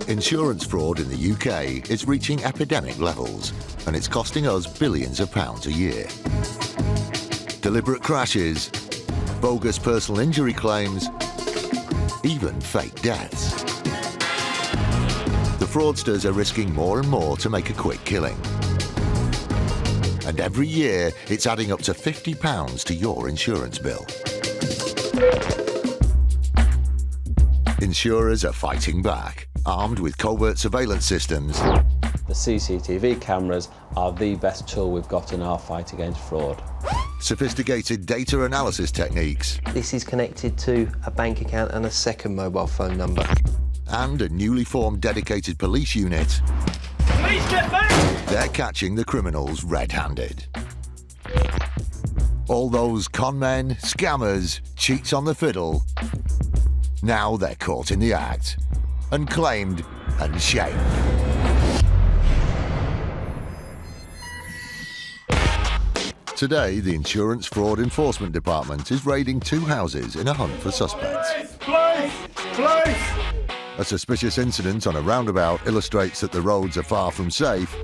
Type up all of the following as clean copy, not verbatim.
Insurance fraud in the UK is reaching epidemic levels, and it's costing us billions of pounds a year. Deliberate crashes, bogus personal injury claims, even fake deaths. The fraudsters are risking more and more to make a quick killing. And every year, it's adding up to £50 to your insurance bill. Insurers are fighting back, armed with covert surveillance systems. The CCTV cameras are the best tool we've got in our fight against fraud. Sophisticated data analysis techniques. This is connected to a bank account and a second mobile phone number. And a newly formed dedicated police unit. Police, get back! They're catching the criminals red-handed. All those con men, scammers, cheats on the fiddle, now they're caught in the act, and claimed and shamed. Today, the Insurance Fraud Enforcement Department is raiding 2 houses in a hunt for suspects. Police! A suspicious incident on a roundabout illustrates that the roads are far from safe.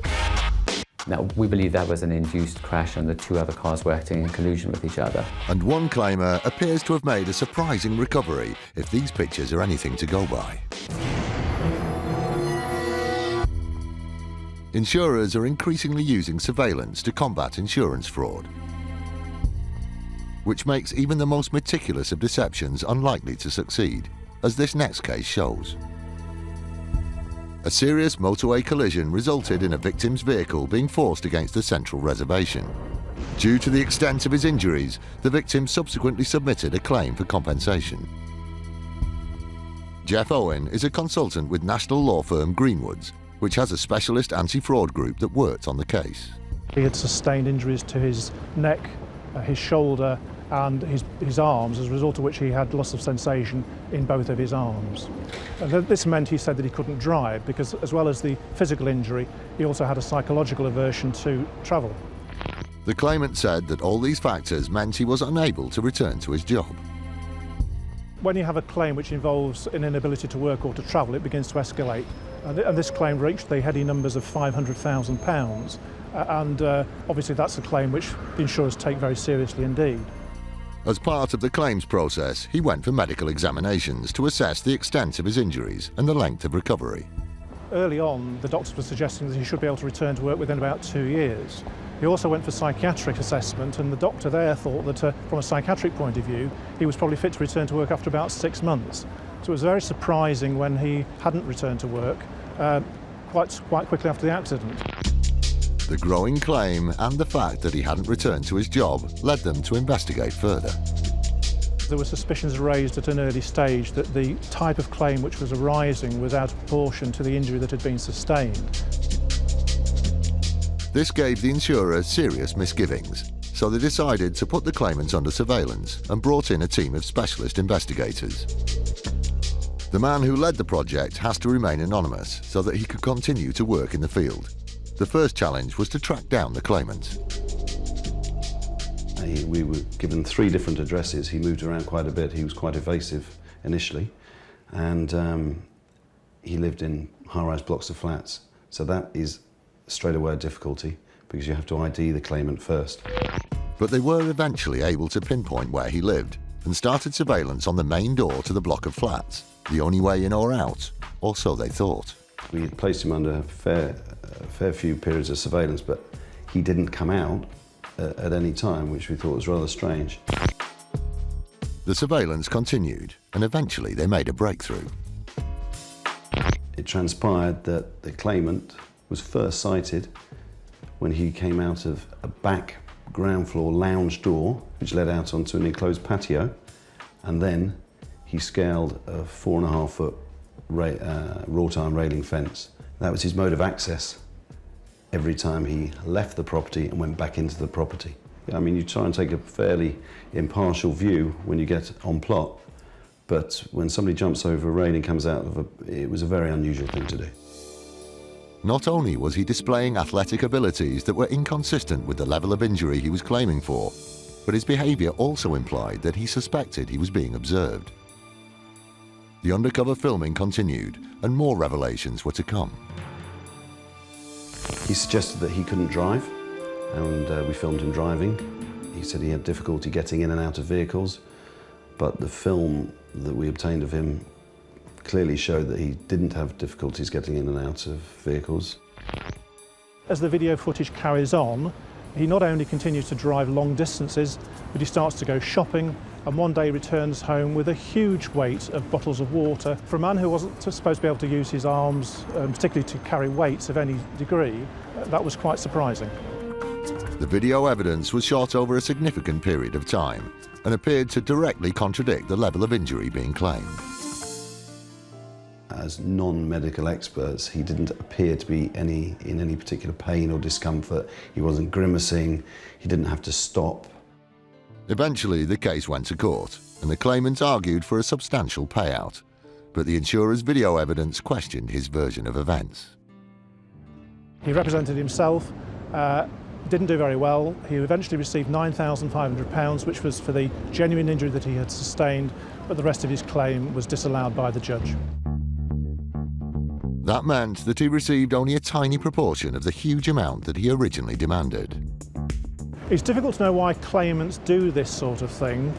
Now, we believe that was an induced crash and the 2 other cars were acting in collusion with each other. And one claimer appears to have made a surprising recovery, if these pictures are anything to go by. Insurers are increasingly using surveillance to combat insurance fraud, which makes even the most meticulous of deceptions unlikely to succeed, as this next case shows. A serious motorway collision resulted in a victim's vehicle being forced against a central reservation. Due to the extent of his injuries, the victim subsequently submitted a claim for compensation. Jeff Owen is a consultant with national law firm Greenwoods, which has a specialist anti-fraud group that worked on the case. He had sustained injuries to his neck, his shoulder and his arms, as a result of which he had loss of sensation in both of his arms. And this meant, he said, that he couldn't drive because, as well as the physical injury, he also had a psychological aversion to travel. The claimant said that all these factors meant he was unable to return to his job. When you have a claim which involves an inability to work or to travel, it begins to escalate. And this claim reached the heady numbers of £500,000. Obviously that's a claim which the insurers take very seriously indeed. As part of the claims process, he went for medical examinations to assess the extent of his injuries and the length of recovery. Early on, the doctors were suggesting that he should be able to return to work within about 2 years. He also went for psychiatric assessment, and the doctor there thought that from a psychiatric point of view, he was probably fit to return to work after about 6 months. So it was very surprising when he hadn't returned to work quite quickly after the accident. The growing claim and the fact that he hadn't returned to his job led them to investigate further. There were suspicions raised at an early stage that the type of claim which was arising was out of proportion to the injury that had been sustained. This gave the insurer serious misgivings, so they decided to put the claimant under surveillance and brought in a team of specialist investigators. The man who led the project has to remain anonymous so that he could continue to work in the field. The first challenge was to track down the claimant. We were given 3 different addresses. He moved around quite a bit. He was quite evasive initially, and he lived in high-rise blocks of flats. So that is straight away a difficulty because you have to ID the claimant first. But they were eventually able to pinpoint where he lived and started surveillance on the main door to the block of flats, the only way in or out, or so they thought. We had placed him under a fair few periods of surveillance, but he didn't come out at any time, which we thought was rather strange. The surveillance continued, and eventually they made a breakthrough. It transpired that the claimant was first sighted when he came out of a back ground floor lounge door, which led out onto an enclosed patio, and then he scaled a 4.5-foot wrought iron railing fence. That was his mode of access every time he left the property and went back into the property. I mean, you try and take a fairly impartial view when you get on plot, but when somebody jumps over a railing, comes out of it was a very unusual thing to do. Not only was he displaying athletic abilities that were inconsistent with the level of injury he was claiming for, but his behaviour also implied that he suspected he was being observed. The undercover filming continued, and more revelations were to come. He suggested that he couldn't drive, and we filmed him driving. He said he had difficulty getting in and out of vehicles, but the film that we obtained of him clearly showed that he didn't have difficulties getting in and out of vehicles. As the video footage carries on, he not only continues to drive long distances, but he starts to go shopping, and one day returns home with a huge weight of bottles of water. For a man who wasn't supposed to be able to use his arms, particularly to carry weights of any degree, that was quite surprising. The video evidence was shot over a significant period of time and appeared to directly contradict the level of injury being claimed. As non-medical experts, he didn't appear to be in any particular pain or discomfort. He wasn't grimacing, he didn't have to stop. Eventually, the case went to court, and the claimant argued for a substantial payout, but the insurer's video evidence questioned his version of events. He represented himself, didn't do very well. He eventually received £9,500, which was for the genuine injury that he had sustained, but the rest of his claim was disallowed by the judge. That meant that he received only a tiny proportion of the huge amount that he originally demanded. It's difficult to know why claimants do this sort of thing.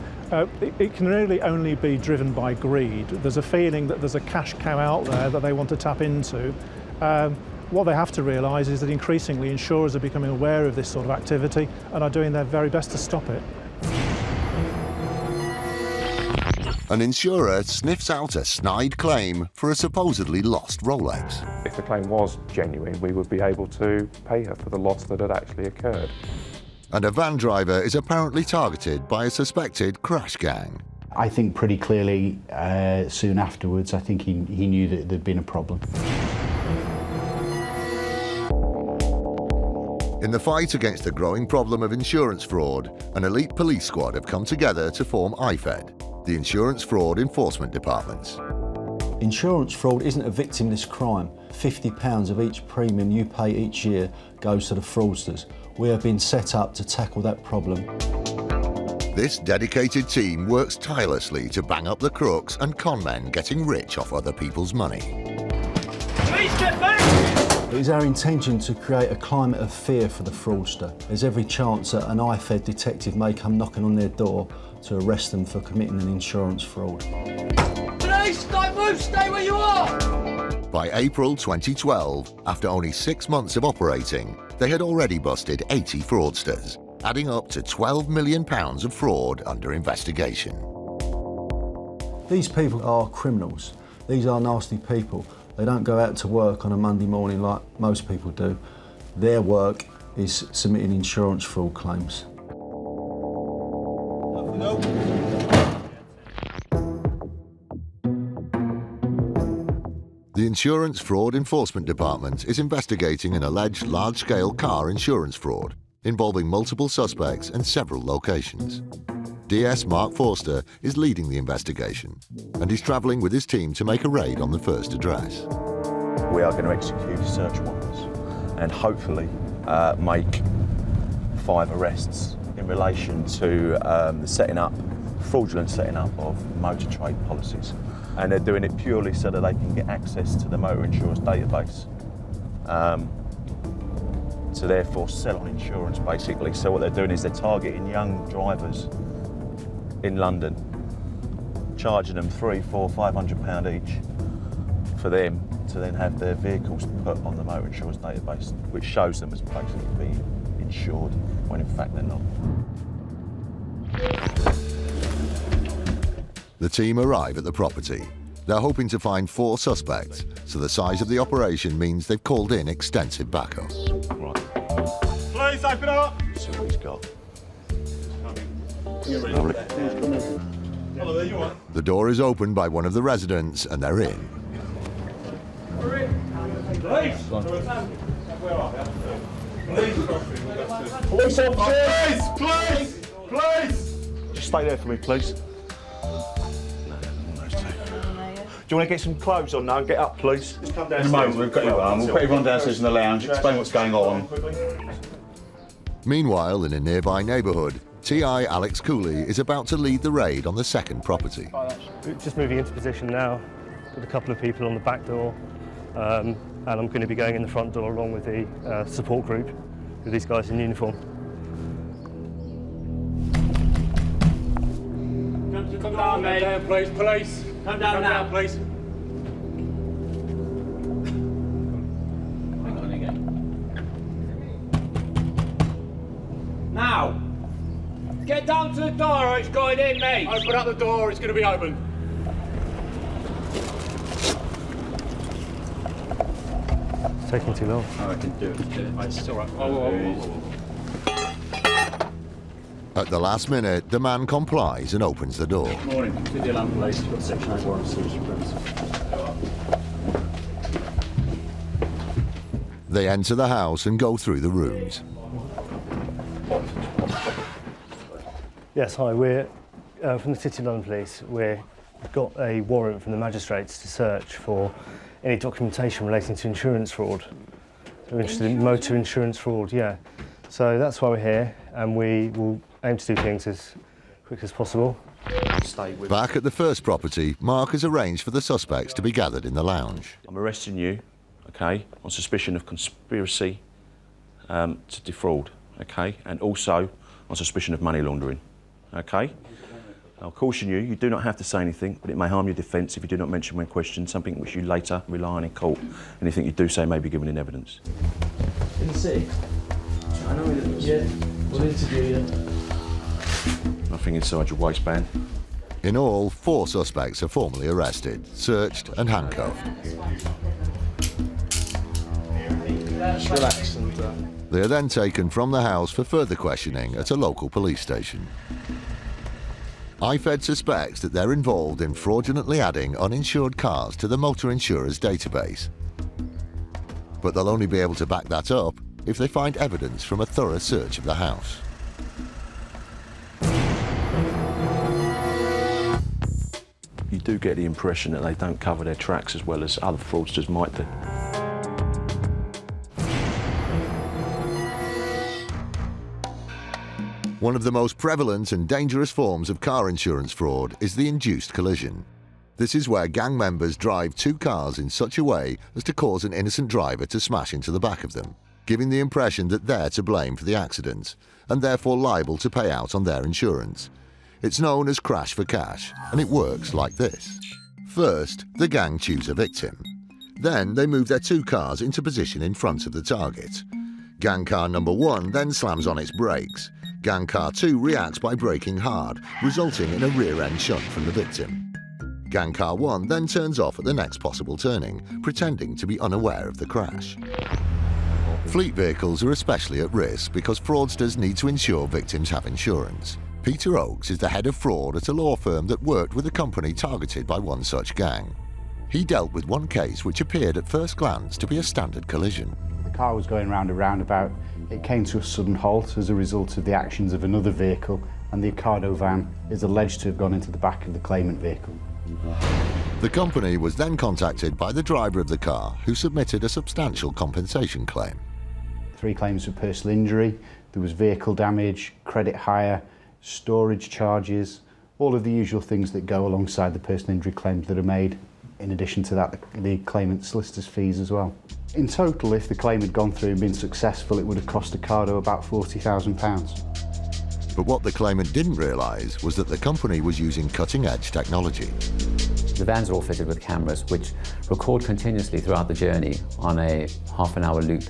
It can really only be driven by greed. There's a feeling that there's a cash cow out there that they want to tap into. What they have to realise is that increasingly insurers are becoming aware of this sort of activity and are doing their very best to stop it. An insurer sniffs out a snide claim for a supposedly lost Rolex. If the claim was genuine, we would be able to pay her for the loss that had actually occurred. And a van driver is apparently targeted by a suspected crash gang. I think pretty clearly soon afterwards, I think he knew that there'd been a problem. In the fight against the growing problem of insurance fraud, an elite police squad have come together to form IFED, the Insurance Fraud Enforcement Department. Insurance fraud isn't a victimless crime. £50 of each premium you pay each year goes to the fraudsters. We have been set up to tackle that problem. This dedicated team works tirelessly to bang up the crooks and con men getting rich off other people's money. Please get back! It is our intention to create a climate of fear for the fraudster. There's every chance that an IFED detective may come knocking on their door to arrest them for committing an insurance fraud. Police, don't move, stay where you are! By April 2012, after only 6 months of operating, they had already busted 80 fraudsters, adding up to £12 million of fraud under investigation. These people are criminals. These are nasty people. They don't go out to work on a Monday morning like most people do. Their work is submitting insurance fraud claims. The Insurance Fraud Enforcement Department is investigating an alleged large-scale car insurance fraud involving multiple suspects and several locations. DS Mark Forster is leading the investigation, and he's travelling with his team to make a raid on the first address. We are going to execute search warrants and hopefully make 5 arrests in relation to the fraudulent setting up of motor trade policies. And they're doing it purely so that they can get access to the motor insurance database. To therefore sell on insurance, basically. So what they're doing is they're targeting young drivers in London, charging them £300, £400, £500 each for them to then have their vehicles put on the motor insurance database, which shows them as basically being insured when in fact they're not. The team arrive at the property. They're hoping to find 4 suspects, so the size of the operation means they've called in extensive backup. Right. Please open up! See what he's got. Lovely. Hello there, you on? The door is opened by one of the residents and they're in. Police! Where are they? Police officers! Please! Please! Just stay there for me, please. Do you want to get some clothes on now and get up, please? Just come In a moment, we've got everyone. We'll put everyone downstairs in the lounge, explain what's going on. Meanwhile, in a nearby neighbourhood, TI Alex Cooley is about to lead the raid on the second property. Just moving into position now. with a couple of people on the back door, and I'm going to be going in the front door along with the support group with these guys in uniform. Come down, mate. Come down, please. Police. Come down now, please. Hang on again. Now, get down to the door or it's going in, mate. Open up the door, it's going to be open. It's taking too long. I can do it. It's all right. At the last minute, the man complies and opens the door. Morning. To the alarm police. You've got Section 8 warrant of search and premises. They enter the house and go through the rooms. Yes, hi, we're from the City of London Police. We've got a warrant from the magistrates to search for any documentation relating to insurance fraud. We're interested in motor insurance fraud, yeah. So that's why we're here, and we will aim to do things as quick as possible. Back at the first property, Mark has arranged for the suspects to be gathered in the lounge. I'm arresting you, okay, on suspicion of conspiracy to defraud, okay, and also on suspicion of money laundering, okay? I'll caution you, you do not have to say anything, but it may harm your defence if you do not mention when questioned something which you later rely on in court. Anything you do say may be given in evidence. Can you see? I know it. Yeah, we'll interview you. Nothing inside your waistband. In all, 4 suspects are formally arrested, searched and handcuffed. Just relax and... They are then taken from the house for further questioning at a local police station. IFED suspects that they're involved in fraudulently adding uninsured cars to the motor insurers database. But they'll only be able to back that up if they find evidence from a thorough search of the house. You do get the impression that they don't cover their tracks as well as other fraudsters might do. One of the most prevalent and dangerous forms of car insurance fraud is the induced collision. This is where gang members drive 2 cars in such a way as to cause an innocent driver to smash into the back of them, giving the impression that they're to blame for the accident and therefore liable to pay out on their insurance. It's known as crash for cash, and it works like this. First, the gang choose a victim. Then they move their 2 cars into position in front of the target. Gang car number 1 then slams on its brakes. Gang car 2 reacts by braking hard, resulting in a rear-end shunt from the victim. Gang car 1 then turns off at the next possible turning, pretending to be unaware of the crash. Fleet vehicles are especially at risk because fraudsters need to ensure victims have insurance. Peter Oakes is the head of fraud at a law firm that worked with a company targeted by one such gang. He dealt with one case which appeared at first glance to be a standard collision. The car was going round a roundabout. It came to a sudden halt as a result of the actions of another vehicle, and the Ocado van is alleged to have gone into the back of the claimant vehicle. The company was then contacted by the driver of the car, who submitted a substantial compensation claim. 3 claims for personal injury, there was vehicle damage, credit hire, storage charges, all of the usual things that go alongside the personal injury claims that are made. In addition to that, the claimant's solicitor's fees as well. In total, if the claim had gone through and been successful, it would have cost Ocado about £40,000. But what the claimant didn't realise was that the company was using cutting-edge technology. The vans are all fitted with cameras which record continuously throughout the journey on a half-an-hour loop.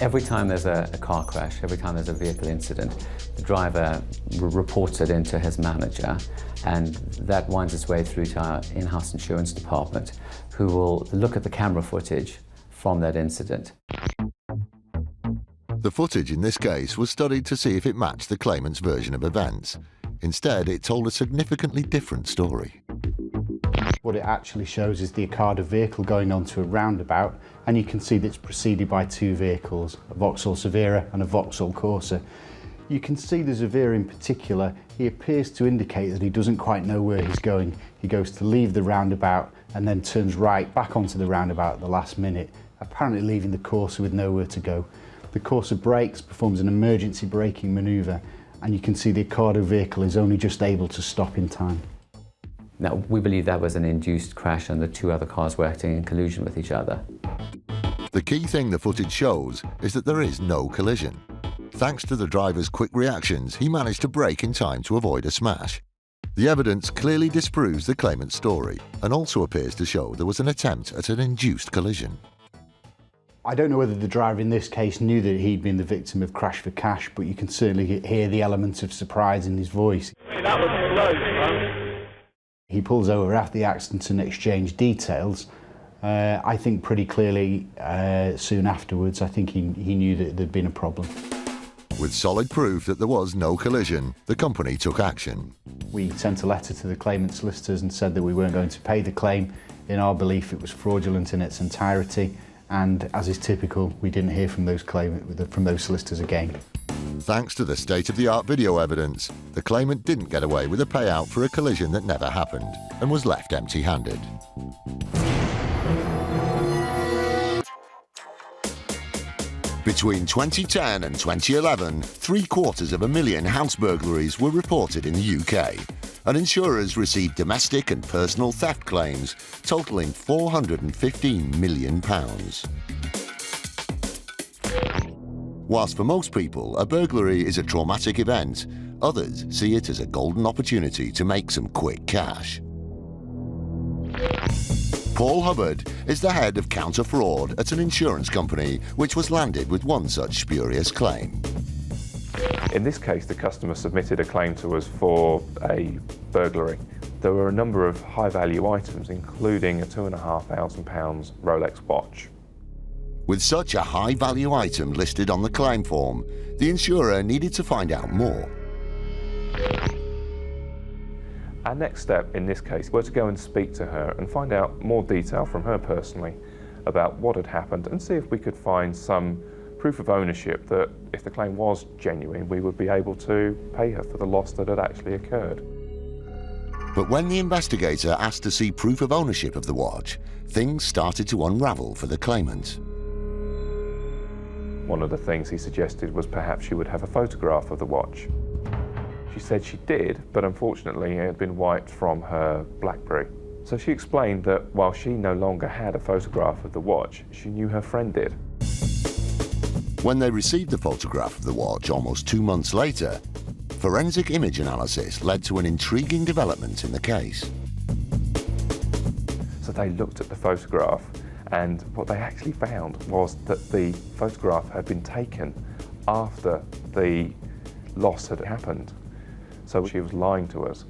Every time there's a car crash, every time there's a vehicle incident, the driver reports it into his manager, and that winds its way through to our in-house insurance department, who will look at the camera footage from that incident. The footage in this case was studied to see if it matched the claimant's version of events. Instead, it told a significantly different story. What it actually shows is the Ocado vehicle going onto a roundabout, and you can see that it's preceded by 2 vehicles, a Vauxhall Severa and a Vauxhall Corsa. You can see the Severa in particular, he appears to indicate that he doesn't quite know where he's going. He goes to leave the roundabout and then turns right back onto the roundabout at the last minute, apparently leaving the Corsa with nowhere to go. The Corsa brakes, performs an emergency braking manoeuvre, and you can see the Ocado vehicle is only just able to stop in time. Now, we believe that was an induced crash and the two other cars were acting in collusion with each other. The key thing the footage shows is that there is no collision. Thanks to the driver's quick reactions, he managed to brake in time to avoid a smash. The evidence clearly disproves the claimant's story and also appears to show there was an attempt at an induced collision. I don't know whether the driver in this case knew that he'd been the victim of crash for cash, but you can certainly hear the element of surprise in his voice. That was close, man. He pulls over after the accident and exchange details. I think pretty clearly soon afterwards, I think he knew that there'd been a problem. With solid proof that there was no collision, the company took action. We sent a letter to the claimant's solicitors and said that we weren't going to pay the claim. In our belief, it was fraudulent in its entirety, and as is typical, we didn't hear from those solicitors again. Thanks to the state-of-the-art video evidence, the claimant didn't get away with a payout for a collision that never happened and was left empty-handed. Between 2010 and 2011, 750,000 house burglaries were reported in the UK, and insurers received domestic and personal theft claims totalling £415 million. Whilst for most people, a burglary is a traumatic event, others see it as a golden opportunity to make some quick cash. Paul Hubbard is the head of counter-fraud at an insurance company which was landed with one such spurious claim. In this case, the customer submitted a claim to us for a burglary. There were a number of high-value items, including a £2,500 Rolex watch. With such a high-value item listed on the claim form, the insurer needed to find out more. Our next step in this case was to go and speak to her and find out more detail from her personally about what had happened and see if we could find some proof of ownership that if the claim was genuine, we would be able to pay her for the loss that had actually occurred. But when the investigator asked to see proof of ownership of the watch, things started to unravel for the claimant. One of the things he suggested was perhaps she would have a photograph of the watch. She said she did, but unfortunately it had been wiped from her BlackBerry. So she explained that while she no longer had a photograph of the watch, she knew her friend did. When they received the photograph of the watch almost 2 months later, forensic image analysis led to an intriguing development in the case. So they looked at the photograph, and what they actually found was that the photograph had been taken after the loss had happened. So she was lying to us.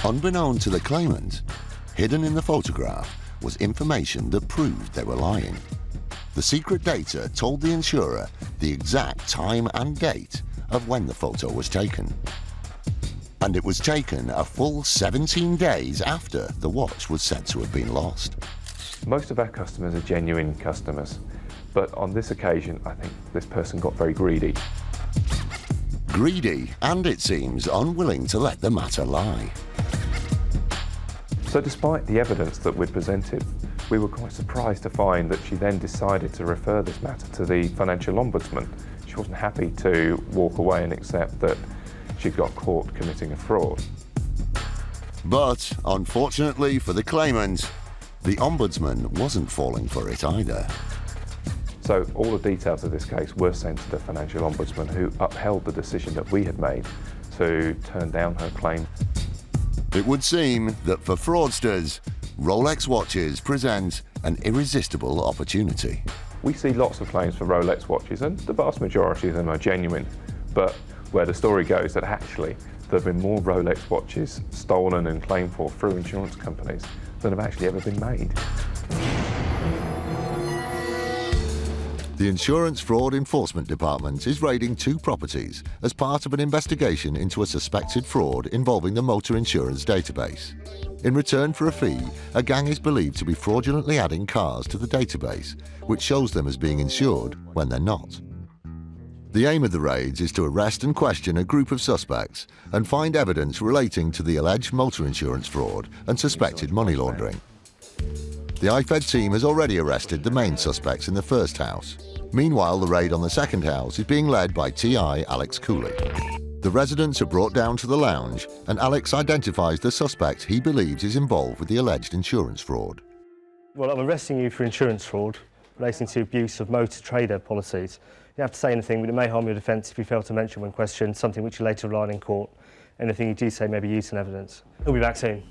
Unbeknown to the claimant, hidden in the photograph was information that proved they were lying. The secret data told the insurer the exact time and date of when the photo was taken. And it was taken a full 17 days after the watch was said to have been lost. Most of our customers are genuine customers, but on this occasion, I think this person got very greedy. Greedy, and it seems unwilling to let the matter lie. So despite the evidence that we'd presented, we were quite surprised to find that she then decided to refer this matter to the Financial Ombudsman. She wasn't happy to walk away and accept that she'd got caught committing a fraud. But, unfortunately for the claimant, the Ombudsman wasn't falling for it either. So all the details of this case were sent to the Financial Ombudsman, who upheld the decision that we had made to turn down her claim. It would seem that for fraudsters, Rolex watches present an irresistible opportunity. We see lots of claims for Rolex watches, and the vast majority of them are genuine, but where the story goes that actually there have been more Rolex watches stolen and claimed for through insurance companies than have actually ever been made. The Insurance Fraud Enforcement Department is raiding 2 properties as part of an investigation into a suspected fraud involving the motor insurance database. In return for a fee, a gang is believed to be fraudulently adding cars to the database, which shows them as being insured when they're not. The aim of the raids is to arrest and question a group of suspects and find evidence relating to the alleged motor insurance fraud and suspected money laundering. The IFED team has already arrested the main suspects in the first house. Meanwhile, the raid on the second house is being led by TI Alex Cooley. The residents are brought down to the lounge and Alex identifies the suspect he believes is involved with the alleged insurance fraud. Well, I'm arresting you for insurance fraud relating to abuse of motor trader policies. You don't have to say anything, but it may harm your defence if you fail to mention when questioned something which you later rely on in court. Anything you do say may be used in evidence. We'll be back soon.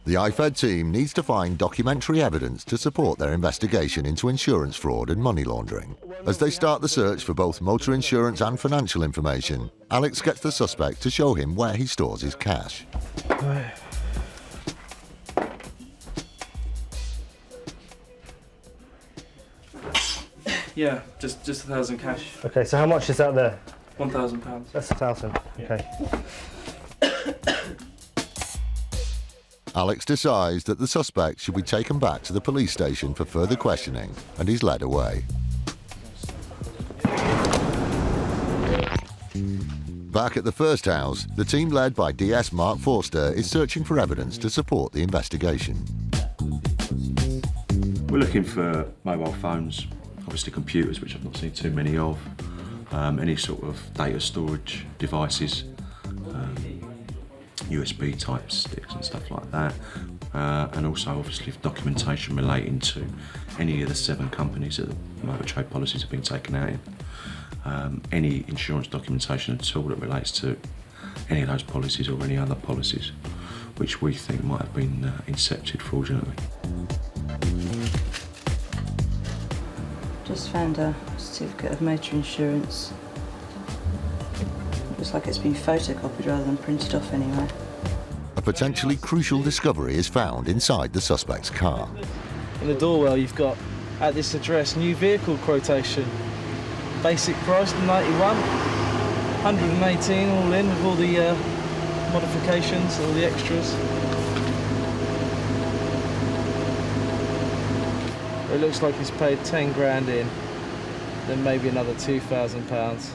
The IFED team needs to find documentary evidence to support their investigation into insurance fraud and money laundering. As they start the search for both motor insurance and financial information, Alex gets the suspect to show him where he stores his cash. Yeah, just 1,000 cash. Okay, so how much is that there? £1,000. That's 1,000. Okay. Alex decides that the suspect should be taken back to the police station for further questioning and he's led away. Back at the first house, the team led by DS Mark Forster is searching for evidence to support the investigation. We're looking for mobile phones, obviously computers, which I've not seen too many of, any sort of data storage devices, USB type sticks and stuff like that, and also obviously documentation relating to any of the 7 companies that the motor trade policies have been taken out in. Any insurance documentation at all that relates to any of those policies or any other policies which we think might have been incepted fraudulently. Just found a certificate of motor insurance. Looks like it's been photocopied rather than printed off anywhere. A potentially crucial discovery is found inside the suspect's car. In the doorwell you've got, at this address, new vehicle quotation. Basic price 91, 118 all in with all the modifications, all the extras. It looks like he's paid 10 grand in, then maybe another £2,000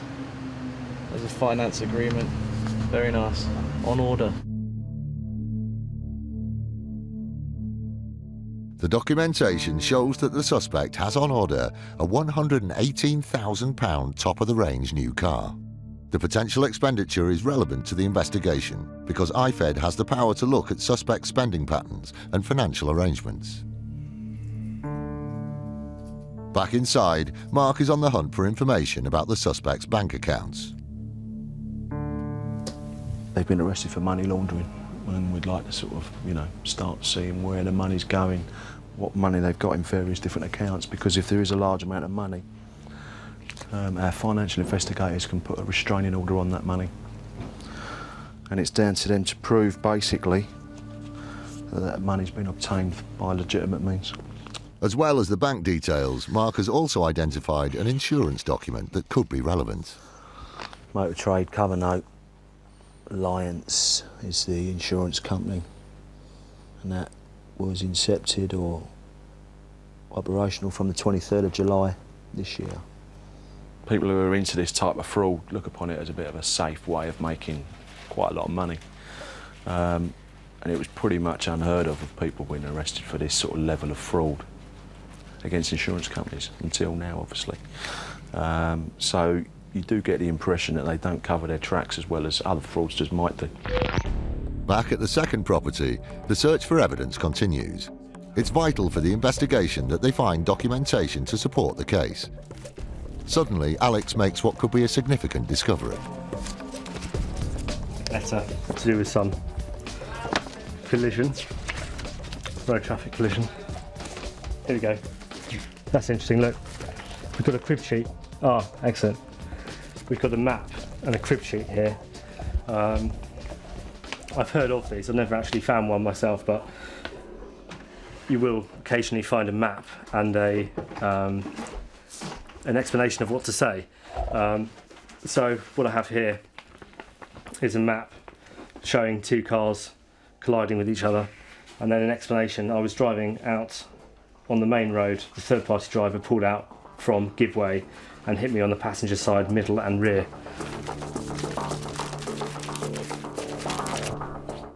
as a finance agreement. Very nice, on order. The documentation shows that the suspect has on order a £118,000 top-of-the-range new car. The potential expenditure is relevant to the investigation because IFED has the power to look at suspect spending patterns and financial arrangements. Back inside, Mark is on the hunt for information about the suspect's bank accounts. They've been arrested for money laundering, and we'd like to sort of, start seeing where the money's going, what money they've got in various different accounts, because if there is a large amount of money, our financial investigators can put a restraining order on that money. And it's down to them to prove, basically, that that money's been obtained by legitimate means. As well as the bank details, Mark has also identified an insurance document that could be relevant. Motor Trade Cover Note Alliance is the insurance company, and that was incepted or operational from the 23rd of July this year. People who are into this type of fraud look upon it as a bit of a safe way of making quite a lot of money. And it was pretty much unheard of people being arrested for this sort of level of fraud against insurance companies, until now, obviously. So you do get the impression that they don't cover their tracks as well as other fraudsters might do. Back at the second property, the search for evidence continues. It's vital for the investigation that they find documentation to support the case. Suddenly, Alex makes what could be a significant discovery. Letter to do with some collision, road traffic collision. Here we go. That's interesting, look. We've got a crib sheet. Ah, excellent. We've got a map and a crib sheet here. I've heard of these, I've never actually found one myself, but you will occasionally find a map and an explanation of what to say. So what I have here is a map showing 2 cars colliding with each other, and then an explanation. I was driving out on the main road, the third-party driver pulled out from give way and hit me on the passenger side, middle and rear.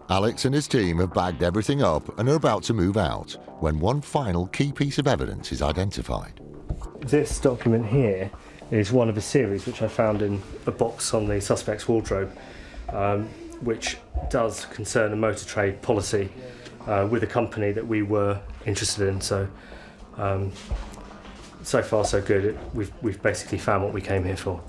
Alex and his team have bagged everything up and are about to move out when one final key piece of evidence is identified. This document here is one of a series which I found in a box on the suspect's wardrobe. which does concern a motor trade policy with a company that we were interested in. So, so far so good. We've basically found what we came here for.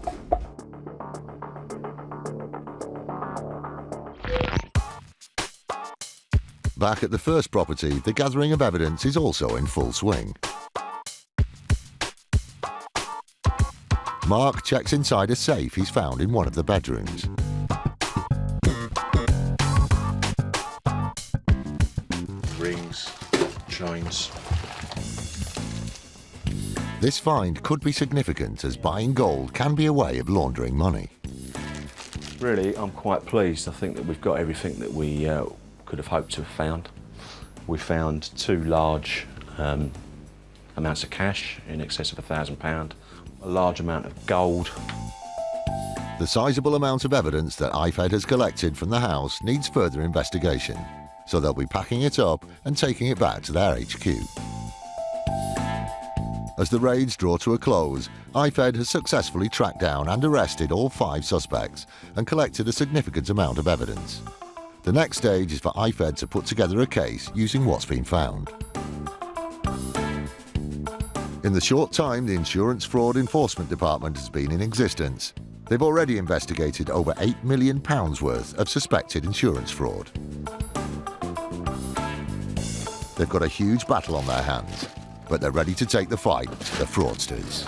Back at the first property, the gathering of evidence is also in full swing. Mark checks inside a safe he's found in one of the bedrooms. Rings, chains. This find could be significant, as buying gold can be a way of laundering money. Really, I'm quite pleased. I think that we've got everything that we could have hoped to have found. We found 2 large amounts of cash in excess of £1,000, a large amount of gold. The sizable amount of evidence that IFED has collected from the house needs further investigation, so they'll be packing it up and taking it back to their HQ. As the raids draw to a close, IFED has successfully tracked down and arrested all 5 suspects and collected a significant amount of evidence. The next stage is for IFED to put together a case using what's been found. In the short time the Insurance Fraud Enforcement Department has been in existence, they've already investigated over £8 million worth of suspected insurance fraud. They've got a huge battle on their hands, but they're ready to take the fight to the fraudsters.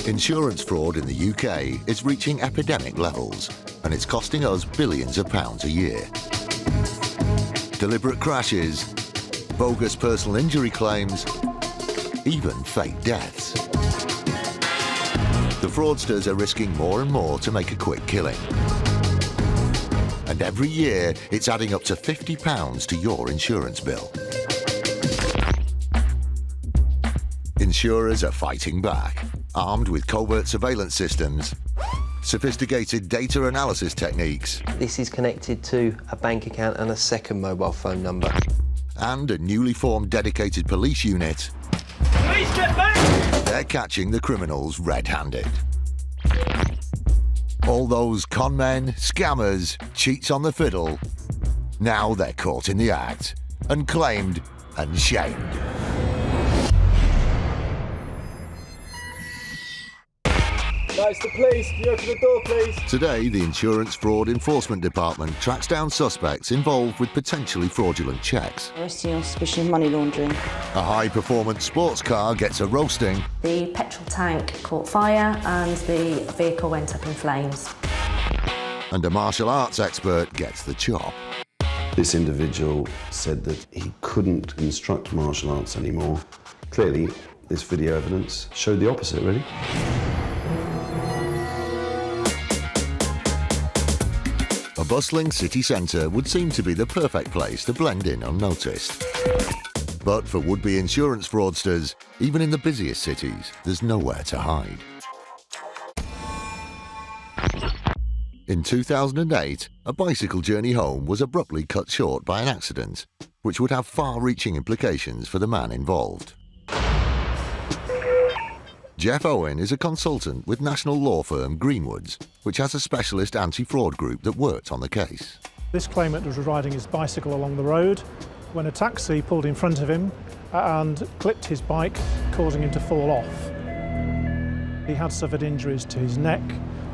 Insurance fraud in the UK is reaching epidemic levels, and it's costing us billions of pounds a year. Deliberate crashes, bogus personal injury claims, even fake deaths. The fraudsters are risking more and more to make a quick killing. And every year, it's adding up to £50 to your insurance bill. Insurers are fighting back, armed with covert surveillance systems, sophisticated data analysis techniques. This is connected to a bank account and a second mobile phone number. And a newly formed dedicated police unit. Police, get back! They're catching the criminals red-handed. All those con men, scammers, cheats on the fiddle, now they're caught in the act and claimed and shamed. That's the police. Can you open the door, please? Today, the Insurance Fraud Enforcement Department tracks down suspects involved with potentially fraudulent checks. Arresting on suspicion of money laundering. A high-performance sports car gets a roasting. The petrol tank caught fire and the vehicle went up in flames. And a martial arts expert gets the chop. This individual said that he couldn't instruct martial arts anymore. Clearly, this video evidence showed the opposite, really. A bustling city centre would seem to be the perfect place to blend in unnoticed. But for would-be insurance fraudsters, even in the busiest cities, there's nowhere to hide. In 2008, a bicycle journey home was abruptly cut short by an accident, which would have far-reaching implications for the man involved. Jeff Owen is a consultant with national law firm Greenwoods, which has a specialist anti-fraud group that worked on the case. This claimant was riding his bicycle along the road when a taxi pulled in front of him and clipped his bike, causing him to fall off. He had suffered injuries to his neck,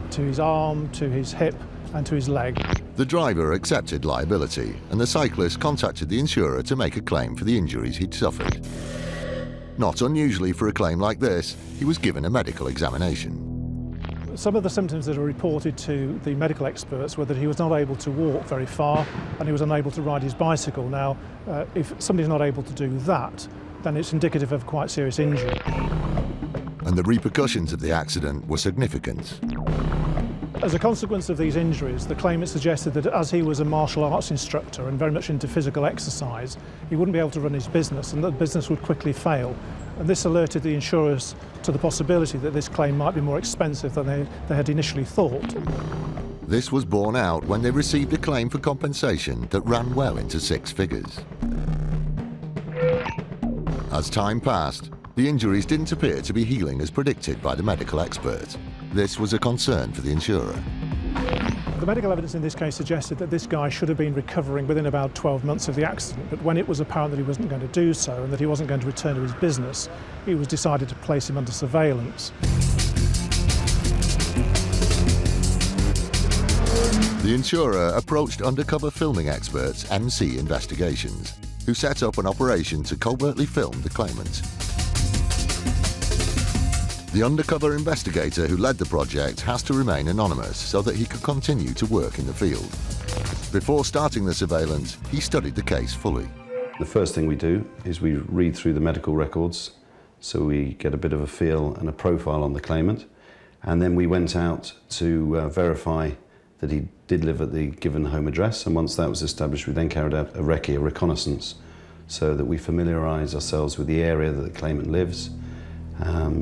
to his arm, to his hip and to his leg. The driver accepted liability, and the cyclist contacted the insurer to make a claim for the injuries he'd suffered. Not unusually for a claim like this, he was given a medical examination. Some of the symptoms that are reported to the medical experts were that he was not able to walk very far and he was unable to ride his bicycle. Now, if somebody's not able to do that, then it's indicative of quite serious injury. And the repercussions of the accident were significant. As a consequence of these injuries, the claimant suggested that as he was a martial arts instructor and very much into physical exercise, he wouldn't be able to run his business and that the business would quickly fail. And this alerted the insurers to the possibility that this claim might be more expensive than they had initially thought. This was borne out when they received a claim for compensation that ran well into 6 figures. As time passed, the injuries didn't appear to be healing as predicted by the medical expert. This was a concern for the insurer. The medical evidence in this case suggested that this guy should have been recovering within about 12 months of the accident, but when it was apparent that he wasn't going to do so and that he wasn't going to return to his business, it was decided to place him under surveillance. The insurer approached undercover filming experts MC Investigations, who set up an operation to covertly film the claimant. The undercover investigator who led the project has to remain anonymous so that he could continue to work in the field. Before starting the surveillance, he studied the case fully. The first thing we do is we read through the medical records so we get a bit of a feel and a profile on the claimant, and then we went out to verify that he did live at the given home address, and once that was established we then carried out a recce, a reconnaissance, so that we familiarise ourselves with the area that the claimant lives,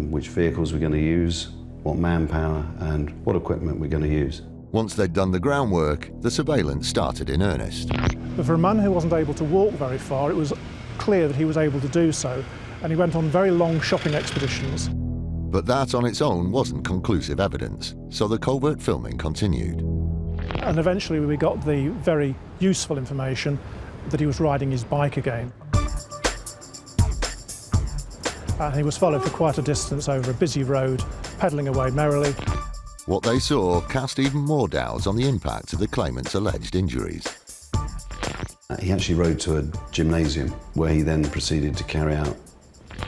which vehicles we're going to use, what manpower and what equipment we're going to use. Once they'd done the groundwork, the surveillance started in earnest. But for a man who wasn't able to walk very far, it was clear that he was able to do so, and he went on very long shopping expeditions. But that on its own wasn't conclusive evidence, so the covert filming continued. And eventually we got the very useful information that he was riding his bike again. And he was followed for quite a distance over a busy road, pedalling away merrily. What they saw cast even more doubts on the impact of the claimant's alleged injuries. He actually rode to a gymnasium where he then proceeded to carry out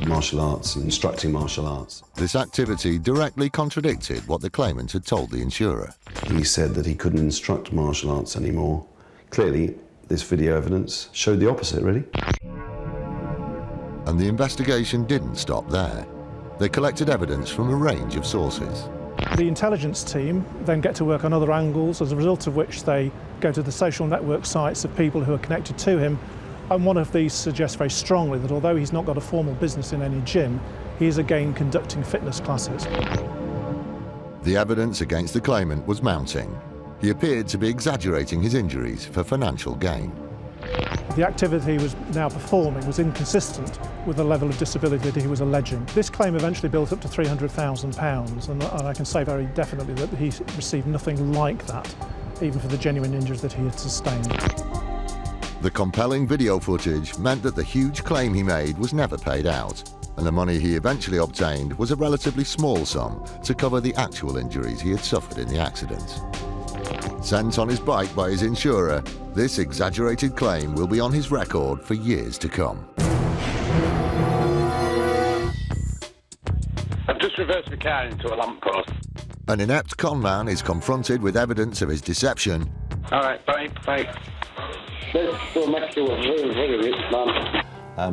martial arts, instructing martial arts. This activity directly contradicted what the claimant had told the insurer. He said that he couldn't instruct martial arts anymore. Clearly, this video evidence showed the opposite, really. And the investigation didn't stop there. They collected evidence from a range of sources. The intelligence team then get to work on other angles, as a result of which they go to the social network sites of people who are connected to him, and one of these suggests very strongly that although he's not got a formal business in any gym, he is again conducting fitness classes. The evidence against the claimant was mounting. He appeared to be exaggerating his injuries for financial gain. The activity he was now performing was inconsistent with the level of disability that he was alleging. This claim eventually built up to £300,000, and I can say very definitely that he received nothing like that, even for the genuine injuries that he had sustained. The compelling video footage meant that the huge claim he made was never paid out, and the money he eventually obtained was a relatively small sum to cover the actual injuries he had suffered in the accident. Sent on his bike by his insurer, this exaggerated claim will be on his record for years to come. I've just reversed the car into a lamppost. An inept conman is confronted with evidence of his deception. All right, bye. Let's go next to a very, very rich man.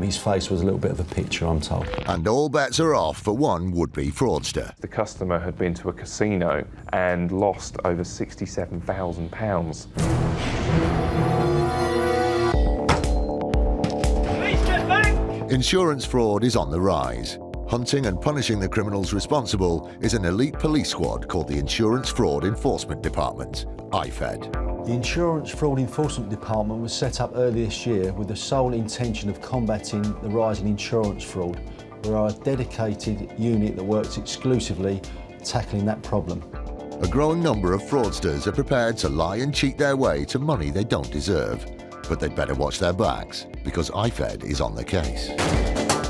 His face was a little bit of a picture, I'm told. And all bets are off for one would-be fraudster. The customer had been to a casino and lost over £67,000. Please get back! Insurance fraud is on the rise. Hunting and punishing the criminals responsible is an elite police squad called the Insurance Fraud Enforcement Department, IFED. The Insurance Fraud Enforcement Department was set up earlier this year with the sole intention of combating the rise in insurance fraud. We are a dedicated unit that works exclusively tackling that problem. A growing number of fraudsters are prepared to lie and cheat their way to money they don't deserve. But they'd better watch their backs, because IFED is on the case.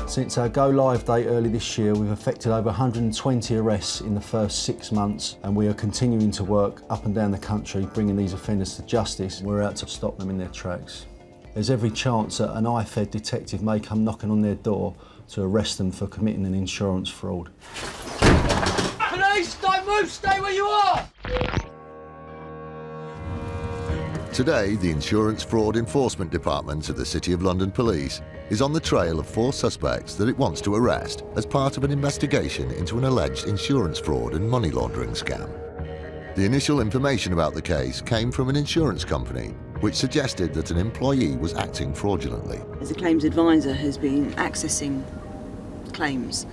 Since our go live date early this year, we've effected over 120 arrests in the first 6 months, and we are continuing to work up and down the country bringing these offenders to justice. We're out to stop them in their tracks. There's every chance that an IFED detective may come knocking on their door to arrest them for committing an insurance fraud. Police, don't move, stay where you are! Today, the Insurance Fraud Enforcement Department of the City of London Police is on the trail of 4 suspects that it wants to arrest as part of an investigation into an alleged insurance fraud and money laundering scam. The initial information about the case came from an insurance company which suggested that an employee was acting fraudulently. As a claims advisor has been accessing claims,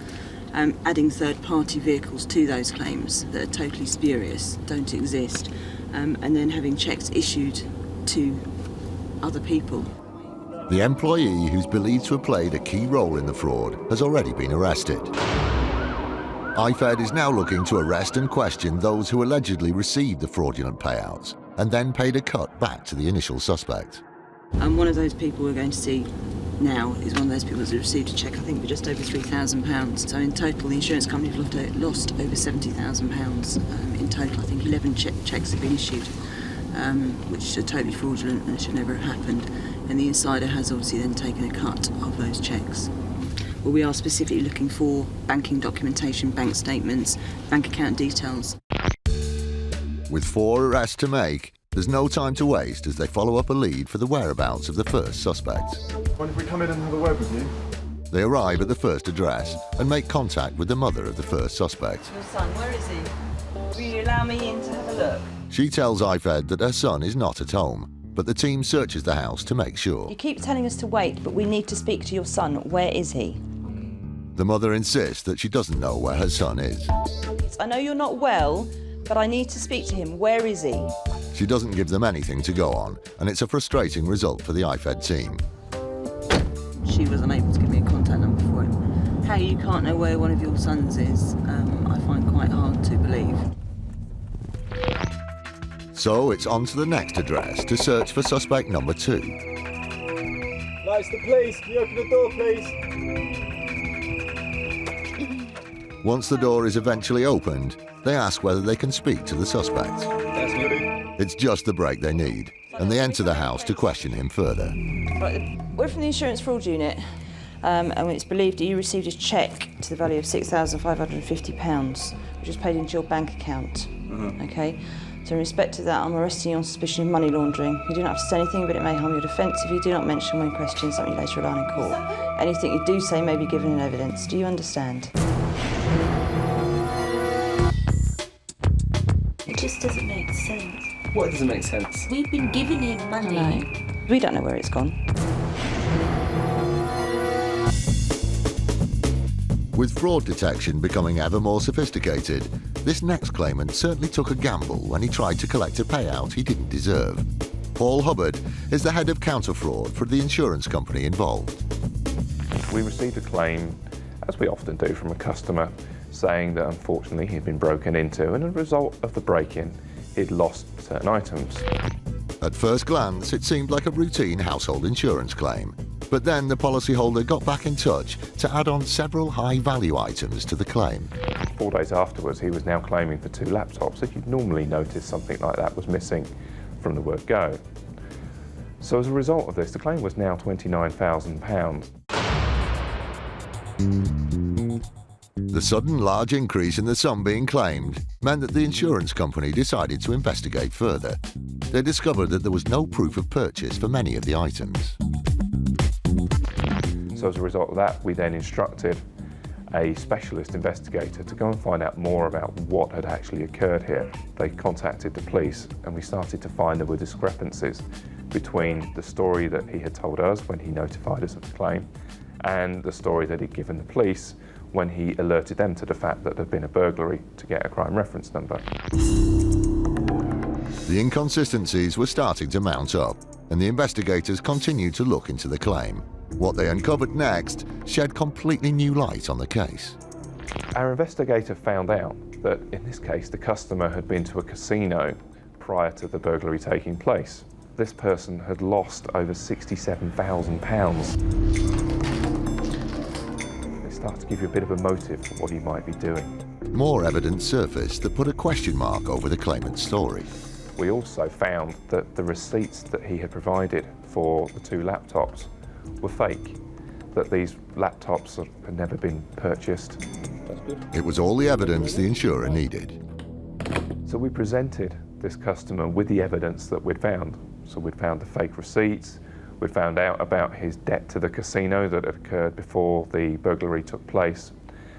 adding third-party vehicles to those claims that are totally spurious, don't exist, and then having cheques issued to other people. The employee, who's believed to have played a key role in the fraud, has already been arrested. IFED is now looking to arrest and question those who allegedly received the fraudulent payouts and then paid a cut back to the initial suspect. And one of those people we're going to see now is one of those people that's received a cheque, I think, for just over £3,000. So in total, the insurance company have lost over £70,000 in total. I think 11 cheques have been issued, which are totally fraudulent and should never have happened. And the insider has obviously then taken a cut of those cheques. Well, we are specifically looking for banking documentation, bank statements, bank account details. With 4 arrests to make, there's no time to waste as they follow up a lead for the whereabouts of the first suspect. When did we come in and have a word with you? They arrive at the first address and make contact with the mother of the first suspect. Your son, where is he? Will you allow me in to have a look? She tells IFED that her son is not at home, but the team searches the house to make sure. You keep telling us to wait, but we need to speak to your son. Where is he? The mother insists that she doesn't know where her son is. I know you're not well, but I need to speak to him. Where is he? She doesn't give them anything to go on, and it's a frustrating result for the IFED team. She was unable to give me a contact number for him. How you can't know where one of your sons is, I find quite hard to believe. So it's on to the next address to search for suspect number 2. No, it's the police. Can you open the door, please? Once the door is eventually opened, they ask whether they can speak to the suspect. It's just the break they need, and they enter the house to question him further. Right, we're from the Insurance Fraud Unit, and it's believed that you received a cheque to the value of £6,550, which was paid into your bank account. Okay? So in respect to that, I'm arresting you on suspicion of money laundering. You do not have to say anything, but it may harm your defence if you do not mention when questioned something you later rely on in court. Anything you do say may be given in evidence. Do you understand? It just doesn't make sense. What doesn't make sense? We've been giving him money. We don't know where it's gone. With fraud detection becoming ever more sophisticated, this next claimant certainly took a gamble when he tried to collect a payout he didn't deserve. Paul Hubbard is the head of counter-fraud for the insurance company involved. We received a claim, as we often do, from a customer saying that unfortunately he'd been broken into, and as a result of the break-in, he'd lost certain items. At first glance, it seemed like a routine household insurance claim. But then the policyholder got back in touch to add on several high-value items to the claim. 4 days afterwards, he was now claiming for 2 laptops. If you'd normally notice something like that was missing from the word go. So as a result of this, the claim was now £29,000. The sudden large increase in the sum being claimed meant that the insurance company decided to investigate further. They discovered that there was no proof of purchase for many of the items. So as a result of that, we then instructed a specialist investigator to go and find out more about what had actually occurred here. They contacted the police, and we started to find there were discrepancies between the story that he had told us when he notified us of the claim and the story that he'd given the police when he alerted them to the fact that there'd been a burglary to get a crime reference number. The inconsistencies were starting to mount up, and the investigators continued to look into the claim. What they uncovered next shed completely new light on the case. Our investigator found out that in this case the customer had been to a casino prior to the burglary taking place. This person had lost over £67,000. start to give you a bit of a motive for what he might be doing. More evidence surfaced that put a question mark over the claimant's story. We also found that the receipts that he had provided for the 2 laptops were fake, that these laptops had never been purchased. It was all the evidence the insurer needed. So we presented this customer with the evidence that we'd found. So we'd found the fake receipts, we'd found out about his debt to the casino that had occurred before the burglary took place,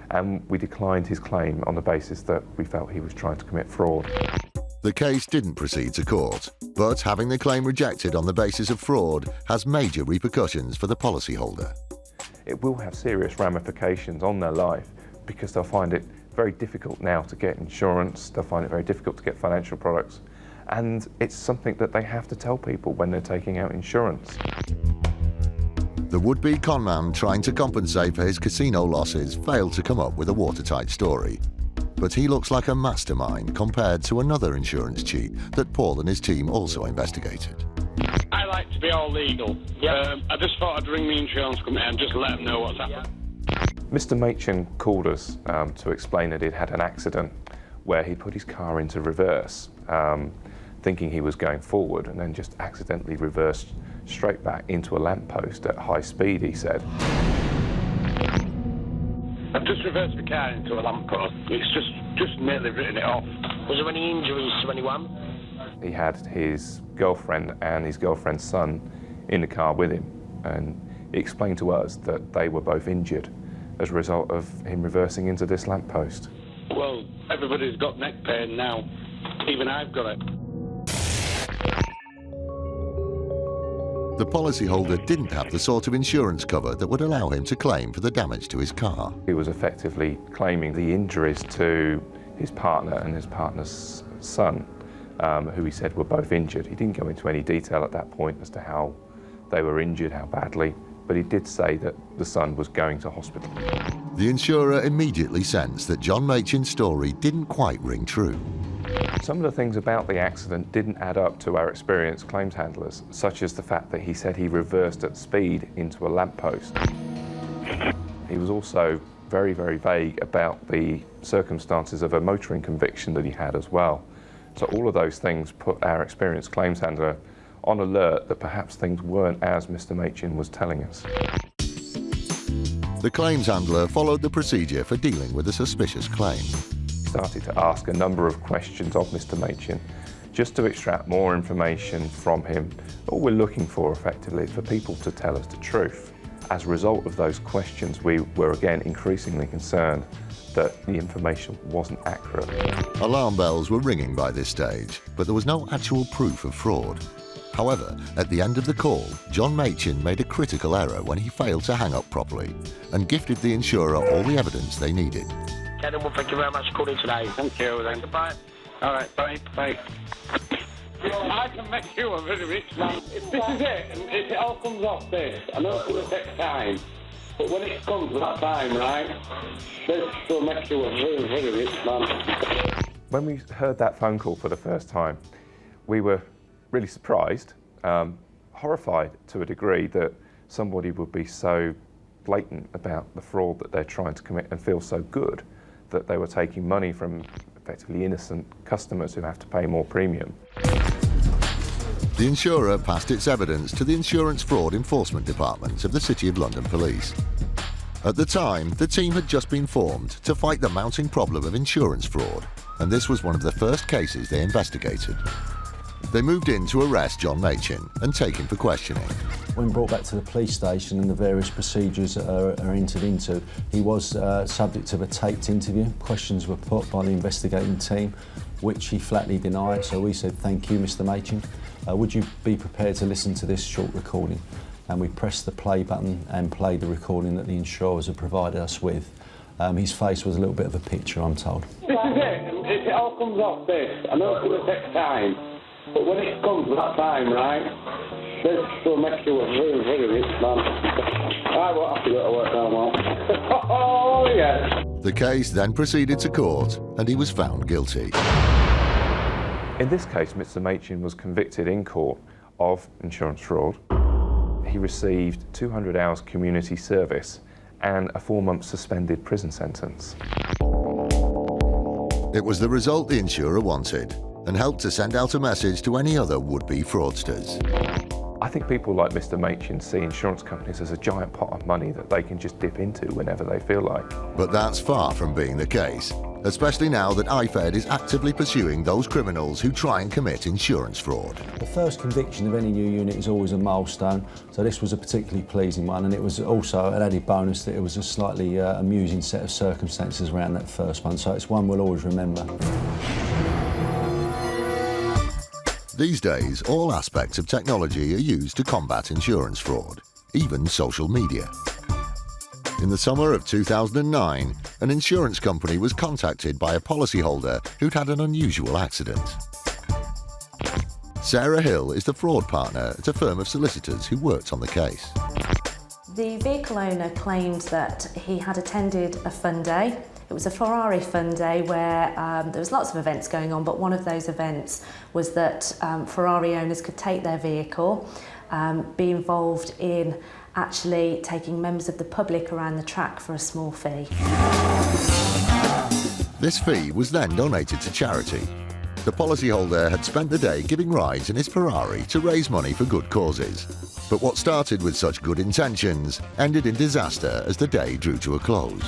and we declined his claim on the basis that we felt he was trying to commit fraud. The case didn't proceed to court, but having the claim rejected on the basis of fraud has major repercussions for the policyholder. It will have serious ramifications on their life because they'll find it very difficult now to get insurance, they'll find it very difficult to get financial products, and it's something that they have to tell people when they're taking out insurance. The would-be conman trying to compensate for his casino losses failed to come up with a watertight story. But he looks like a mastermind compared to another insurance cheat that Paul and his team also investigated. I like to be all legal. I just thought I'd ring the insurance company and just let them know what's happened. Mr. Machin called us to explain that he'd had an accident where he put his car into reverse, thinking he was going forward, and then just accidentally reversed straight back into a lamppost at high speed, he said. I've just reversed the car into a lamppost. It's just nearly written it off. Was there any injuries to anyone? He had his girlfriend and his girlfriend's son in the car with him, and he explained to us that they were both injured as a result of him reversing into this lamppost. Well, everybody's got neck pain now. Even I've got it. The policyholder didn't have the sort of insurance cover that would allow him to claim for the damage to his car. He was effectively claiming the injuries to his partner and his partner's son, who he said were both injured. He didn't go into any detail at that point as to how they were injured, how badly, but he did say that the son was going to hospital. The insurer immediately sensed that John Machin's story didn't quite ring true. Some of the things about the accident didn't add up to our experienced claims handlers, such as the fact that he said he reversed at speed into a lamppost. He was also very, very vague about the circumstances of a motoring conviction that he had as well. So all of those things put our experienced claims handler on alert that perhaps things weren't as Mr. Machin was telling us. The claims handler followed the procedure for dealing with a suspicious claim. Started to ask a number of questions of Mr. Machin just to extract more information from him. All we're looking for effectively is for people to tell us the truth. As a result of those questions, we were again increasingly concerned that the information wasn't accurate. Alarm bells were ringing by this stage, but there was no actual proof of fraud. However, at the end of the call, John Machin made a critical error when he failed to hang up properly and gifted the insurer all the evidence they needed. Gentlemen, thank you very much for calling today. Thank you, then. Goodbye. All right, bye. Bye. I can make you a very rich man. If this is it, and if it all comes off this, I know it's going to take time, but when it comes to that time, right, this will make you a very, very rich man. When we heard that phone call for the first time, we were really surprised, horrified to a degree that somebody would be so blatant about the fraud that they're trying to commit and feel so good that they were taking money from effectively innocent customers who have to pay more premium. The insurer passed its evidence to the Insurance Fraud Enforcement Department of the City of London Police. At the time, the team had just been formed to fight the mounting problem of insurance fraud, and this was one of the first cases they investigated. They moved in to arrest John Machin and take him for questioning. When brought back to the police station and the various procedures are entered into, he was subject of a taped interview. Questions were put by the investigating team, which he flatly denied, so we said, "Thank you, Mr. Machin. Would you be prepared to listen to this short recording?" And we pressed the play button and played the recording that the insurers had provided us with. His face was a little bit of a picture, I'm told. This is it, and if it all comes off this, I know it's going to take time, but when it comes to that time, right, this will make you a very, very rich man. I won't have to go to work no more. Oh, yes. The case then proceeded to court, and he was found guilty. In this case, Mr. Machin was convicted in court of insurance fraud. He received 200 hours community service and a 4-month suspended prison sentence. It was the result the insurer wanted and helped to send out a message to any other would-be fraudsters. I think people like Mr. Machin see insurance companies as a giant pot of money that they can just dip into whenever they feel like. But that's far from being the case, especially now that IFED is actively pursuing those criminals who try and commit insurance fraud. The first conviction of any new unit is always a milestone, so this was a particularly pleasing one, and it was also an added bonus that it was a slightly amusing set of circumstances around that first one, so it's one we'll always remember. These days, all aspects of technology are used to combat insurance fraud, even social media. In the summer of 2009, an insurance company was contacted by a policyholder who'd had an unusual accident. Sarah Hill is the fraud partner at a firm of solicitors who worked on the case. The vehicle owner claimed that he had attended a fun day. It was a Ferrari fun day where there was lots of events going on, but one of those events was that Ferrari owners could take their vehicle, be involved in actually taking members of the public around the track for a small fee. This fee was then donated to charity. The policyholder had spent the day giving rides in his Ferrari to raise money for good causes. But what started with such good intentions ended in disaster as the day drew to a close.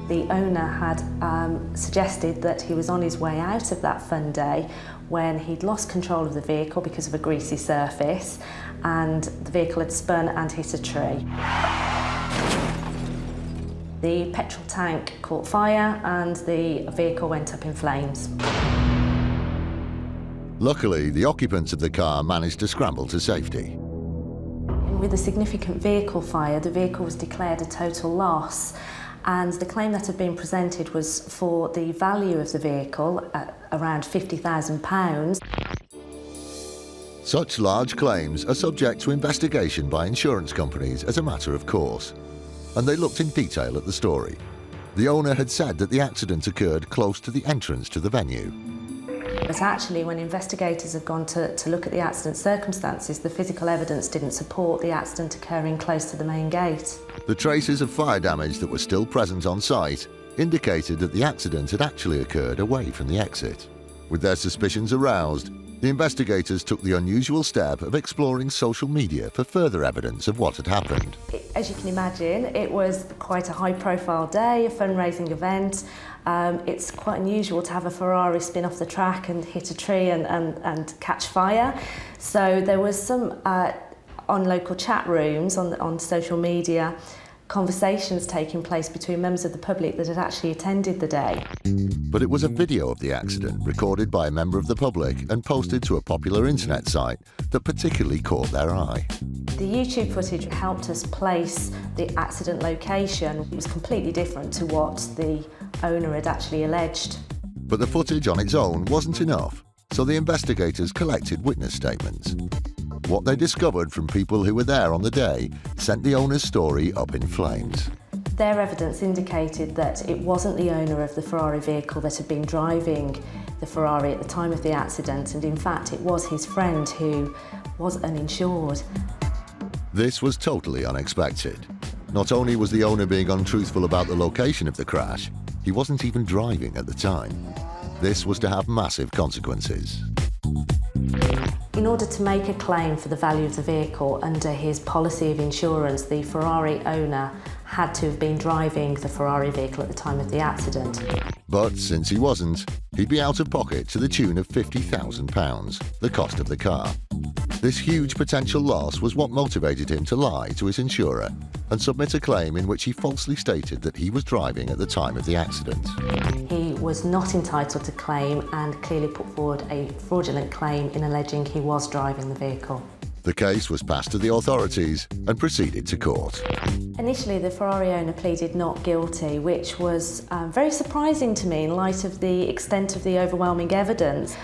The owner had suggested that he was on his way out of that fun day when he'd lost control of the vehicle because of a greasy surface, and the vehicle had spun and hit a tree. The petrol tank caught fire and the vehicle went up in flames. Luckily, the occupants of the car managed to scramble to safety. With a significant vehicle fire, the vehicle was declared a total loss, and the claim that had been presented was for the value of the vehicle at around £50,000. Such large claims are subject to investigation by insurance companies as a matter of course, and they looked in detail at the story. The owner had said that the accident occurred close to the entrance to the venue. But actually, when investigators have gone to look at the accident circumstances, the physical evidence didn't support the accident occurring close to the main gate. The traces of fire damage that were still present on site indicated that the accident had actually occurred away from the exit. With their suspicions aroused, the investigators took the unusual step of exploring social media for further evidence of what had happened. As you can imagine, it was quite a high-profile day, a fundraising event. It's quite unusual to have a Ferrari spin off the track and hit a tree and catch fire. So there was some, on local chat rooms, on social media, conversations taking place between members of the public that had actually attended the day. But it was a video of the accident recorded by a member of the public and posted to a popular internet site that particularly caught their eye. The YouTube footage helped us place the accident location. It was completely different to what the owner had actually alleged. But the footage on its own wasn't enough, so the investigators collected witness statements. What they discovered from people who were there on the day sent the owner's story up in flames. Their evidence indicated that it wasn't the owner of the Ferrari vehicle that had been driving the Ferrari at the time of the accident, and in fact it was his friend who was uninsured. This was totally unexpected. Not only was the owner being untruthful about the location of the crash, he wasn't even driving at the time. This was to have massive consequences. In order to make a claim for the value of the vehicle under his policy of insurance, the Ferrari owner had to have been driving the Ferrari vehicle at the time of the accident. But since he wasn't, he'd be out of pocket to the tune of £50,000, the cost of the car. This huge potential loss was what motivated him to lie to his insurer and submit a claim in which he falsely stated that he was driving at the time of the accident. He was not entitled to claim and clearly put forward a fraudulent claim in alleging he was driving the vehicle. The case was passed to the authorities and proceeded to court. Initially, the Ferrari owner pleaded not guilty, which was very surprising to me in light of the extent of the overwhelming evidence.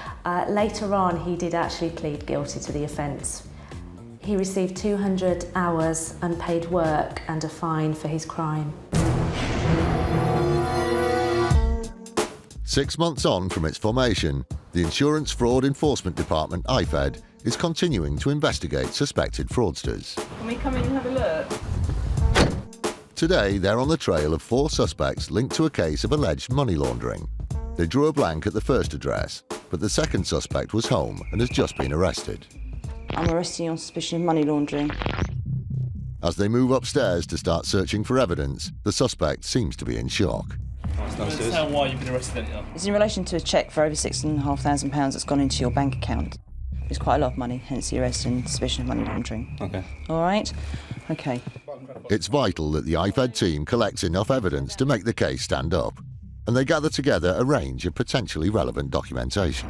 Later on, he did actually plead guilty to the offence. He received 200 hours unpaid work and a fine for his crime. 6 months on from its formation, the Insurance Fraud Enforcement Department, IFED, is continuing to investigate suspected fraudsters. Can we come in and have a look? Today, they're on the trail of 4 suspects linked to a case of alleged money laundering. They drew a blank at the first address, but the second suspect was home and has just been arrested. I'm arresting you on suspicion of money laundering. As they move upstairs to start searching for evidence, the suspect seems to be in shock. Understand why you've been arrested, then? It's in relation to a cheque for over £6,500 that's gone into your bank account. It's quite a lot of money, hence the arrest and suspicion of money laundering. Okay. All right? Okay. It's vital that the IFED team collects enough evidence to make the case stand up, and they gather together a range of potentially relevant documentation.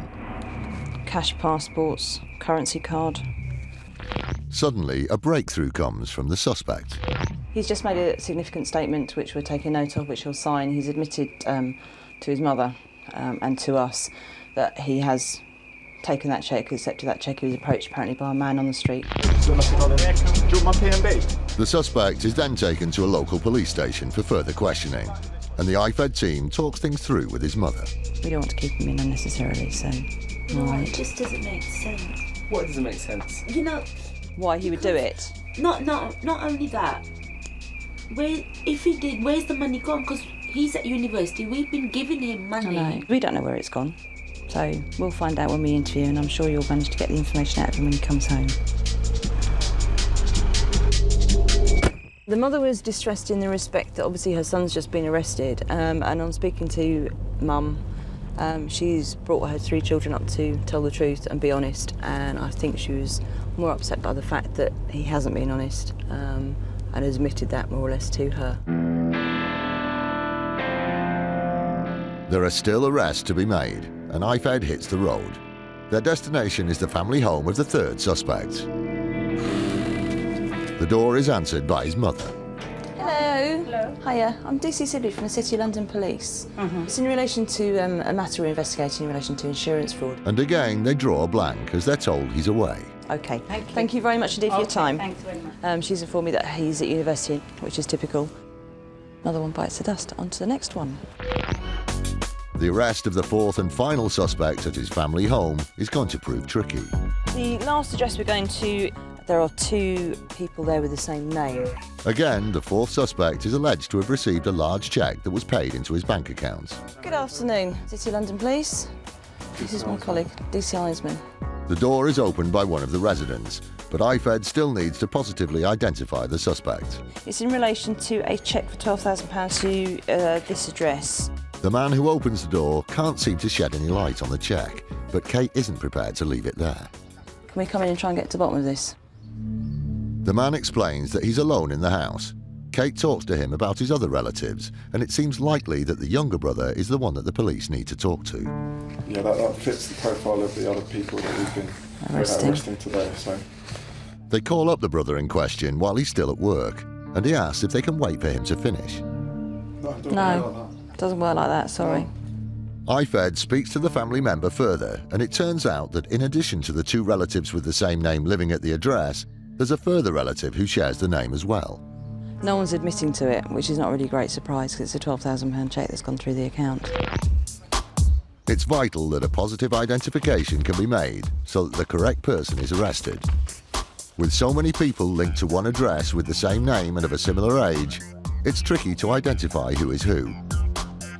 Cash passports, currency card. Suddenly, a breakthrough comes from the suspect. He's just made a significant statement which we're taking note of, which he'll sign. He's admitted to his mother and to us that he has taken that cheque, accepted that cheque. He was approached apparently by a man on the street. Do you want my P&B? The suspect is then taken to a local police station for further questioning, and the IFED team talks things through with his mother. We don't want to keep him in unnecessarily, so... No, Right. it just doesn't make sense. What doesn't make sense? You know, Why he would do it? not only that. If he did, where's the money gone? Because he's at university. We've been giving him money. I know. We don't know where it's gone. So we'll find out when we interview, and I'm sure you'll manage to get the information out of him when he comes home. The mother was distressed in the respect that obviously her son's just been arrested, and on speaking to Mum, she's brought her 3 children up to tell the truth and be honest, and I think she was more upset by the fact that he hasn't been honest and has admitted that more or less to her. There are still arrests to be made, and IFED hits the road. Their destination is the family home of the 3rd suspect. The door is answered by his mother. Hello. Hello. Hiya, I'm DC Sibley from the City of London Police. It's in relation to a matter we're investigating in relation to insurance fraud. And again, they draw a blank as they're told he's away. OK. Thank you very much indeed for your time. Thanks very much. She's informed me that he's at university, which is typical. Another one bites the dust. On to the next one. The arrest of the 4th and final suspect at his family home is going to prove tricky. The last address we're going to, there are 2 people there with the same name. Again, the 4th suspect is alleged to have received a large cheque that was paid into his bank account. Good afternoon, City of London Police. This is my colleague, DC Einsman. The door is opened by one of the residents, but IFED still needs to positively identify the suspect. It's in relation to a cheque for £12,000 to this address. The man who opens the door can't seem to shed any light on the cheque, but Kate isn't prepared to leave it there. Can we come in and try and get to the bottom of this? The man explains that he's alone in the house. Kate talks to him about his other relatives, and it seems likely that the younger brother is the one that the police need to talk to. Yeah, that fits the profile of the other people that we've been arresting today. So They call up the brother in question while he's still at work, and he asks if they can wait for him to finish. No, doesn't work like that, sorry. IFED speaks to the family member further, and it turns out that in addition to the 2 relatives with the same name living at the address, there's a further relative who shares the name as well. No one's admitting to it, which is not really a great surprise because it's a £12,000 cheque that's gone through the account. It's vital that a positive identification can be made so that the correct person is arrested. With so many people linked to one address with the same name and of a similar age, it's tricky to identify who is who.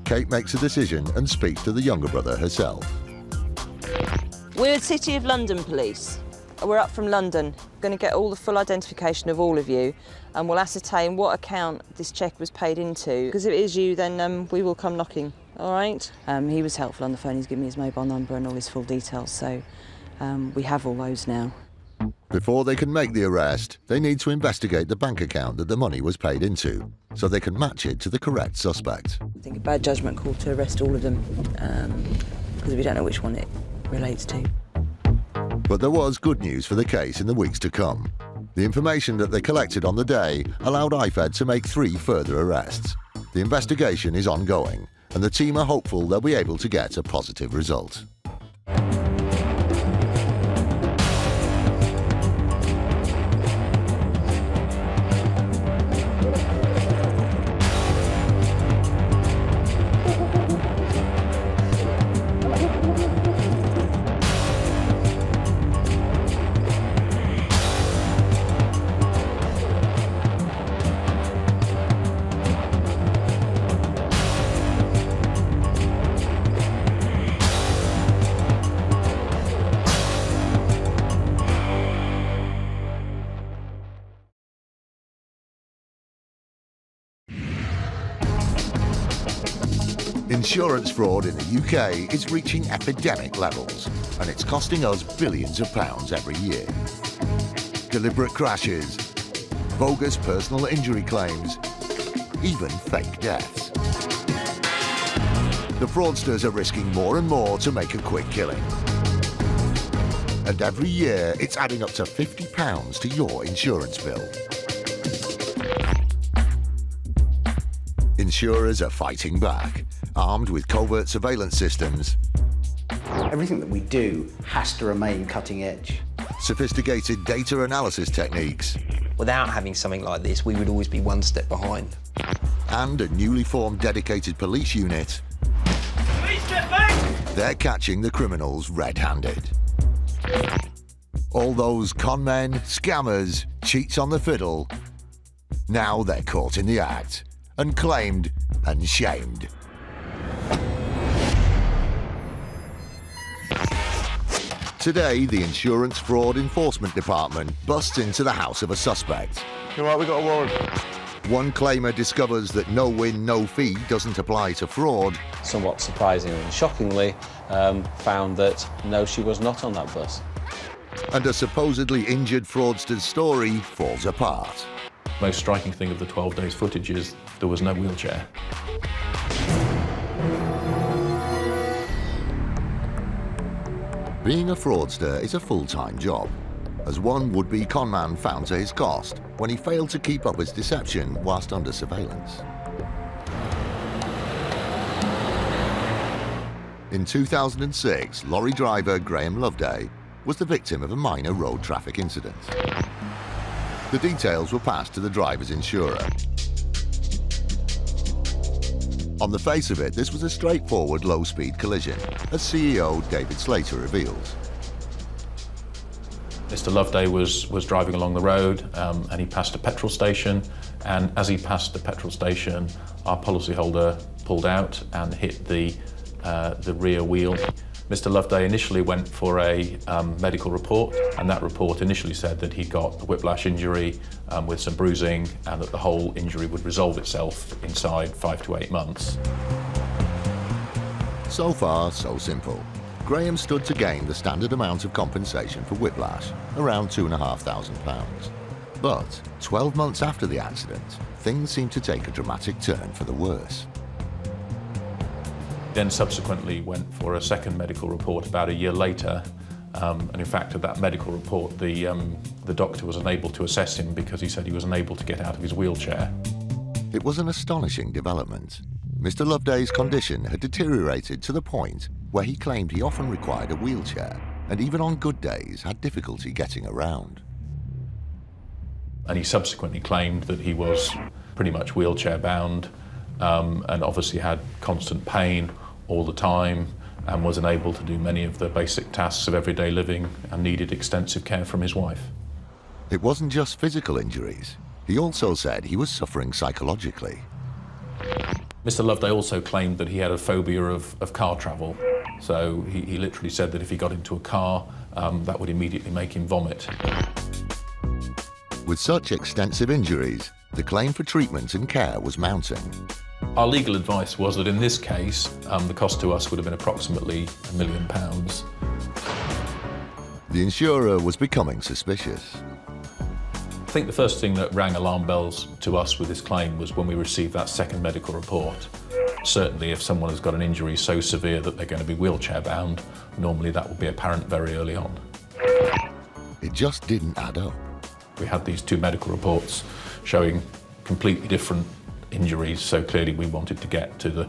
Kate makes a decision and speaks to the younger brother herself. We're at City of London Police. We're up from London. We're going to get all the full identification of all of you, and we'll ascertain what account this cheque was paid into. Because if it is you, then we will come knocking, all right? He was helpful on the phone. He's given me his mobile number and all his full details, so we have all those now. Before they can make the arrest, they need to investigate the bank account that the money was paid into, so they can match it to the correct suspect. I think a bad judgment call to arrest all of them, because we don't know which one it relates to. But there was good news for the case in the weeks to come. The information that they collected on the day allowed IFED to make 3 further arrests. The investigation is ongoing, and the team are hopeful they'll be able to get a positive result. Insurance fraud in the UK is reaching epidemic levels, and it's costing us billions of pounds every year. Deliberate crashes, bogus personal injury claims, even fake deaths. The fraudsters are risking more and more to make a quick killing. And every year, it's adding up to £50 to your insurance bill. Insurers are fighting back, armed with covert surveillance systems. Everything that we do has to remain cutting edge. Sophisticated data analysis techniques. Without having something like this, we would always be one step behind. And a newly formed dedicated police unit. Police, get back! They're catching the criminals red-handed. All those con men, scammers, cheats on the fiddle, now they're caught in the act and claimed and shamed. Today, the Insurance Fraud Enforcement Department busts into the house of a suspect. You're right, we got a warrant. One claimer discovers that no win, no fee doesn't apply to fraud. Somewhat surprisingly and shockingly, found that no, she was not on that bus. And a supposedly injured fraudster's story falls apart. Most striking thing of the 12 days footage is there was no wheelchair. Being a fraudster is a full-time job, as one would-be conman found to his cost when he failed to keep up his deception whilst under surveillance. In 2006, lorry driver Graham Loveday was the victim of a minor road traffic incident. The details were passed to the driver's insurer. On the face of it, this was a straightforward low-speed collision, as CEO David Slater reveals. Mr. Loveday was driving along the road and he passed a petrol station, and as he passed the petrol station, our policyholder pulled out and hit the rear wheel. Mr. Loveday initially went for a medical report, and that report initially said that he got a whiplash injury with some bruising, and that the whole injury would resolve itself inside 5 to 8 months. So far, so simple. Graham stood to gain the standard amount of compensation for whiplash, around £2,500. But 12 months after the accident, things seemed to take a dramatic turn for the worse. Then subsequently went for a second medical report about a year later, and in fact at that medical report the doctor was unable to assess him because he said he was unable to get out of his wheelchair. It was an astonishing development. Mr. Loveday's condition had deteriorated to the point where he claimed he often required a wheelchair, and even on good days had difficulty getting around. And he subsequently claimed that he was pretty much wheelchair bound, and obviously had constant pain all the time and was unable to do many of the basic tasks of everyday living and needed extensive care from his wife. It wasn't just physical injuries. He also said he was suffering psychologically. Mr. Loveday also claimed that he had a phobia of car travel. So he literally said that if he got into a car, that would immediately make him vomit. With such extensive injuries, the claim for treatment and care was mounting. Our legal advice was that in this case, the cost to us would have been approximately £1 million. The insurer was becoming suspicious. I think the first thing that rang alarm bells to us with this claim was when we received that second medical report. Certainly if someone has got an injury so severe that they're going to be wheelchair bound, normally that would be apparent very early on. It just didn't add up. We had these two medical reports showing completely different injuries, so clearly we wanted to get to the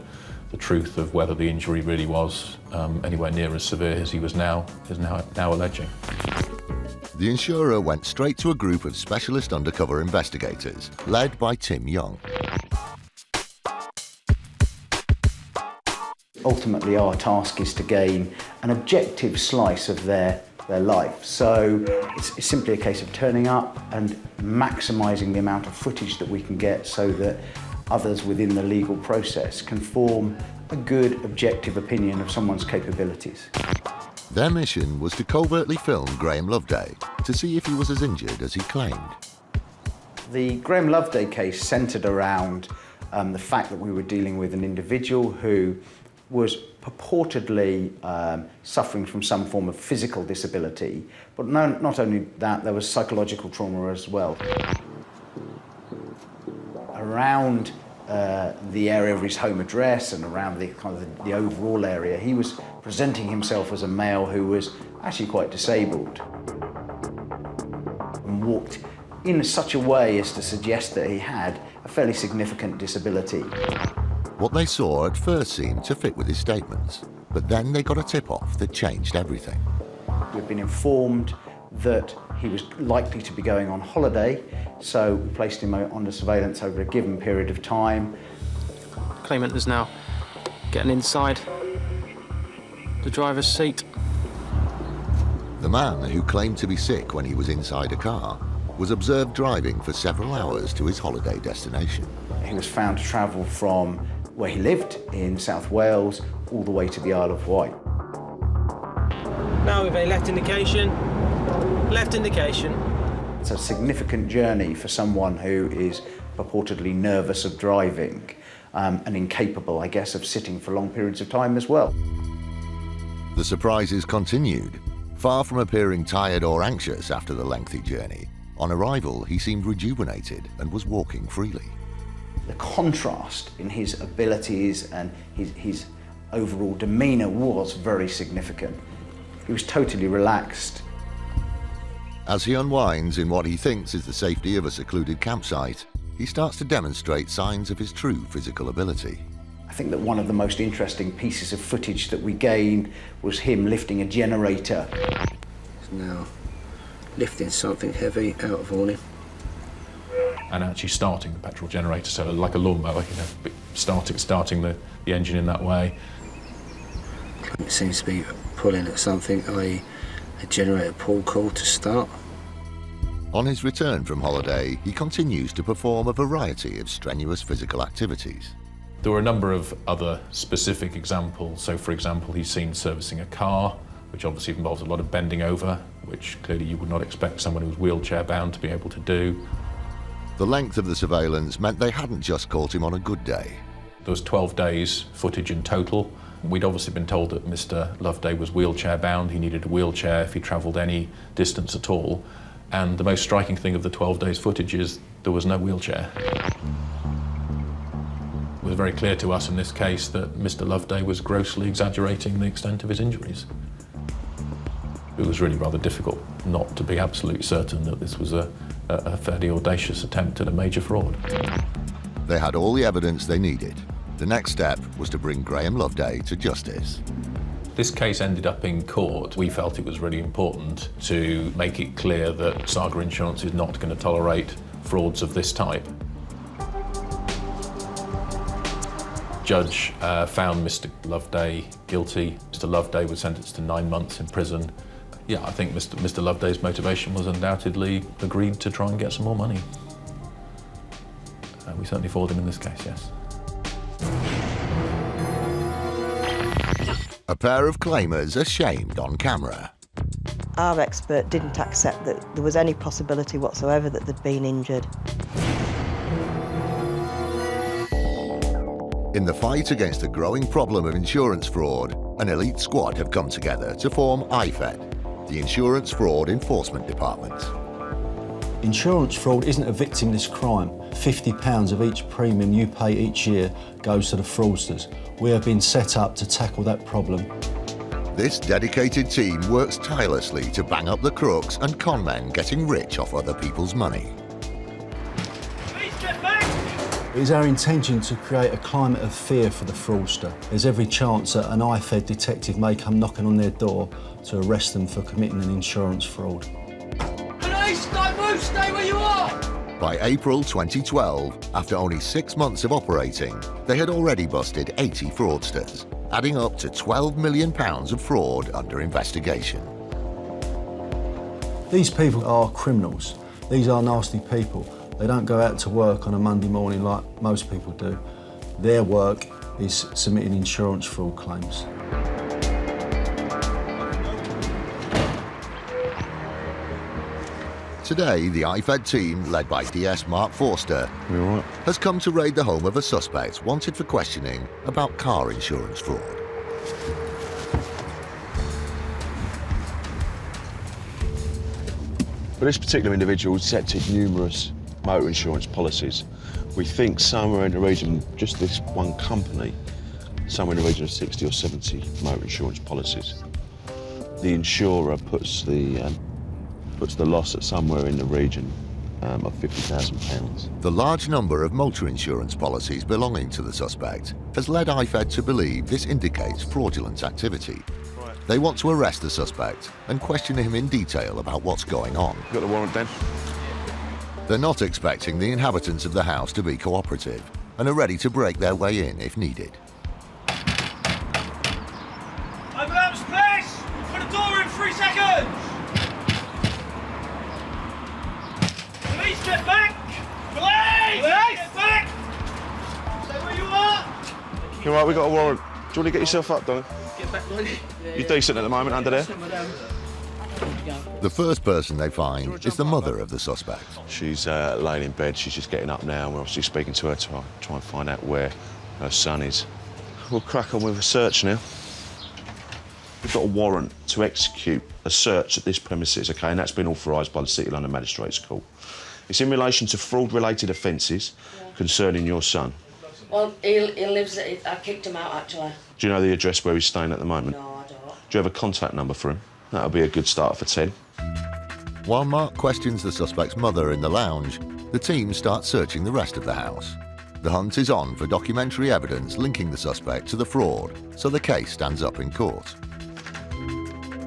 truth of whether the injury really was anywhere near as severe as he was now alleging. The insurer went straight to a group of specialist undercover investigators, led by Tim Young. Ultimately, our task is to gain an objective slice of their life. So it's simply a case of turning up and maximising the amount of footage that we can get so that others within the legal process can form a good, objective opinion of someone's capabilities. Their mission was to covertly film Graham Loveday to see if he was as injured as he claimed. The Graham Loveday case centred around the fact that we were dealing with an individual who was purportedly suffering from some form of physical disability, but not only that, there was psychological trauma as well. Around the area of his home address and around the overall area, he was presenting himself as a male who was actually quite disabled and walked in such a way as to suggest that he had a fairly significant disability. What they saw at first seemed to fit with his statements, but then they got a tip-off that changed everything. We've been informed that he was likely to be going on holiday, so we placed him under surveillance over a given period of time. Claimant is now getting inside the driver's seat. The man, who claimed to be sick when he was inside a car, was observed driving for several hours to his holiday destination. He was found to travel from where he lived in South Wales all the way to the Isle of Wight. Now with a left indication. Left indication. It's a significant journey for someone who is purportedly nervous of driving and incapable, I guess, of sitting for long periods of time as well. The surprises continued. Far from appearing tired or anxious after the lengthy journey, on arrival he seemed rejuvenated and was walking freely. The contrast in his abilities and his overall demeanour was very significant. He was totally relaxed. As he unwinds in what he thinks is the safety of a secluded campsite, he starts to demonstrate signs of his true physical ability. I think that one of the most interesting pieces of footage that we gained was him lifting a generator. He's now lifting something heavy out of warning. And actually starting the petrol generator, so like a lawnmower, starting the engine in that way. It seems to be pulling at something, i.e. a generator pull call to start. On his return from holiday, he continues to perform a variety of strenuous physical activities. There were a number of other specific examples. So, for example, he's seen servicing a car, which obviously involves a lot of bending over, which clearly you would not expect someone who's wheelchair bound to be able to do. The length of the surveillance meant they hadn't just caught him on a good day. There was 12 days footage in total. We'd obviously been told that Mr. Loveday was wheelchair bound. He needed a wheelchair if he travelled any distance at all. And the most striking thing of the 12 days footage is there was no wheelchair. It was very clear to us in this case that Mr. Loveday was grossly exaggerating the extent of his injuries. It was really rather difficult not to be absolutely certain that this was a fairly audacious attempt at a major fraud. They had all the evidence they needed. The next step was to bring Graham Loveday to justice. This case ended up in court. We felt it was really important to make it clear that Saga Insurance is not going to tolerate frauds of this type. Judge found Mr. Loveday guilty. Mr. Loveday was sentenced to 9 months in prison. Yeah, I think Mr. Loveday's motivation was undoubtedly agreed to try and get some more money. We certainly foiled him in this case, yes. A pair of claimers ashamed on camera. Our expert didn't accept that there was any possibility whatsoever that they'd been injured. In the fight against the growing problem of insurance fraud, an elite squad have come together to form IFED, the Insurance Fraud Enforcement Department. Insurance fraud isn't a victimless crime. £50 of each premium you pay each year goes to the fraudsters. We have been set up to tackle that problem. This dedicated team works tirelessly to bang up the crooks and con men getting rich off other people's money. It is our intention to create a climate of fear for the fraudster. There's every chance that an IFED detective may come knocking on their door to arrest them for committing an insurance fraud. Police, don't move, stay where you are! By April 2012, after only 6 months of operating, they had already busted 80 fraudsters, adding up to £12 million of fraud under investigation. These people are criminals. These are nasty people. They don't go out to work on a Monday morning like most people do. Their work is submitting insurance fraud claims. Today, the IFED team, led by DS Mark Forster, has come to raid the home of a suspect wanted for questioning about car insurance fraud. But this particular individual accepted numerous motor insurance policies. We think somewhere in the region, just this one company, somewhere in the region of 60 or 70 motor insurance policies. The insurer puts the loss at somewhere in the region of £50,000. The large number of motor insurance policies belonging to the suspect has led IFED to believe this indicates fraudulent activity. They want to arrest the suspect and question him in detail about what's going on. Got the warrant then? They're not expecting the inhabitants of the house to be cooperative and are ready to break their way in if needed. Open up, please! Put the door in 3 seconds! Police, get back! Police! Get back! Stay where you are! You're right, we got a warrant. Do you want to get yourself up, darling? Get back, buddy. You're decent at the moment under there? The first person they find is the mother of the suspect. She's laying in bed, she's just getting up now, and we're obviously speaking to her to try and find out where her son is. We'll crack on with a search now. We've got a warrant to execute a search at this premises, OK, and that's been authorised by the City London Magistrates Court. It's in relation to fraud-related offences concerning your son. Well, he lives at... I kicked him out, actually. Do you know the address where he's staying at the moment? No, I don't. Do you have a contact number for him? That'll be a good start for 10. While Mark questions the suspect's mother in the lounge, the team starts searching the rest of the house. The hunt is on for documentary evidence linking the suspect to the fraud, so the case stands up in court.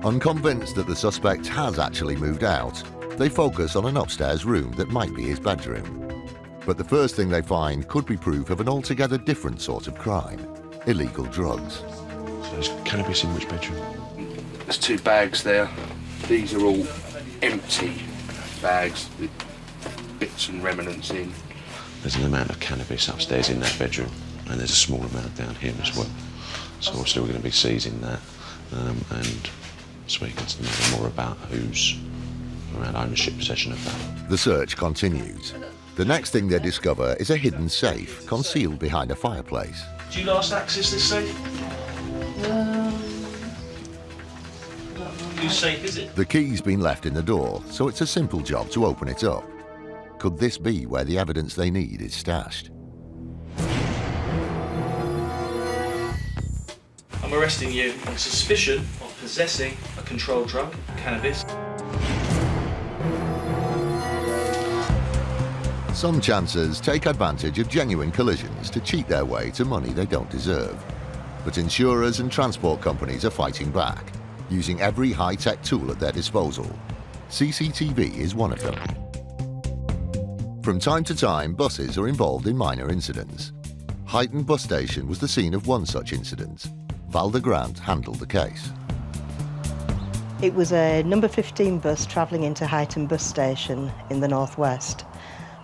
Unconvinced that the suspect has actually moved out, they focus on an upstairs room that might be his bedroom. But the first thing they find could be proof of an altogether different sort of crime: illegal drugs. So there's cannabis in which bedroom? There's 2 bags there. These are all empty bags with bits and remnants in. There's an amount of cannabis upstairs in that bedroom, and there's a small amount down here as well. So obviously we're going to be seizing that and speaking to the mother more about who's around ownership, possession of that. The search continues. The next thing they discover is a hidden safe concealed behind a fireplace. Did you last access this safe? Whose safe is it? The key's been left in the door, so it's a simple job to open it up. Could this be where the evidence they need is stashed? I'm arresting you on suspicion of possessing a controlled drug, cannabis. Some chancers take advantage of genuine collisions to cheat their way to money they don't deserve. But insurers and transport companies are fighting back, using every high-tech tool at their disposal. CCTV is one of them. From time to time, buses are involved in minor incidents. Huyton bus station was the scene of one such incident. Valda Grant handled the case. It was a number 15 bus travelling into Huyton bus station in the northwest.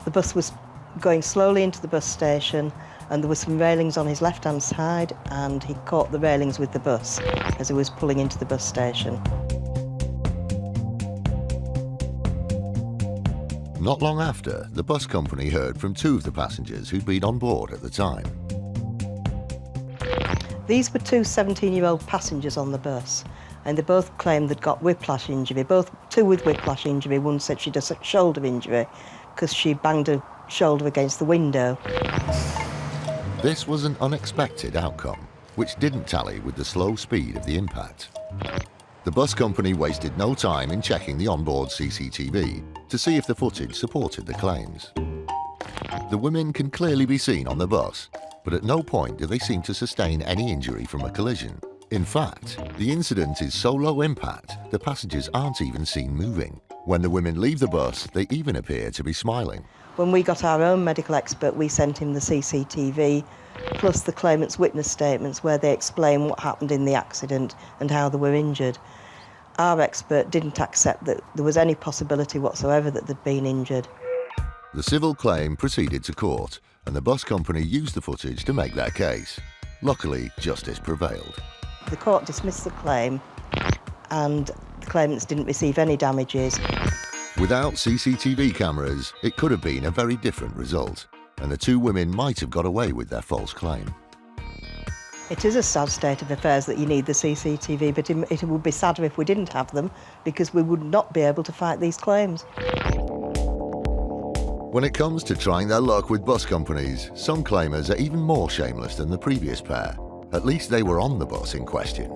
The bus was going slowly into the bus station, and there were some railings on his left-hand side, and he caught the railings with the bus as he was pulling into the bus station. Not long after, the bus company heard from 2 of the passengers who'd been on board at the time. These were 2 17-year-old passengers on the bus, and they both claimed they'd got whiplash injury. 2 with whiplash injury. One said she'd a shoulder injury because she banged her shoulder against the window. This was an unexpected outcome, which didn't tally with the slow speed of the impact. The bus company wasted no time in checking the onboard CCTV to see if the footage supported the claims. The women can clearly be seen on the bus, but at no point do they seem to sustain any injury from a collision. In fact, the incident is so low impact, the passengers aren't even seen moving. When the women leave the bus, they even appear to be smiling. When we got our own medical expert, we sent him the CCTV, plus the claimant's witness statements where they explain what happened in the accident and how they were injured. Our expert didn't accept that there was any possibility whatsoever that they'd been injured. The civil claim proceeded to court, and the bus company used the footage to make their case. Luckily, justice prevailed. The court dismissed the claim, and the claimants didn't receive any damages. Without CCTV cameras, it could have been a very different result, and the two women might have got away with their false claim. It is a sad state of affairs that you need the CCTV, but it would be sadder if we didn't have them, because we would not be able to fight these claims. When it comes to trying their luck with bus companies, some claimers are even more shameless than the previous pair. At least they were on the bus in question.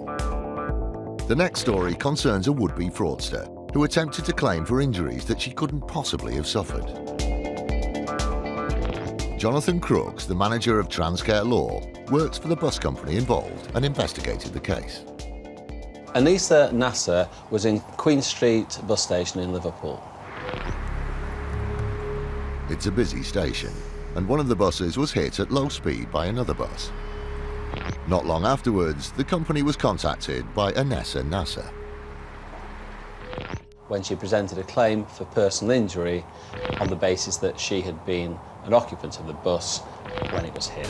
The next story concerns a would-be fraudster who attempted to claim for injuries that she couldn't possibly have suffered. Jonathan Crooks, the manager of Transcare Law, works for the bus company involved and investigated the case. Anissa Nasser was in Queen Street bus station in Liverpool. It's a busy station, and one of the buses was hit at low speed by another bus. Not long afterwards, the company was contacted by Anissa Nasser. When she presented a claim for personal injury on the basis that she had been an occupant of the bus when it was hit.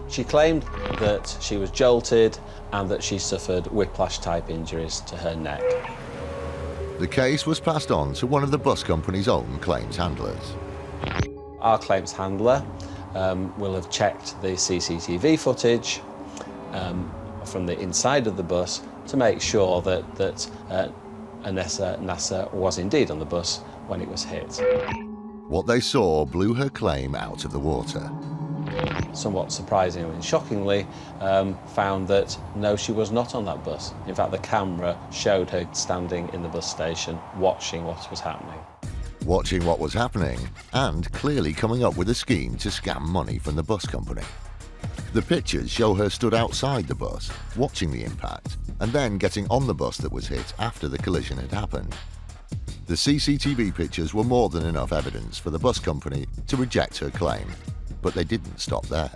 She claimed that she was jolted and that she suffered whiplash-type injuries to her neck. The case was passed on to one of the bus company's own claims handlers. Our claims handler will have checked the CCTV footage from the inside of the bus to make sure that Anissa Nasser was indeed on the bus when it was hit. What they saw blew her claim out of the water. Somewhat surprisingly and shockingly, found that no, she was not on that bus. In fact, the camera showed her standing in the bus station, watching what was happening. Watching what was happening, and clearly coming up with a scheme to scam money from the bus company. The pictures show her stood outside the bus, watching the impact, and then getting on the bus that was hit after the collision had happened. The CCTV pictures were more than enough evidence for the bus company to reject her claim, but they didn't stop there.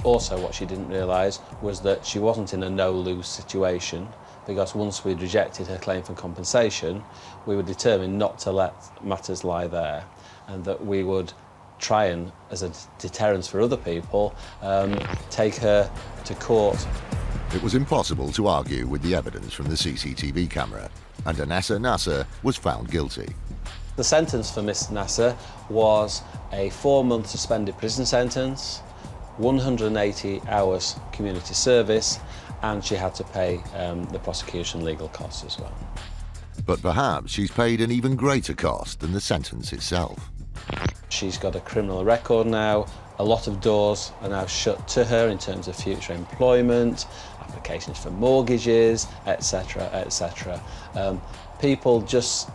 Also, what she didn't realise was that she wasn't in a no-lose situation, because once we'd rejected her claim for compensation, we were determined not to let matters lie there, and that we would try and, as a deterrence for other people, take her to court. It was impossible to argue with the evidence from the CCTV camera, and Anissa Nasser was found guilty. The sentence for Miss Nasser was a 4-month suspended prison sentence, 180 hours community service, and she had to pay the prosecution legal costs as well. But perhaps she's paid an even greater cost than the sentence itself. She's got a criminal record now. A lot of doors are now shut to her in terms of future employment, applications for mortgages, etc., etc. People just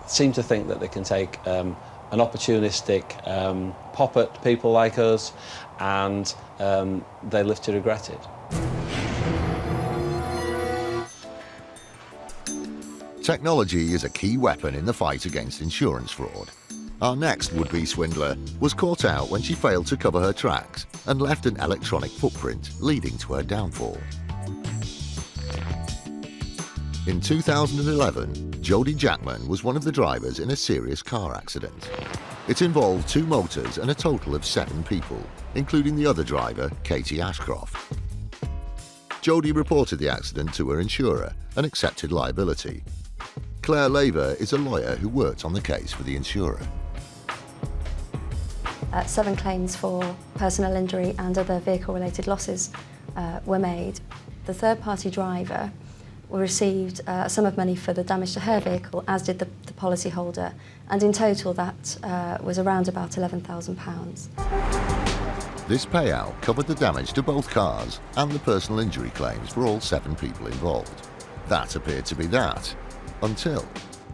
seem to think that they can take an opportunistic pop at people like us, and they live to regret it. Technology is a key weapon in the fight against insurance fraud. Our next would-be swindler was caught out when she failed to cover her tracks and left an electronic footprint, leading to her downfall. In 2011, Jodie Jackman was one of the drivers in a serious car accident. It involved 2 motors and a total of 7 people, including the other driver, Katie Ashcroft. Jodie reported the accident to her insurer and accepted liability. Claire Laver is a lawyer who worked on the case for the insurer. 7 claims for personal injury and other vehicle-related losses were made. The third-party driver received a sum of money for the damage to her vehicle, as did the policyholder, and in total that was around about £11,000. This payout covered the damage to both cars and the personal injury claims for all 7 people involved. That appeared to be that, until,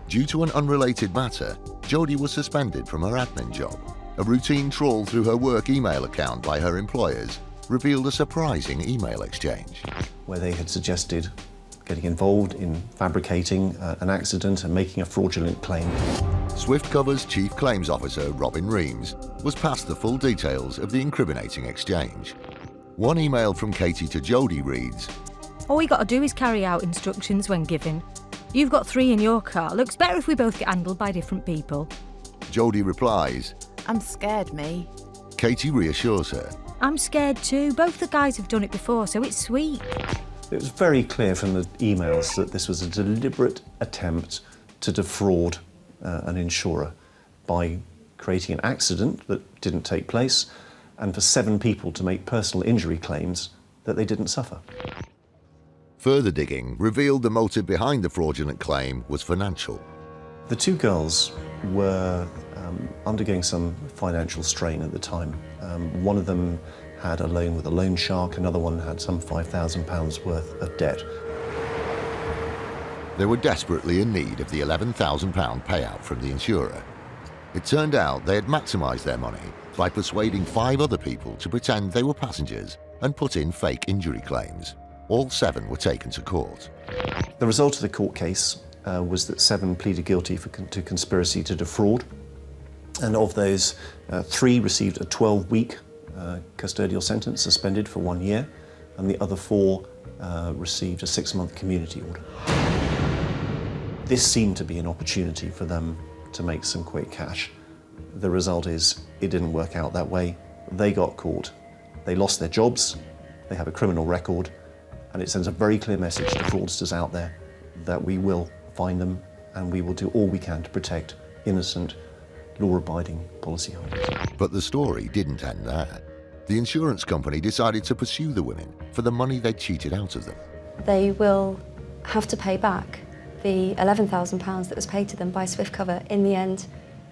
due to an unrelated matter, Jodie was suspended from her admin job. A routine trawl through her work email account by her employers revealed a surprising email exchange. Where they had suggested getting involved in fabricating an accident and making a fraudulent claim. Swiftcover's Chief Claims Officer, Robin Reams, was passed the full details of the incriminating exchange. One email from Katie to Jodie reads, "All we got to do is carry out instructions when given. You've got 3 in your car. Looks better if we both get handled by different people." Jodie replies, "I'm scared, me." Katie reassures her. "I'm scared too. Both the guys have done it before, so it's sweet." It was very clear from the emails that this was a deliberate attempt to defraud an insurer by creating an accident that didn't take place and for 7 people to make personal injury claims that they didn't suffer. Further digging revealed the motive behind the fraudulent claim was financial. The 2 girls were undergoing some financial strain at the time. One of them had a loan with a loan shark, another one had some £5,000 worth of debt. They were desperately in need of the £11,000 payout from the insurer. It turned out they had maximised their money by persuading 5 other people to pretend they were passengers and put in fake injury claims. All 7 were taken to court. The result of the court case was that 7 pleaded guilty to conspiracy to defraud, and of those, 3 received a 12-week custodial sentence, suspended for 1 year, and the other 4 received a 6-month community order. This seemed to be an opportunity for them to make some quick cash. The result is it didn't work out that way. They got caught. They lost their jobs, they have a criminal record, and it sends a very clear message to fraudsters out there that we will find them and we will do all we can to protect innocent, law-abiding policyholders. But the story didn't end there. The insurance company decided to pursue the women for the money they'd cheated out of them. They will have to pay back the £11,000 that was paid to them by Swift Cover in the end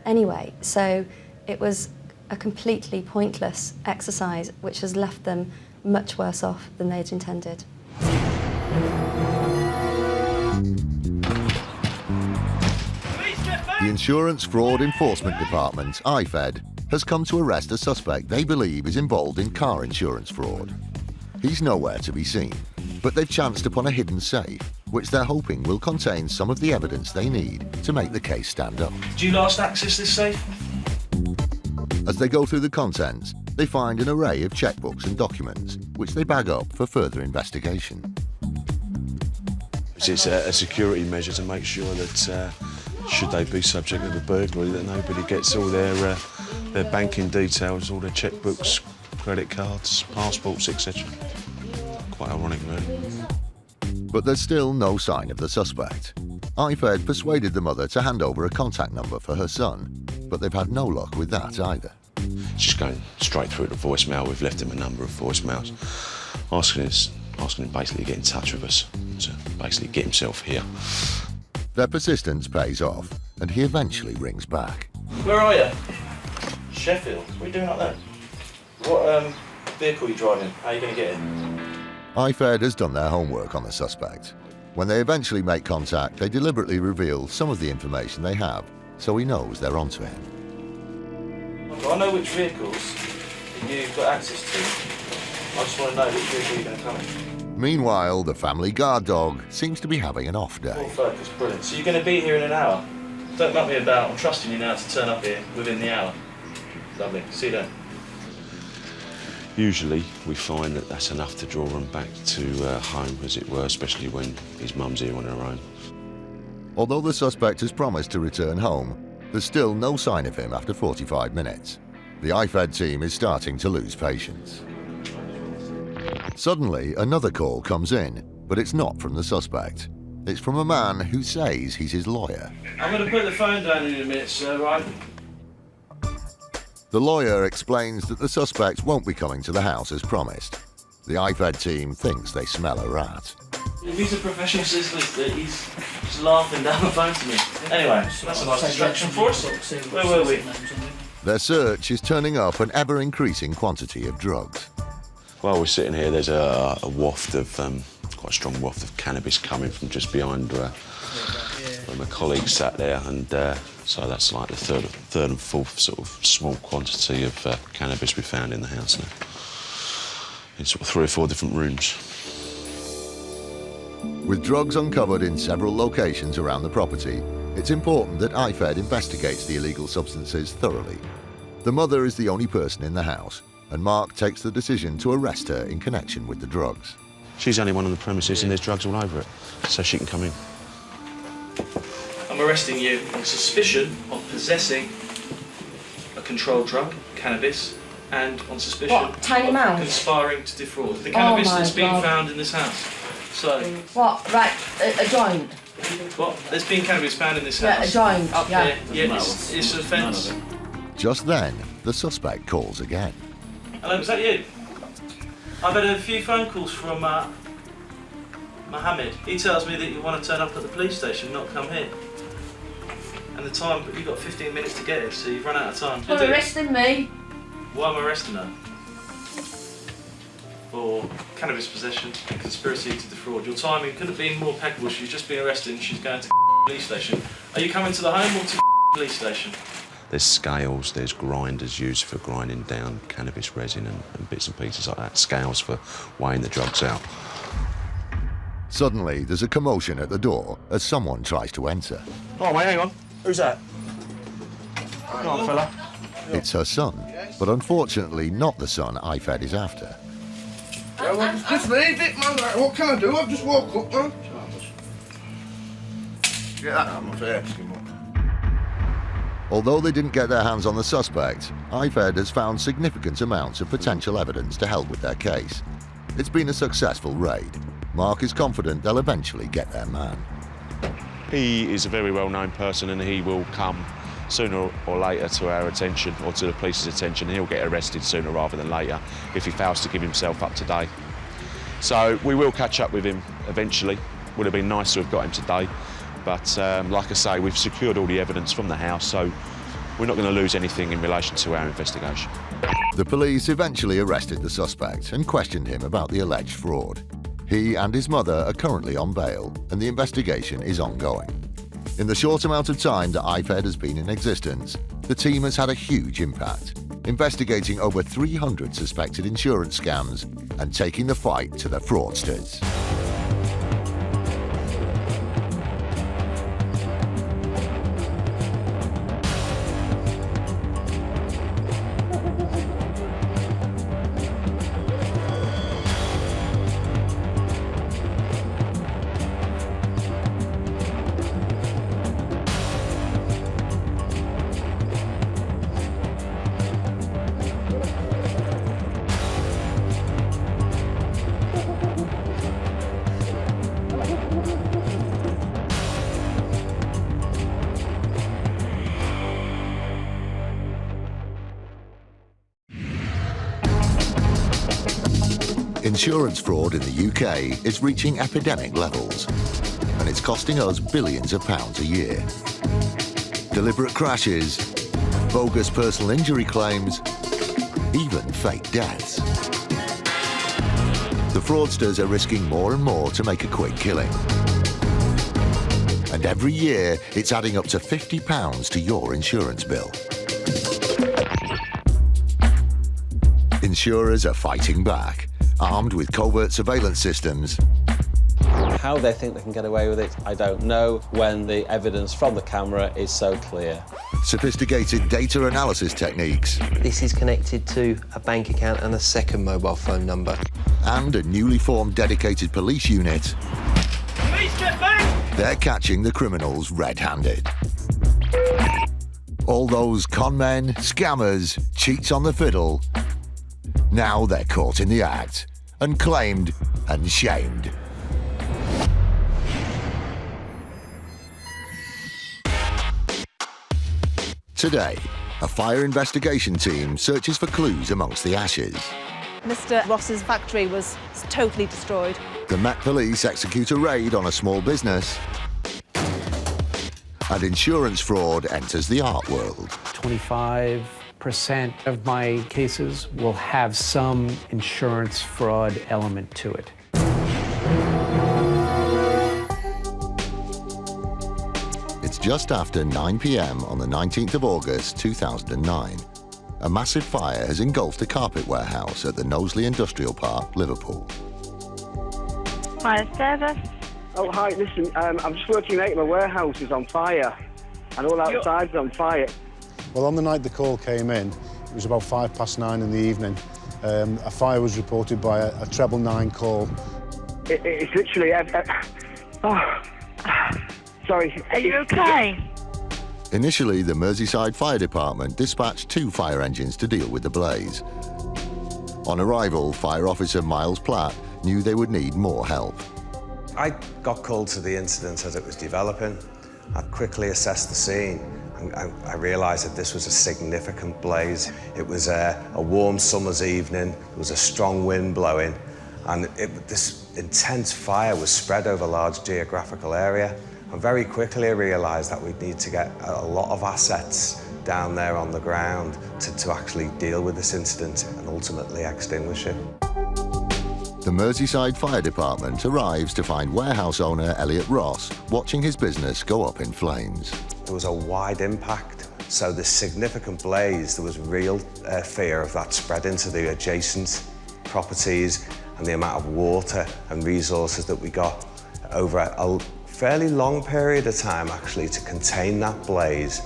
anyway. So it was a completely pointless exercise which has left them much worse off than they'd intended. The Insurance Fraud Enforcement Department, IFED, has come to arrest a suspect they believe is involved in car insurance fraud. He's nowhere to be seen, but they've chanced upon a hidden safe, which they're hoping will contain some of the evidence they need to make the case stand up. Do you last access this safe? As they go through the contents, they find an array of checkbooks and documents, which they bag up for further investigation. It's a security measure to make sure that, should they be subject to the burglary, that nobody gets all their banking details, all their checkbooks, credit cards, passports, etc. Quite ironic, really. But there's still no sign of the suspect. IFED persuaded the mother to hand over a contact number for her son, but they've had no luck with that either. Just going straight through to voicemail. We've left him a number of voicemails, asking him basically to get in touch with us, to basically get himself here. Their persistence pays off, and he eventually rings back. Where are you? Sheffield. What are you doing up there? What vehicle are you driving? How are you going to get in? IFED has done their homework on the suspect. When they eventually make contact, they deliberately reveal some of the information they have, so he knows they're onto him. I know which vehicles you've got access to. I just want to know which vehicle you're going to come in. Meanwhile, the family guard dog seems to be having an off day. Full focus, brilliant. So you're going to be here in an hour? Don't muck me about. I'm trusting you now to turn up here within the hour. Lovely. See you then. Usually we find that that's enough to draw him back to home, as it were, especially when his mum's here on her own. Although the suspect has promised to return home, there's still no sign of him after 45 minutes. The IFED team is starting to lose patience. Suddenly, another call comes in, but it's not from the suspect. It's from a man who says he's his lawyer. I'm going to put the phone down in a minute, sir, right? The lawyer explains that the suspect won't be coming to the house as promised. The IFED team thinks they smell a rat. If he's a professional solicitor, he's just laughing down the phone to me. Anyway, that's a nice distraction for us. Where were we? Their search is turning up an ever-increasing quantity of drugs. While we're sitting here, there's a waft of, quite a strong waft of cannabis coming from just behind where my colleague sat there, and so that's like the third and fourth sort of small quantity of cannabis we found in the house now. In sort of 3 or 4 different rooms. With drugs uncovered in several locations around the property, it's important that IFED investigates the illegal substances thoroughly. The mother is the only person in the house, and Mark takes the decision to arrest her in connection with the drugs. She's only one on the premises and there's drugs all over it, so she can come in. I'm arresting you on suspicion of possessing a controlled drug, cannabis, and on suspicion What, tiny of amount? conspiring to defraud. The cannabis my that's been God. found in this house. So. What? Right, a joint. What? There's been cannabis found in this Yeah, house. a joint, Up yeah. here. Yeah, it's an offence. Just then, the suspect calls again. Hello, is that you? I've had a few phone calls from Mohammed. He tells me that you want to turn up at the police station, not come here. And the time, you've got 15 minutes to get here, so you've run out of time. You're arresting me. Why am I arresting her? For cannabis possession and conspiracy to defraud. Your timing couldn't have been more impeccable. She's just been arrested and she's going to the police station. Are you coming to the home or to the police station? There's scales, there's grinders used for grinding down cannabis resin and bits and pieces like that. Scales for weighing the drugs out. Suddenly, there's a commotion at the door as someone tries to enter. Oh, mate, hang on. Who's that? Come on, fella. It's her son, but unfortunately not the son IFED is after. Yeah, well, just leave it, man. Like, what can I do? I've just woke up, man. Get that out of my face. Although they didn't get their hands on the suspect, IFED has found significant amounts of potential evidence to help with their case. It's been a successful raid. Mark is confident they'll eventually get their man. He is a very well-known person and he will come sooner or later to our attention or to the police's attention. He'll get arrested sooner rather than later if he fails to give himself up today. So we will catch up with him eventually. Would have been nice to have got him today, but like I say, we've secured all the evidence from the house, so we're not going to lose anything in relation to our investigation. The police eventually arrested the suspect and questioned him about the alleged fraud. He and his mother are currently on bail and the investigation is ongoing. In the short amount of time that IFED has been in existence, the team has had a huge impact, investigating over 300 suspected insurance scams and taking the fight to the fraudsters. Insurance fraud in the UK is reaching epidemic levels, and it's costing us billions of pounds a year. Deliberate crashes, bogus personal injury claims, even fake deaths. The fraudsters are risking more and more to make a quick killing. And every year, it's adding up to £50 to your insurance bill. Insurers are fighting back, armed with covert surveillance systems. How they think they can get away with it, I don't know, when the evidence from the camera is so clear. Sophisticated data analysis techniques. This is connected to a bank account and a second mobile phone number. And a newly formed dedicated police unit. Police, get back! They're catching the criminals red-handed. All those con men, scammers, cheats on the fiddle. Now they're caught in the act and claimed and shamed. Today, a fire investigation team searches for clues amongst the ashes. Mr. Ross's factory was totally destroyed. The Met Police execute a raid on a small business. And insurance fraud enters the art world. 25% of my cases will have some insurance fraud element to it. It's just after 9 p.m. on the 19th of August 2009. A massive fire has engulfed a carpet warehouse at the Knowsley Industrial Park, Liverpool. Fire service. Oh, hi, listen, I'm just working late, my warehouse is on fire, and all outside's on fire. Well, on the night the call came in, it was about 9:05 in the evening. A fire was reported by a 999 call. It's literally... sorry. Are you okay? Initially, the Merseyside Fire Department dispatched 2 fire engines to deal with the blaze. On arrival, Fire Officer Miles Platt knew they would need more help. I got called to the incident as it was developing. I quickly assessed the scene and I realised that this was a significant blaze. It was a warm summer's evening, there was a strong wind blowing, and this intense fire was spread over a large geographical area. And very quickly I realised that we'd need to get a lot of assets down there on the ground to actually deal with this incident and ultimately extinguish it. The Merseyside Fire Department arrives to find warehouse owner Elliot Ross watching his business go up in flames. There was a wide impact, so this significant blaze, there was real fear of that spread into the adjacent properties, and the amount of water and resources that we got over a fairly long period of time actually to contain that blaze.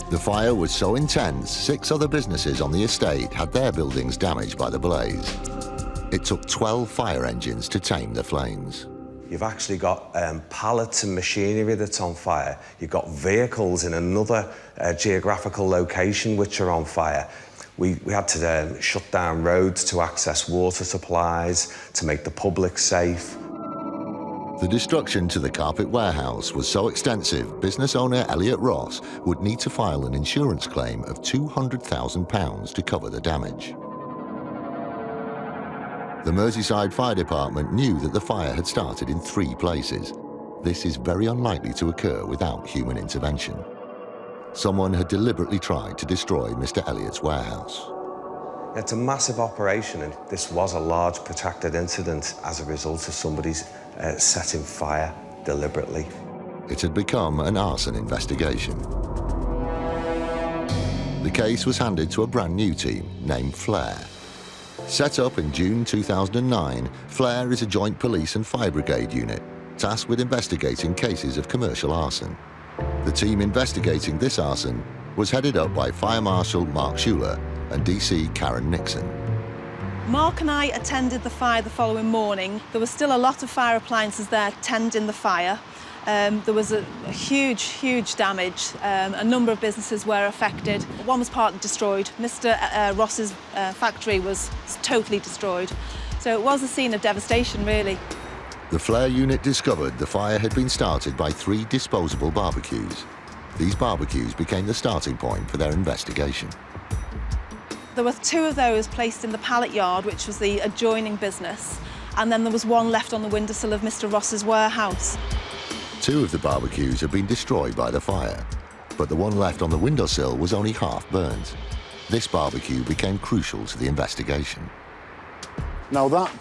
The fire was so intense, 6 other businesses on the estate had their buildings damaged by the blaze. It took 12 fire engines to tame the flames. You've actually got pallets and machinery that's on fire. You've got vehicles in another geographical location which are on fire. We had to shut down roads to access water supplies, to make the public safe. The destruction to the carpet warehouse was so extensive, business owner Elliot Ross would need to file an insurance claim of £200,000 to cover the damage. The Merseyside Fire Department knew that the fire had started in 3 places. This is very unlikely to occur without human intervention. Someone had deliberately tried to destroy Mr. Elliott's warehouse. It's a massive operation, and this was a large protracted incident as a result of somebody's setting fire deliberately. It had become an arson investigation. The case was handed to a brand new team named Flare. Set up in June 2009, Flare is a joint police and fire brigade unit tasked with investigating cases of commercial arson. The team investigating this arson was headed up by Fire Marshal Mark Schuler and DC Karen Nixon. Mark and I attended the fire the following morning. There was still a lot of fire appliances there tending the fire. There was a huge damage. A number of businesses were affected. One was partly destroyed. Mr. Ross's factory was totally destroyed. So it was a scene of devastation, really. The Flare unit discovered the fire had been started by 3 disposable barbecues. These barbecues became the starting point for their investigation. There were 2 of those placed in the pallet yard, which was the adjoining business, and then there was 1 left on the windowsill of Mr. Ross's warehouse. 2 of the barbecues had been destroyed by the fire, but the one left on the windowsill was only half burnt. This barbecue became crucial to the investigation. Now that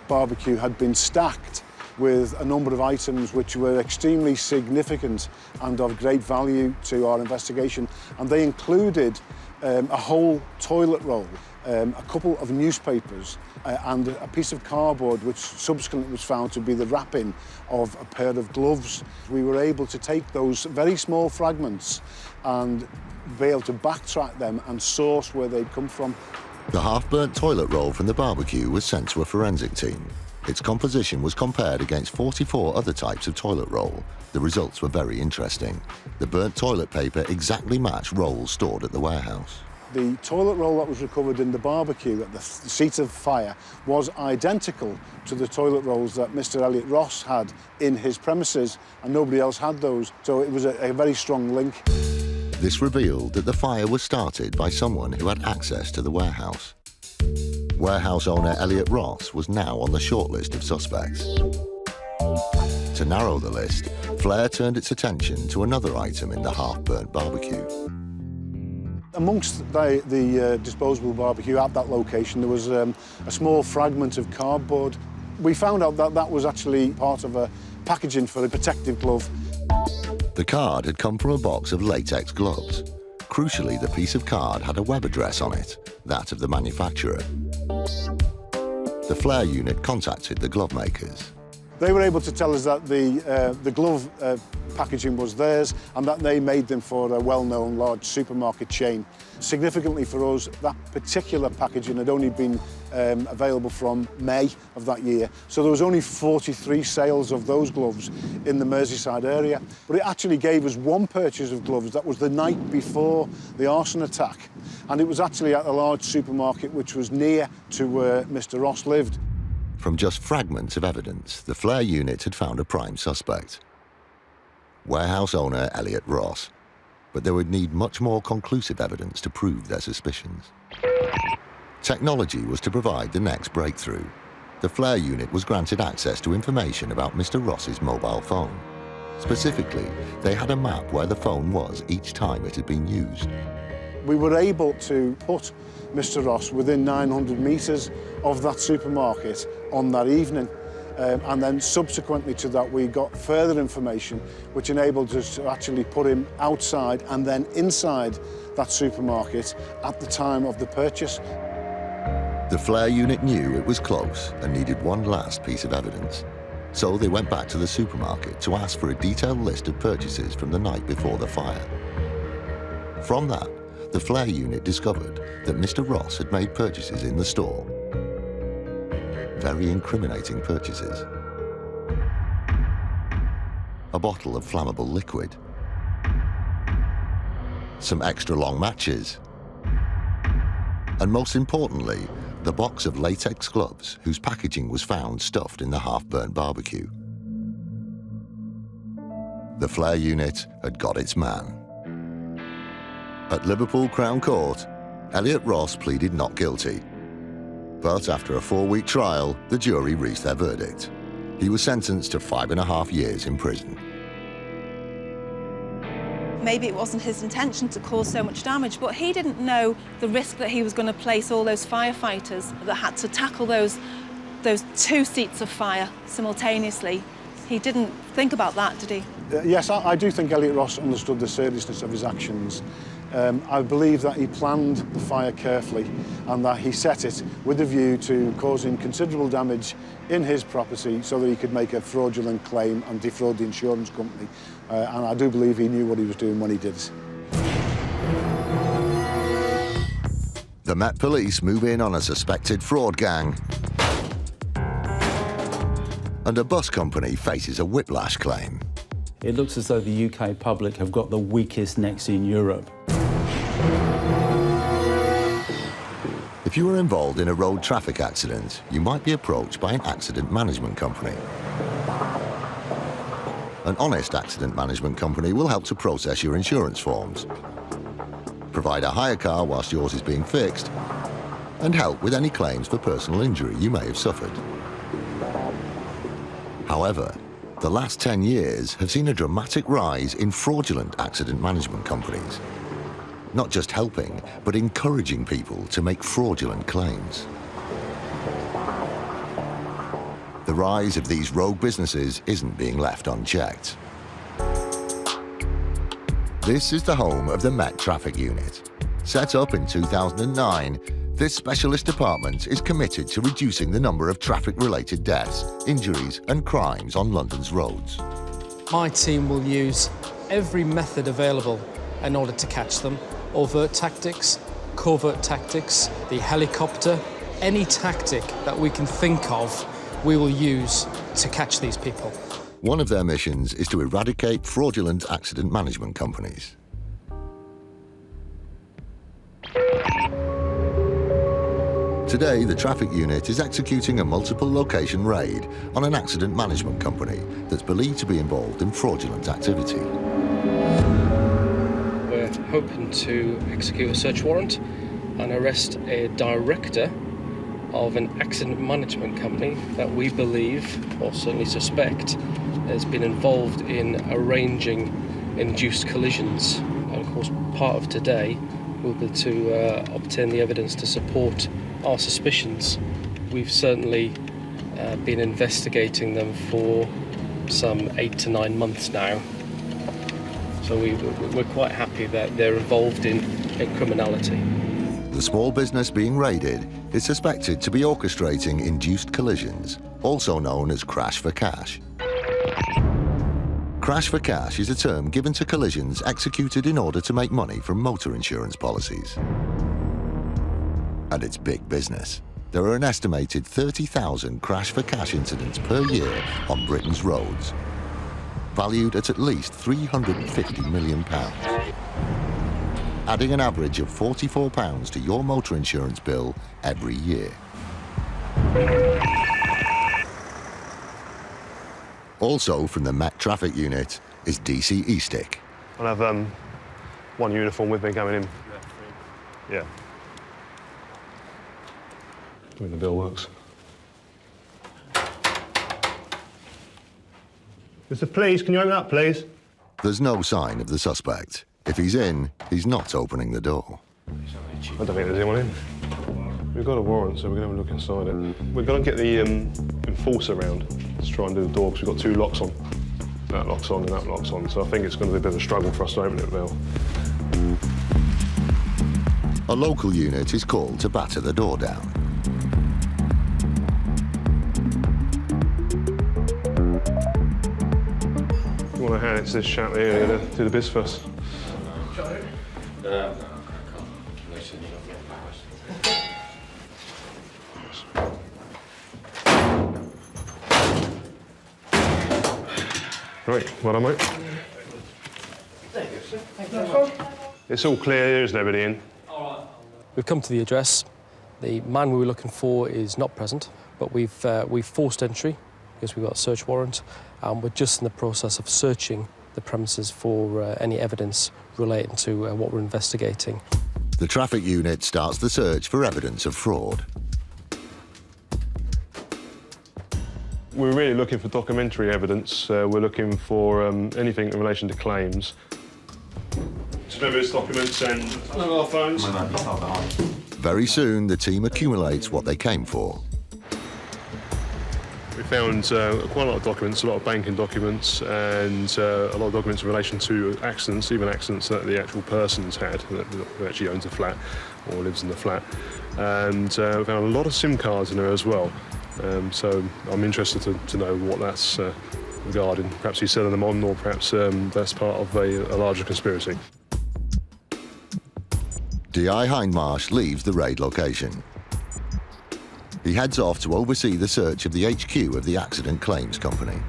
barbecue had been stacked with a number of items which were extremely significant and of great value to our investigation, and they included a whole toilet roll, a couple of newspapers, and a piece of cardboard which subsequently was found to be the wrapping of a pair of gloves. We were able to take those very small fragments and be able to backtrack them and source where they'd come from. The half-burnt toilet roll from the barbecue was sent to a forensic team. Its composition was compared against 44 other types of toilet roll. The results were very interesting. The burnt toilet paper exactly matched rolls stored at the warehouse. The toilet roll that was recovered in the barbecue at the seat of fire was identical to the toilet rolls that Mr. Elliot Ross had in his premises, and nobody else had those, so it was a very strong link. This revealed that the fire was started by someone who had access to the warehouse. Warehouse owner Elliot Ross was now on the shortlist of suspects. To narrow the list, Flare turned its attention to another item in the half-burnt barbecue. Amongst the disposable barbecue at that location, there was a small fragment of cardboard. We found out that that was actually part of a packaging for a protective glove. The card had come from a box of latex gloves. Crucially, the piece of card had a web address on it, that of the manufacturer. The Flare unit contacted the glove makers. They were able to tell us that the glove packaging was theirs and that they made them for a well-known large supermarket chain. Significantly for us, that particular packaging had only been available from May of that year, so there was only 43 sales of those gloves in the Merseyside area. But it actually gave us 1 purchase of gloves. That was the night before the arson attack, and it was actually at a large supermarket which was near to where Mr. Ross lived. From just fragments of evidence, the flare unit had found a prime suspect, warehouse owner Elliot Ross, but they would need much more conclusive evidence to prove their suspicions. Technology was to provide the next breakthrough. The flare unit was granted access to information about Mr. Ross's mobile phone. Specifically, they had a map where the phone was each time it had been used. We were able to put Mr. Ross within 900 metres of that supermarket on that evening. And then subsequently to that, we got further information which enabled us to actually put him outside and then inside that supermarket at the time of the purchase. The flare unit knew it was close and needed one last piece of evidence. So they went back to the supermarket to ask for a detailed list of purchases from the night before the fire. From that, the flare unit discovered that Mr. Ross had made purchases in the store. Very incriminating purchases. A bottle of flammable liquid, some extra long matches, and most importantly, the box of latex gloves whose packaging was found stuffed in the half-burnt barbecue. The flare unit had got its man. At Liverpool Crown Court, Elliot Ross pleaded not guilty. But after a 4-week trial, the jury reached their verdict. He was sentenced to 5.5 years in prison. Maybe it wasn't his intention to cause so much damage, but he didn't know the risk that he was going to place all those firefighters that had to tackle those 2 seats of fire simultaneously. He didn't think about that, did he? Yes, I do think Elliot Ross understood the seriousness of his actions. I believe that he planned the fire carefully and that he set it with a view to causing considerable damage in his property so that he could make a fraudulent claim and defraud the insurance company. And I do believe he knew what he was doing when he did it. The Met Police move in on a suspected fraud gang. And a bus company faces a whiplash claim. It looks as though the UK public have got the weakest necks in Europe. If you were involved in a road traffic accident, you might be approached by an accident management company. An honest accident management company will help to process your insurance forms, provide a hire car whilst yours is being fixed, and help with any claims for personal injury you may have suffered. However, the last 10 years have seen a dramatic rise in fraudulent accident management companies. Not just helping, but encouraging people to make fraudulent claims. The rise of these rogue businesses isn't being left unchecked. This is the home of the Met Traffic Unit. Set up in 2009, this specialist department is committed to reducing the number of traffic-related deaths, injuries and crimes on London's roads. My team will use every method available in order to catch them. Overt tactics, covert tactics, the helicopter, any tactic that we can think of, we will use to catch these people. One of their missions is to eradicate fraudulent accident management companies. Today, the traffic unit is executing a multiple location raid on an accident management company that's believed to be involved in fraudulent activity. We're hoping to execute a search warrant and arrest a director of an accident management company that we believe, or certainly suspect, has been involved in arranging induced collisions. And of course, part of today will be to obtain the evidence to support our suspicions. We've certainly been investigating them for some 8 to 9 months now. So we're quite happy that they're involved in criminality. The small business being raided is suspected to be orchestrating induced collisions, also known as crash for cash. Crash for cash is a term given to collisions executed in order to make money from motor insurance policies. And it's big business. There are an estimated 30,000 crash for cash incidents per year on Britain's roads, valued at least £350 million, adding an average of £44 to your motor insurance bill every year. Also from the Met Traffic Unit is DC Eastick. I'll have one uniform with me going in. Yeah. I mean, the bill works. Mr. Police, can you open up, please? There's no sign of the suspect. If he's in, he's not opening the door. I don't think there's anyone in. We've got a warrant, so we're going to have a look inside it. We're going to get the enforcer round to try and do the door, because we've got two locks on. That lock's on and that lock's on, so I think it's going to be a bit of a struggle for us to open it, Bill. A local unit is called to batter the door down. You want to hand it to this chap here to do the biz first? Right, well done, mate. It's all clear, there isn't everybody in. We've come to the address. The man we were looking for is not present, but we've forced entry because we've got a search warrant, and we're just in the process of searching the premises for any evidence relating to what we're investigating. The traffic unit starts the search for evidence of fraud. We're really looking for documentary evidence. We're looking for anything in relation to claims. Surveillance documents and mobile phones. Very soon, the team accumulates what they came for. We found quite a lot of documents, a lot of banking documents, and a lot of documents in relation to accidents, even accidents that the actual person's had, who actually owns a flat or lives in the flat. And we found a lot of SIM cards in there as well. So I'm interested to know what that's regarding. Perhaps he's selling them on, or perhaps that's part of a larger conspiracy. D.I. Hindmarsh leaves the raid location. He heads off to oversee the search of the HQ of the accident claims company.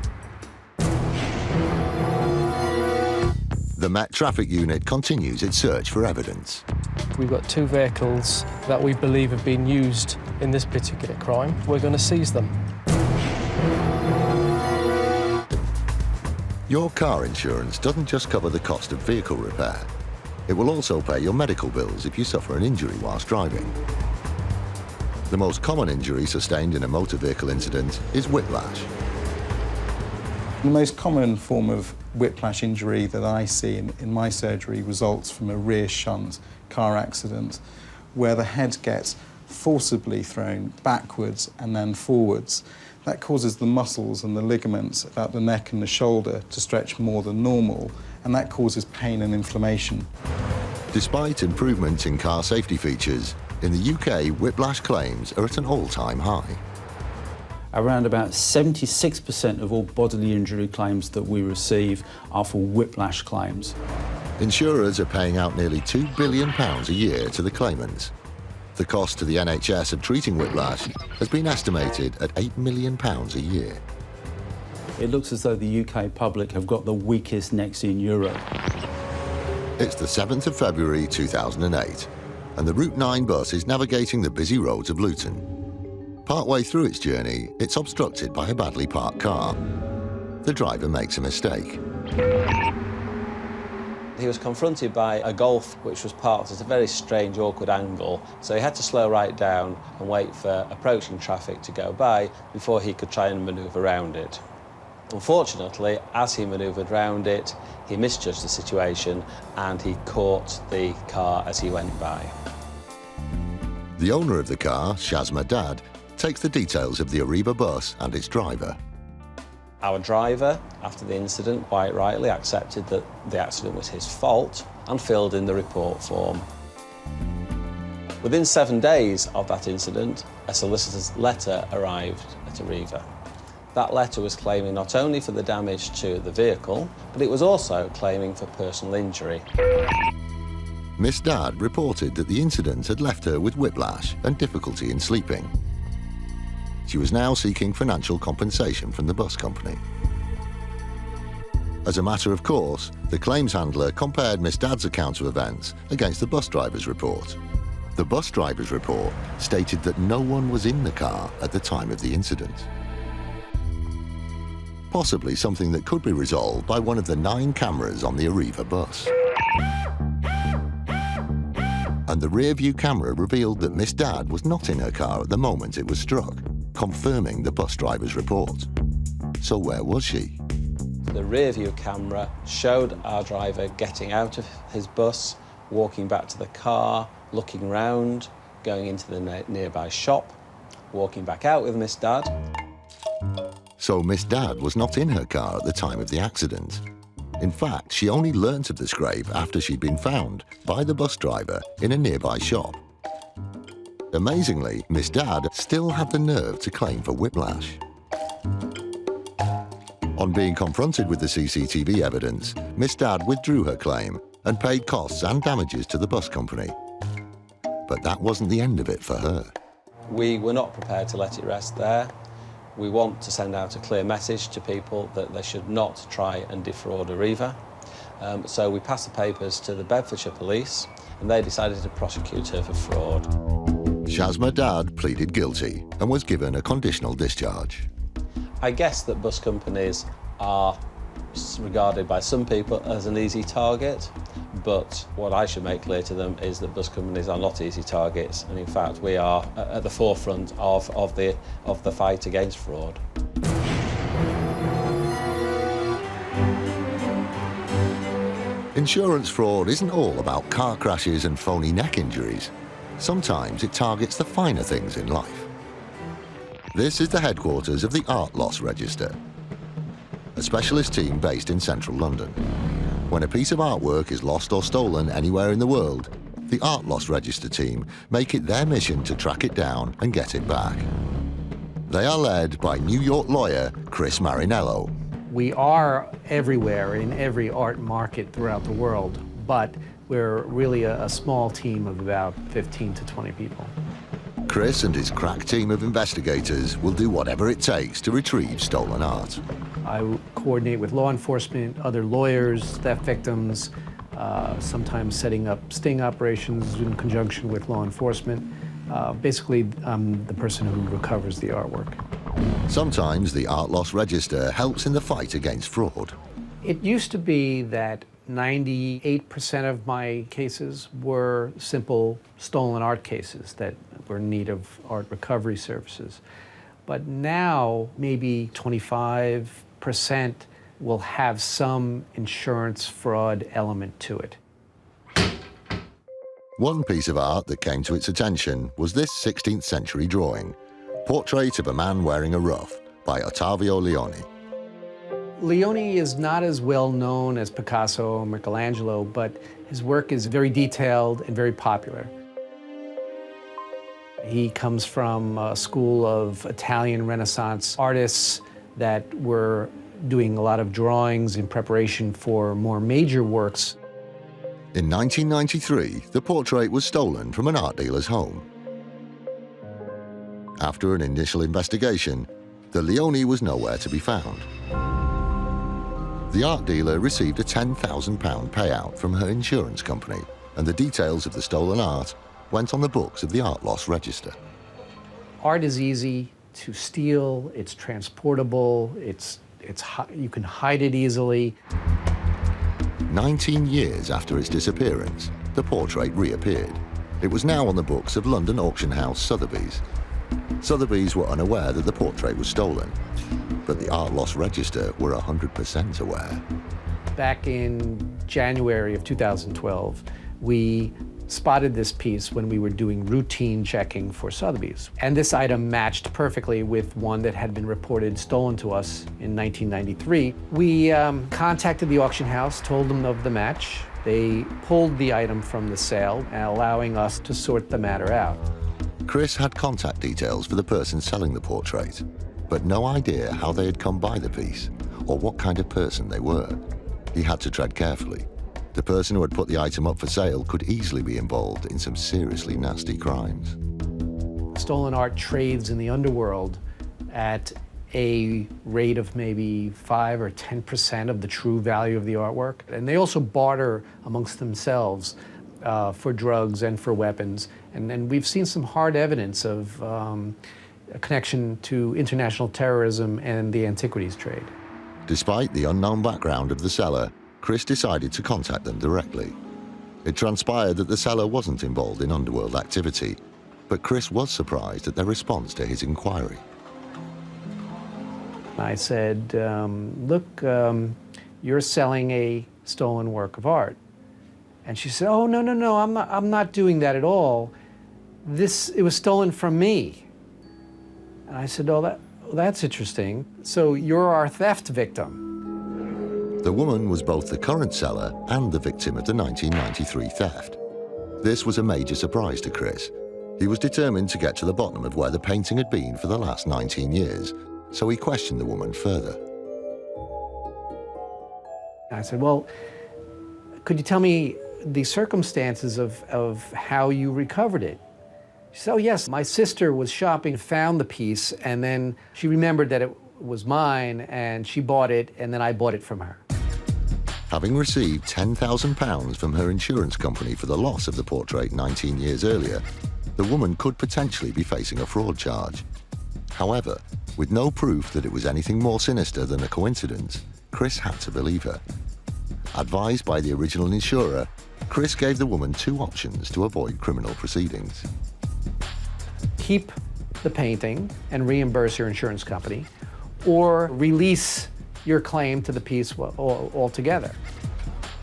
The Met Traffic Unit continues its search for evidence. We've got two vehicles that we believe have been used in this particular crime. We're going to seize them. Your car insurance doesn't just cover the cost of vehicle repair. It will also pay your medical bills if you suffer an injury whilst driving. The most common injury sustained in a motor vehicle incident is whiplash. The most common form of whiplash injury that I see in my surgery results from a rear shunt car accident where the head gets forcibly thrown backwards and then forwards. That causes the muscles and the ligaments about the neck and the shoulder to stretch more than normal, and that causes pain and inflammation. Despite improvements in car safety features, in the UK, whiplash claims are at an all-time high. Around about 76% of all bodily injury claims that we receive are for whiplash claims. Insurers are paying out nearly £2 billion a year to the claimants. The cost to the NHS of treating whiplash has been estimated at £8 million a year. It looks as though the UK public have got the weakest necks in Europe. It's the 7th of February 2008, and the Route 9 bus is navigating the busy roads of Luton. Partway through its journey, it's obstructed by a badly parked car. The driver makes a mistake. He was confronted by a Golf which was parked at a very strange, awkward angle, so he had to slow right down and wait for approaching traffic to go by before he could try and manoeuvre around it. Unfortunately, as he manoeuvred around it, he misjudged the situation and he caught the car as he went by. The owner of the car, Shazma Dad, takes the details of the Arriva bus and its driver. Our driver, after the incident, quite rightly accepted that the accident was his fault and filled in the report form. Within 7 days of that incident, a solicitor's letter arrived at Arriva. That letter was claiming not only for the damage to the vehicle, but it was also claiming for personal injury. Miss Dad reported that the incident had left her with whiplash and difficulty in sleeping. She was now seeking financial compensation from the bus company. As a matter of course, the claims handler compared Miss Dad's account of events against the bus driver's report. The bus driver's report stated that no one was in the car at the time of the incident. possibly something that could be resolved by one of the 9 cameras on the Arriva bus. And the rear-view camera revealed that Miss Dad was not in her car at the moment it was struck, confirming the bus driver's report. So where was she? The rear-view camera showed our driver getting out of his bus, walking back to the car, looking round, going into the nearby shop, walking back out with Miss Dad. So Miss Dad was not in her car at the time of the accident. In fact, she only learnt of the scrape after she'd been found by the bus driver in a nearby shop. Amazingly, Miss Dad still had the nerve to claim for whiplash. On being confronted with the CCTV evidence, Miss Dad withdrew her claim and paid costs and damages to the bus company. But that wasn't the end of it for her. We were not prepared to let it rest there. We want to send out a clear message to people that they should not try and defraud Arriva. So we passed the papers to the Bedfordshire Police, and they decided to prosecute her for fraud. Shazma Dad pleaded guilty and was given a conditional discharge. I guess that bus companies are regarded by some people as an easy target, but what I should make clear to them is that bus companies are not easy targets, and in fact we are at the forefront of the fight against fraud. Insurance fraud isn't all about car crashes and phony neck injuries. Sometimes it targets the finer things in life. This is the headquarters of the Art Loss Register, a specialist team based in central London. When a piece of artwork is lost or stolen anywhere in the world, the Art Loss Register team make it their mission to track it down and get it back. They are led by New York lawyer Chris Marinello. We are everywhere in every art market throughout the world, but we're really a small team of about 15 to 20 people. Chris and his crack team of investigators will do whatever it takes to retrieve stolen art. I coordinate with law enforcement, other lawyers, theft victims, sometimes setting up sting operations in conjunction with law enforcement. Basically, I'm the person who recovers the artwork. Sometimes the Art Loss Register helps in the fight against fraud. It used to be that 98% of my cases were simple stolen art cases that were in need of art recovery services. But now, maybe 25% will have some insurance fraud element to it. One piece of art that came to its attention was this 16th century drawing, Portrait of a Man Wearing a Ruff by Ottavio Leoni. Leoni is not as well known as Picasso or Michelangelo, but his work is very detailed and very popular. He comes from a school of Italian Renaissance artists that were doing a lot of drawings in preparation for more major works. In 1993, the portrait was stolen from an art dealer's home. After an initial investigation, the Leoni was nowhere to be found. The art dealer received a £10,000 payout from her insurance company, and the details of the stolen art went on the books of the Art Loss Register. Art is easy to steal, it's transportable, you can hide it easily. 19 years after its disappearance, the portrait reappeared. It was now on the books of London auction house Sotheby's. Sotheby's were unaware that the portrait was stolen, but the Art Loss Register were 100% aware. Back in January of 2012, we spotted this piece when we were doing routine checking for Sotheby's. And this item matched perfectly with one that had been reported stolen to us in 1993. We contacted the auction house, told them of the match. They pulled the item from the sale, allowing us to sort the matter out. Chris had contact details for the person selling the portrait, but no idea how they had come by the piece or what kind of person they were. He had to tread carefully. The person who had put the item up for sale could easily be involved in some seriously nasty crimes. Stolen art trades in the underworld at a rate of maybe 5 or 10% of the true value of the artwork. And they also barter amongst themselves for drugs and for weapons. And we've seen some hard evidence of a connection to international terrorism and the antiquities trade. Despite the unknown background of the seller, Chris decided to contact them directly. It transpired that the seller wasn't involved in underworld activity, but Chris was surprised at their response to his inquiry. I said, look, you're selling a stolen work of art. And she said, oh, no, I'm not doing that at all. It was stolen from me. And I said, oh, that's interesting. So you're our theft victim. The woman was both the current seller and the victim of the 1993 theft. This was a major surprise to Chris. He was determined to get to the bottom of where the painting had been for the last 19 years, so he questioned the woman further. I said, well, could you tell me the circumstances of how you recovered it? She said, oh, yes, my sister was shopping, found the piece, and then she remembered that it was mine, and she bought it, and then I bought it from her. Having received £10,000 from her insurance company for the loss of the portrait 19 years earlier, the woman could potentially be facing a fraud charge. However, with no proof that it was anything more sinister than a coincidence, Chris had to believe her. Advised by the original insurer, Chris gave the woman two options to avoid criminal proceedings. Keep the painting and reimburse your insurance company, or release your claim to the piece altogether.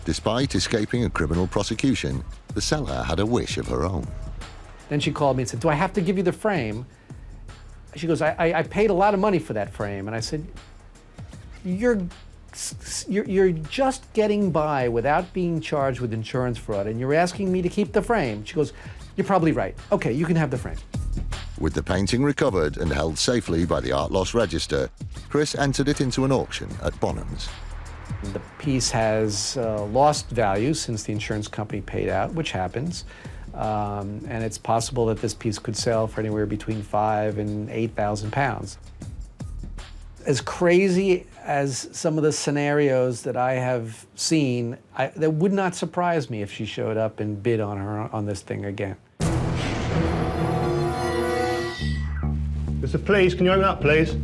Despite escaping a criminal prosecution, the seller had a wish of her own. Then she called me and said, do I have to give you the frame? She goes, I paid a lot of money for that frame. And I said, you're just getting by without being charged with insurance fraud, and you're asking me to keep the frame. She goes, you're probably right. Okay, you can have the frame. With the painting recovered and held safely by the Art Loss Register, Chris entered it into an auction at Bonhams. The piece has lost value since the insurance company paid out, which happens. And it's possible that this piece could sell for anywhere between £5,000 and £8,000. As crazy as some of the scenarios that I have seen, that would not surprise me if she showed up and bid on this thing again. Mr. Police, can you open up, please?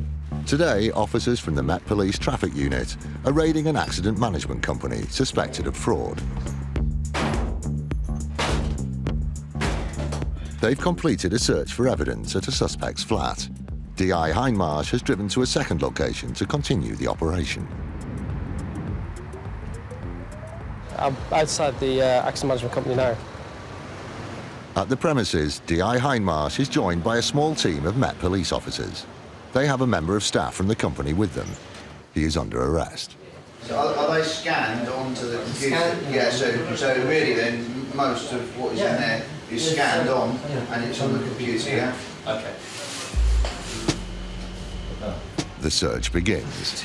Today, officers from the Met Police Traffic Unit are raiding an accident management company suspected of fraud. They've completed a search for evidence at a suspect's flat. DI Hindmarsh has driven to a second location to continue the operation. I'm outside the accident management company now. At the premises, DI Hindmarsh is joined by a small team of Met Police officers. They have a member of staff from the company with them. He is under arrest. So are they scanned onto the computer? Yeah, so really then most of what is in there is scanned on and it's on the computer, yeah? Okay. The search begins.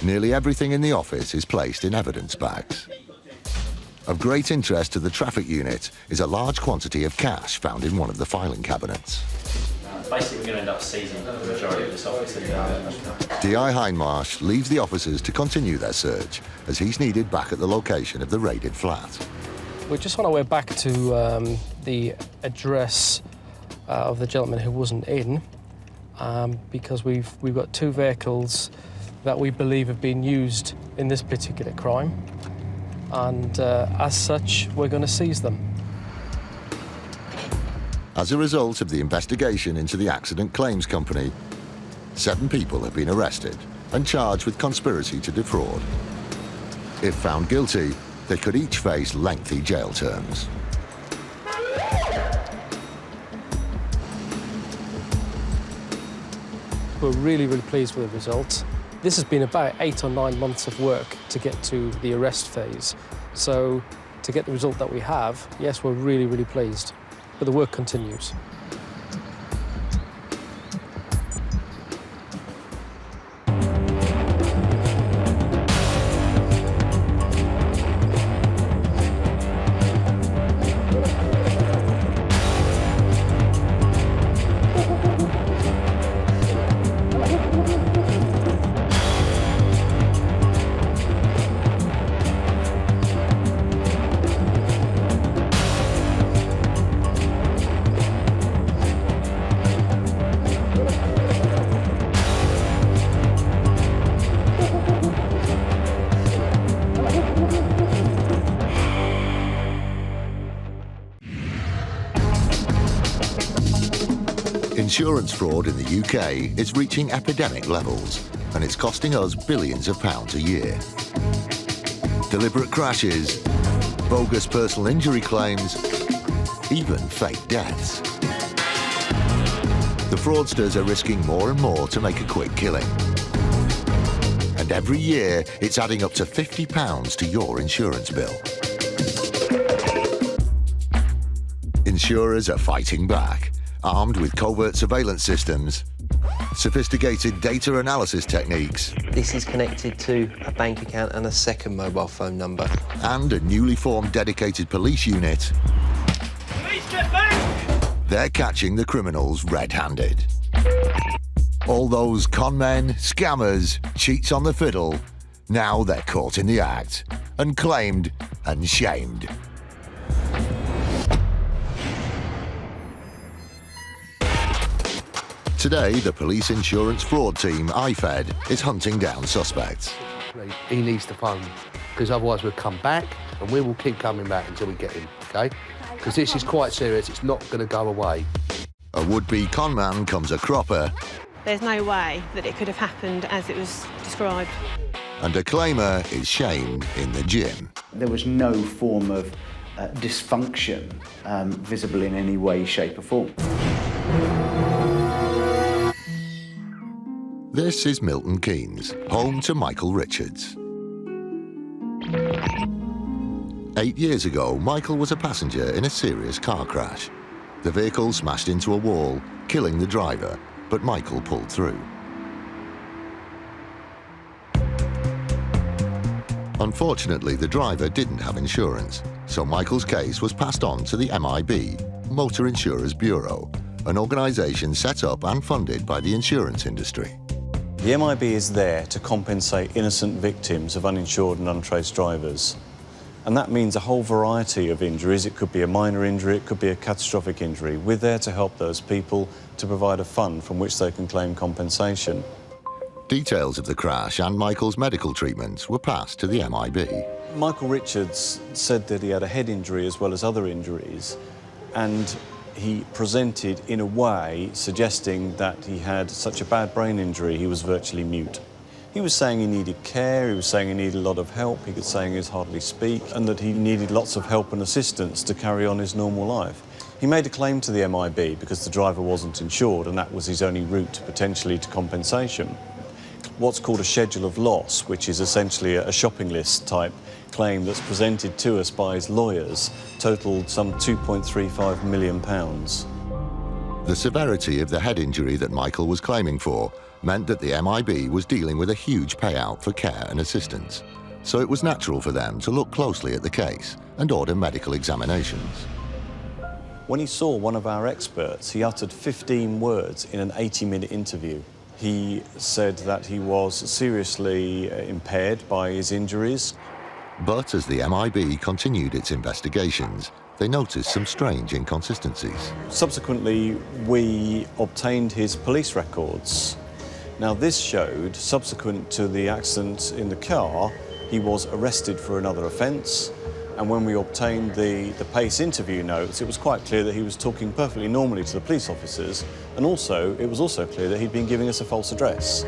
Nearly everything in the office is placed in evidence bags. Of great interest to the traffic unit is a large quantity of cash found in one of the filing cabinets. Basically, we're going to end up seizing the majority of this office. DI Hindmarsh leaves the officers to continue their search as he's needed back at the location of the raided flat. We're just on our way back to the address of the gentleman who wasn't in, because we've got two vehicles that we believe have been used in this particular crime, and as such, we're going to seize them. As a result of the investigation into the accident claims company, 7 people have been arrested and charged with conspiracy to defraud. If found guilty, they could each face lengthy jail terms. We're really, really pleased with the results. This has been about 8 or 9 months of work to get to the arrest phase. So to get the result that we have, yes, we're really, really pleased. But the work continues. Insurance fraud in the UK is reaching epidemic levels, and it's costing us billions of pounds a year. Deliberate crashes, bogus personal injury claims, even fake deaths. The fraudsters are risking more and more to make a quick killing. And every year, it's adding up to £50 to your insurance bill. Insurers are fighting back, armed with covert surveillance systems, sophisticated data analysis techniques. This is connected to a bank account and a second mobile phone number. And a newly formed dedicated police unit. Police, get back! They're catching the criminals red-handed. All those con men, scammers, cheats on the fiddle, now they're caught in the act and claimed and shamed. Today, the police insurance fraud team, IFED, is hunting down suspects. He needs to phone, because otherwise we'll come back and we will keep coming back until we get him, OK? Because this is quite serious, it's not going to go away. A would-be con man comes a cropper. There's no way that it could have happened as it was described. And a claimer is shamed in the gym. There was no form of dysfunction visible in any way, shape or form. This is Milton Keynes, home to Michael Richards. 8 years ago, Michael was a passenger in a serious car crash. The vehicle smashed into a wall, killing the driver, but Michael pulled through. Unfortunately, the driver didn't have insurance, so Michael's case was passed on to the MIB, Motor Insurers Bureau, an organisation set up and funded by the insurance industry. The MIB is there to compensate innocent victims of uninsured and untraced drivers. And that means a whole variety of injuries. It could be a minor injury, it could be a catastrophic injury. We're there to help those people, to provide a fund from which they can claim compensation. Details of the crash and Michael's medical treatment were passed to the MIB. Michael Richards said that he had a head injury as well as other injuries, and he presented in a way suggesting that he had such a bad brain injury he was virtually mute. He was saying he needed care, he was saying he needed a lot of help, he was saying he could hardly speak, and that he needed lots of help and assistance to carry on his normal life. He made a claim to the MIB because the driver wasn't insured, and that was his only route potentially to compensation. What's called a schedule of loss, which is essentially a shopping list type claim that's presented to us by his lawyers, totaled some £2.35 million. The severity of the head injury that Michael was claiming for meant that the MIB was dealing with a huge payout for care and assistance. So it was natural for them to look closely at the case and order medical examinations. When he saw one of our experts, he uttered 15 words in an 80-minute interview. He said that he was seriously impaired by his injuries. But as the MIB continued its investigations, they noticed some strange inconsistencies. Subsequently, we obtained his police records. Now, this showed, subsequent to the accident in the car, he was arrested for another offence. And when we obtained the PACE interview notes, it was quite clear that he was talking perfectly normally to the police officers. And also, it was also clear that he'd been giving us a false address.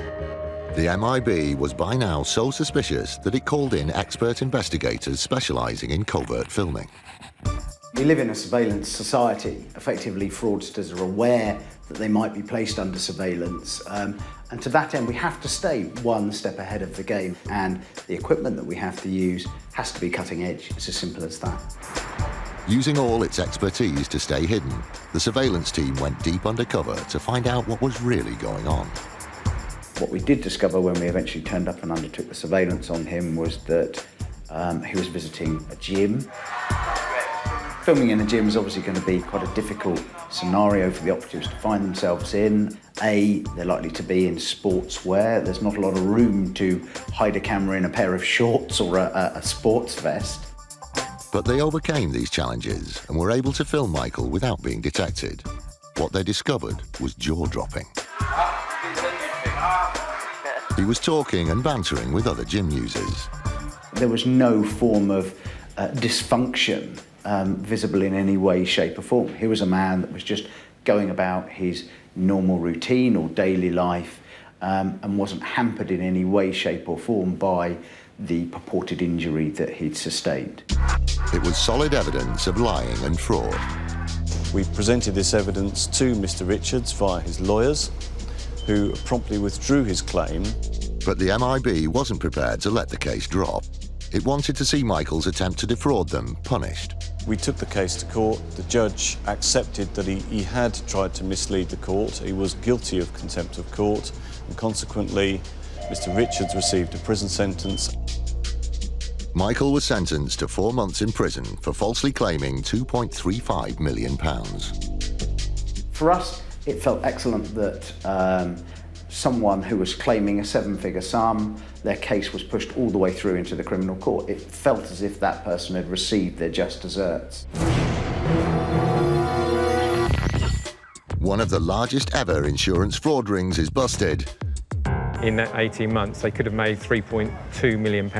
The MIB was by now so suspicious that it called in expert investigators specialising in covert filming. We live in a surveillance society. Effectively, fraudsters are aware that they might be placed under surveillance. And to that end, we have to stay one step ahead of the game. And the equipment that we have to use has to be cutting edge. It's as simple as that. Using all its expertise to stay hidden, the surveillance team went deep undercover to find out what was really going on. What we did discover when we eventually turned up and undertook the surveillance on him was that he was visiting a gym. Filming in a gym is obviously going to be quite a difficult scenario for the operatives to find themselves in. A, they're likely to be in sportswear. There's not a lot of room to hide a camera in a pair of shorts or a sports vest. But they overcame these challenges and were able to film Michael without being detected. What they discovered was jaw-dropping. He was talking and bantering with other gym users. There was no form of dysfunction visible in any way, shape or form. He was a man that was just going about his normal routine or daily life, and wasn't hampered in any way, shape or form by the purported injury that he'd sustained. It was solid evidence of lying and fraud. We presented this evidence to Mr. Richards via his lawyers, who promptly withdrew his claim. But the MIB wasn't prepared to let the case drop. It wanted to see Michael's attempt to defraud them punished. We took the case to court. The judge accepted that he had tried to mislead the court. He was guilty of contempt of court, and consequently, Mr. Richards received a prison sentence. Michael was sentenced to 4 months in prison for falsely claiming £2.35 million. For us, it felt excellent that someone who was claiming a 7-figure sum, their case was pushed all the way through into the criminal court. It felt as if that person had received their just desserts. One of the largest ever insurance fraud rings is busted. In that 18 months, they could have made £3.2 million.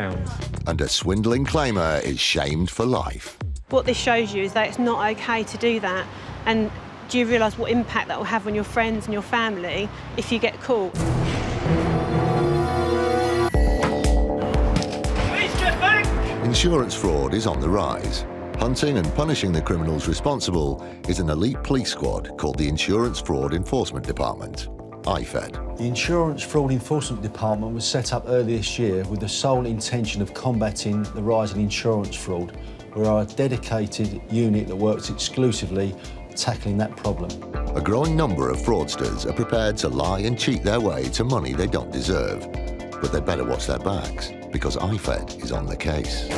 And a swindling claimer is shamed for life. What this shows you is that it's not okay to do that. And do you realise what impact that will have on your friends and your family if you get caught? Please get back! Insurance fraud is on the rise. Hunting and punishing the criminals responsible is an elite police squad called the Insurance Fraud Enforcement Department, IFED. The Insurance Fraud Enforcement Department was set up earlier this year with the sole intention of combating the rise in insurance fraud. We are a dedicated unit that works exclusively tackling that problem. A growing number of fraudsters are prepared to lie and cheat their way to money they don't deserve. But they'd better watch their backs, because IFED is on the case.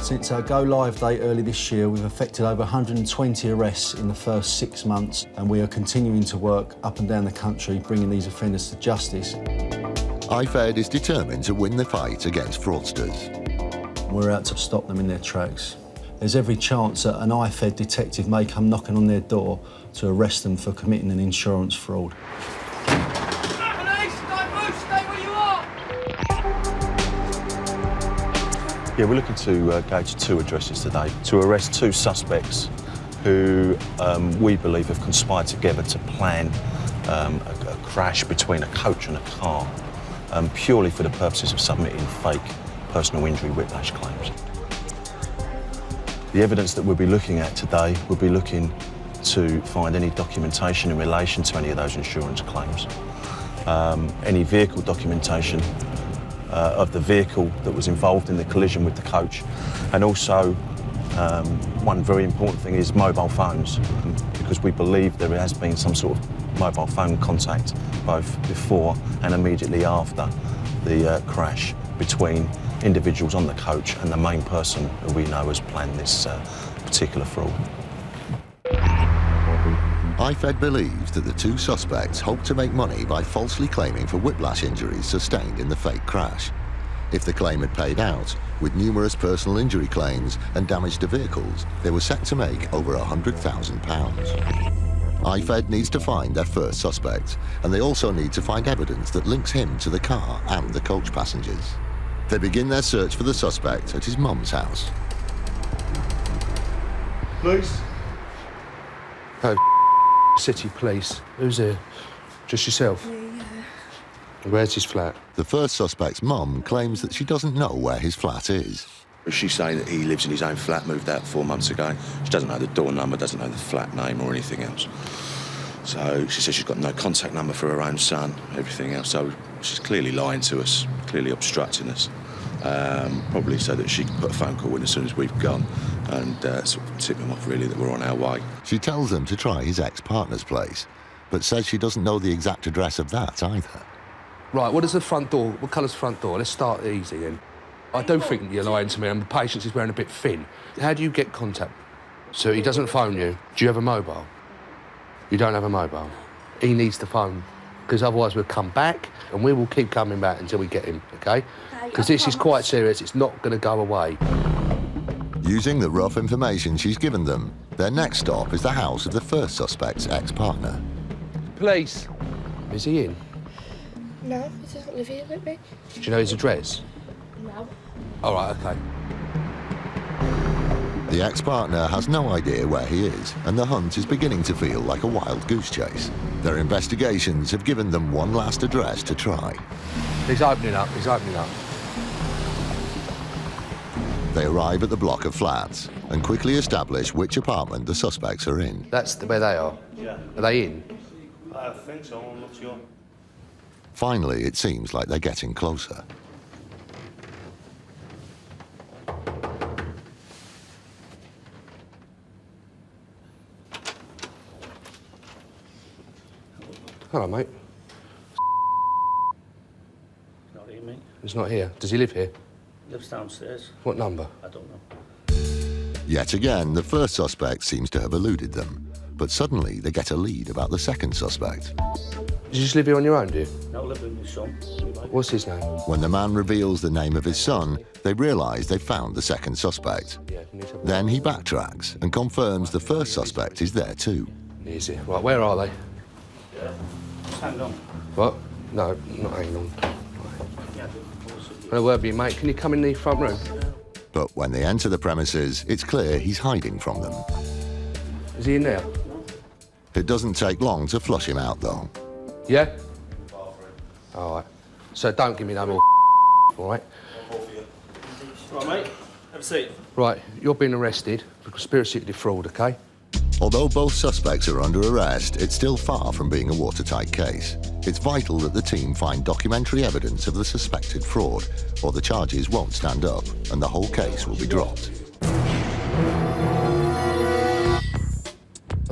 Since our go-live date early this year, we've effected over 120 arrests in the first 6 months, and we are continuing to work up and down the country, bringing these offenders to justice. IFED is determined to win the fight against fraudsters. We're out to stop them in their tracks. There's every chance that an IFED detective may come knocking on their door to arrest them for committing an insurance fraud. Yeah, we're looking to go to 2 addresses today to arrest 2 suspects who we believe have conspired together to plan a crash between a coach and a car, purely for the purposes of submitting fake personal injury whiplash claims. The evidence that we'll be looking at today, we'll be looking to find any documentation in relation to any of those insurance claims, any vehicle documentation of the vehicle that was involved in the collision with the coach, and also one very important thing is mobile phones, because we believe there has been some sort of mobile phone contact both before and immediately after the crash between individuals on the coach and the main person who we know has planned this particular fraud. IFED believes that the 2 suspects hope to make money by falsely claiming for whiplash injuries sustained in the fake crash. If the claim had paid out, with numerous personal injury claims and damage to vehicles, they were set to make over £100,000. IFED needs to find their first suspect, and they also need to find evidence that links him to the car and the coach passengers. They begin their search for the suspect at his mum's house. Police? Oh, City Police. Who's here? Just yourself? Yeah. Where's his flat? The first suspect's mum claims that she doesn't know where his flat is. She's saying that he lives in his own flat, moved out 4 months ago. She doesn't know the door number, doesn't know the flat name or anything else. So she says she's got no contact number for her own son, everything else. So she's clearly lying to us, clearly obstructing us. Probably so that she can put a phone call in as soon as we've gone and sort of tip him off, really, that we're on our way. She tells them to try his ex-partner's place, but says she doesn't know the exact address of that either. Right, what is the front door? What colour's the front door? Let's start easy then. I do think you're lying to me, and the patient is wearing a bit thin. How do you get contact? So he doesn't phone you. Do you have a mobile? You don't have a mobile. He needs to phone, because otherwise we'll come back, and we will keep coming back until we get him, OK? Because this is quite serious. It's not going to go away. Using the rough information she's given them, their next stop is the house of the first suspect's ex-partner. Police. Is he in? No, he doesn't live here with me. Do you know his address? No. All right, OK. The ex-partner has no idea where he is, and the hunt is beginning to feel like a wild goose chase. Their investigations have given them one last address to try. He's opening up, he's opening up. They arrive at the block of flats and quickly establish which apartment the suspects are in. That's where they are? Yeah. Are they in? I think so, I'm not sure. Finally, it seems like they're getting closer. Hello, mate. Not here, mate. He's not here. Does he live here? Lives downstairs. What number? I don't know. Yet again, the first suspect seems to have eluded them. But suddenly, they get a lead about the second suspect. Do you just live here on your own, do you? No, live with my son. What's his name? When the man reveals the name of his son, they realise they've found the second suspect. Then he backtracks and confirms the first suspect is there too. Easy. Right, where are they? Yeah. Just hang on. What? No, not hanging on. No word with you, mate. Can you come in the front room? But when they enter the premises, it's clear he's hiding from them. Is he in there? It doesn't take long to flush him out, though. Yeah? All right. So don't give me no more all right? Right, mate. Have a seat. Right, you're being arrested for conspiracy to defraud, OK? Although both suspects are under arrest, it's still far from being a watertight case. It's vital that the team find documentary evidence of the suspected fraud, or the charges won't stand up, and the whole case will be dropped.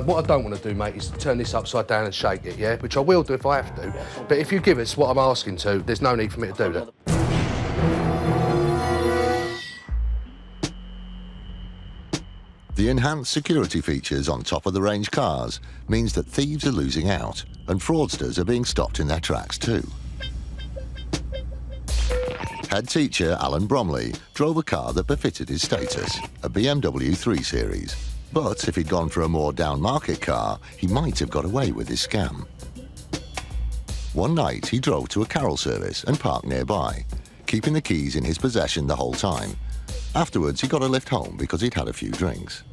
What I don't want to do, mate, is turn this upside down and shake it, yeah? Which I will do if I have to. But if you give us what I'm asking to, there's no need for me to do that. The enhanced security features on top-of-the-range cars means that thieves are losing out, and fraudsters are being stopped in their tracks too. Head teacher Alan Bromley drove a car that befitted his status, a BMW 3 Series. But if he'd gone for a more down-market car, he might have got away with his scam. One night, he drove to a carol service and parked nearby, keeping the keys in his possession the whole time. Afterwards, he got a lift home because he'd had a few drinks.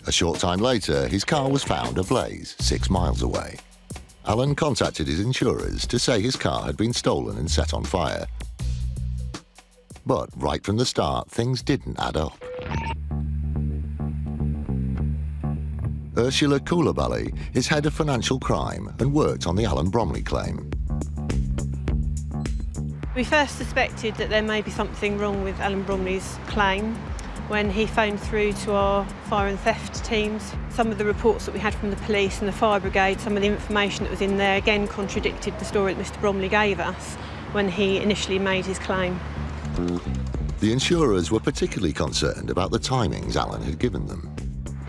A short time later, his car was found ablaze 6 miles away. Alan contacted his insurers to say his car had been stolen and set on fire. But right from the start, things didn't add up. Ursula Coulibaly is head of financial crime and worked on the Alan Bromley claim. We first suspected that there may be something wrong with Alan Bromley's claim when he phoned through to our fire and theft teams. Some of the reports that we had from the police and the fire brigade, some of the information that was in there again contradicted the story that Mr. Bromley gave us when he initially made his claim. The insurers were particularly concerned about the timings Alan had given them.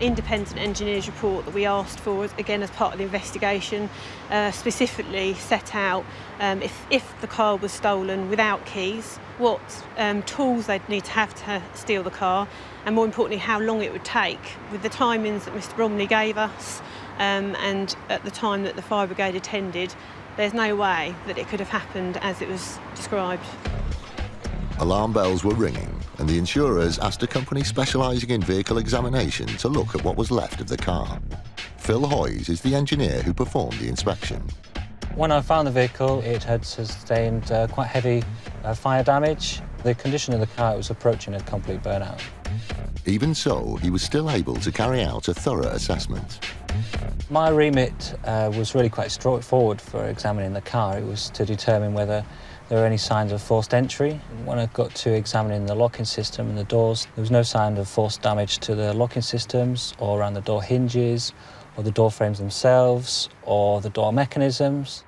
Independent engineer's report that we asked for, again as part of the investigation, specifically set out if the car was stolen without keys, what tools they'd need to have to steal the car, and more importantly, how long it would take. With the timings that Mr. Bromley gave us and at the time that the fire brigade attended, there's no way that it could have happened as it was described. Alarm bells were ringing, and the insurers asked a company specialising in vehicle examination to look at what was left of the car. Phil Hoyes is the engineer who performed the inspection. When I found the vehicle, it had sustained quite heavy fire damage. The condition of the car, it was approaching a complete burnout. Even so, he was still able to carry out a thorough assessment. My remit was really quite straightforward for examining the car. It was to determine whether there were any signs of forced entry. When I got to examining the locking system and the doors, there was no sign of forced damage to the locking systems or around the door hinges or the door frames themselves or the door mechanisms.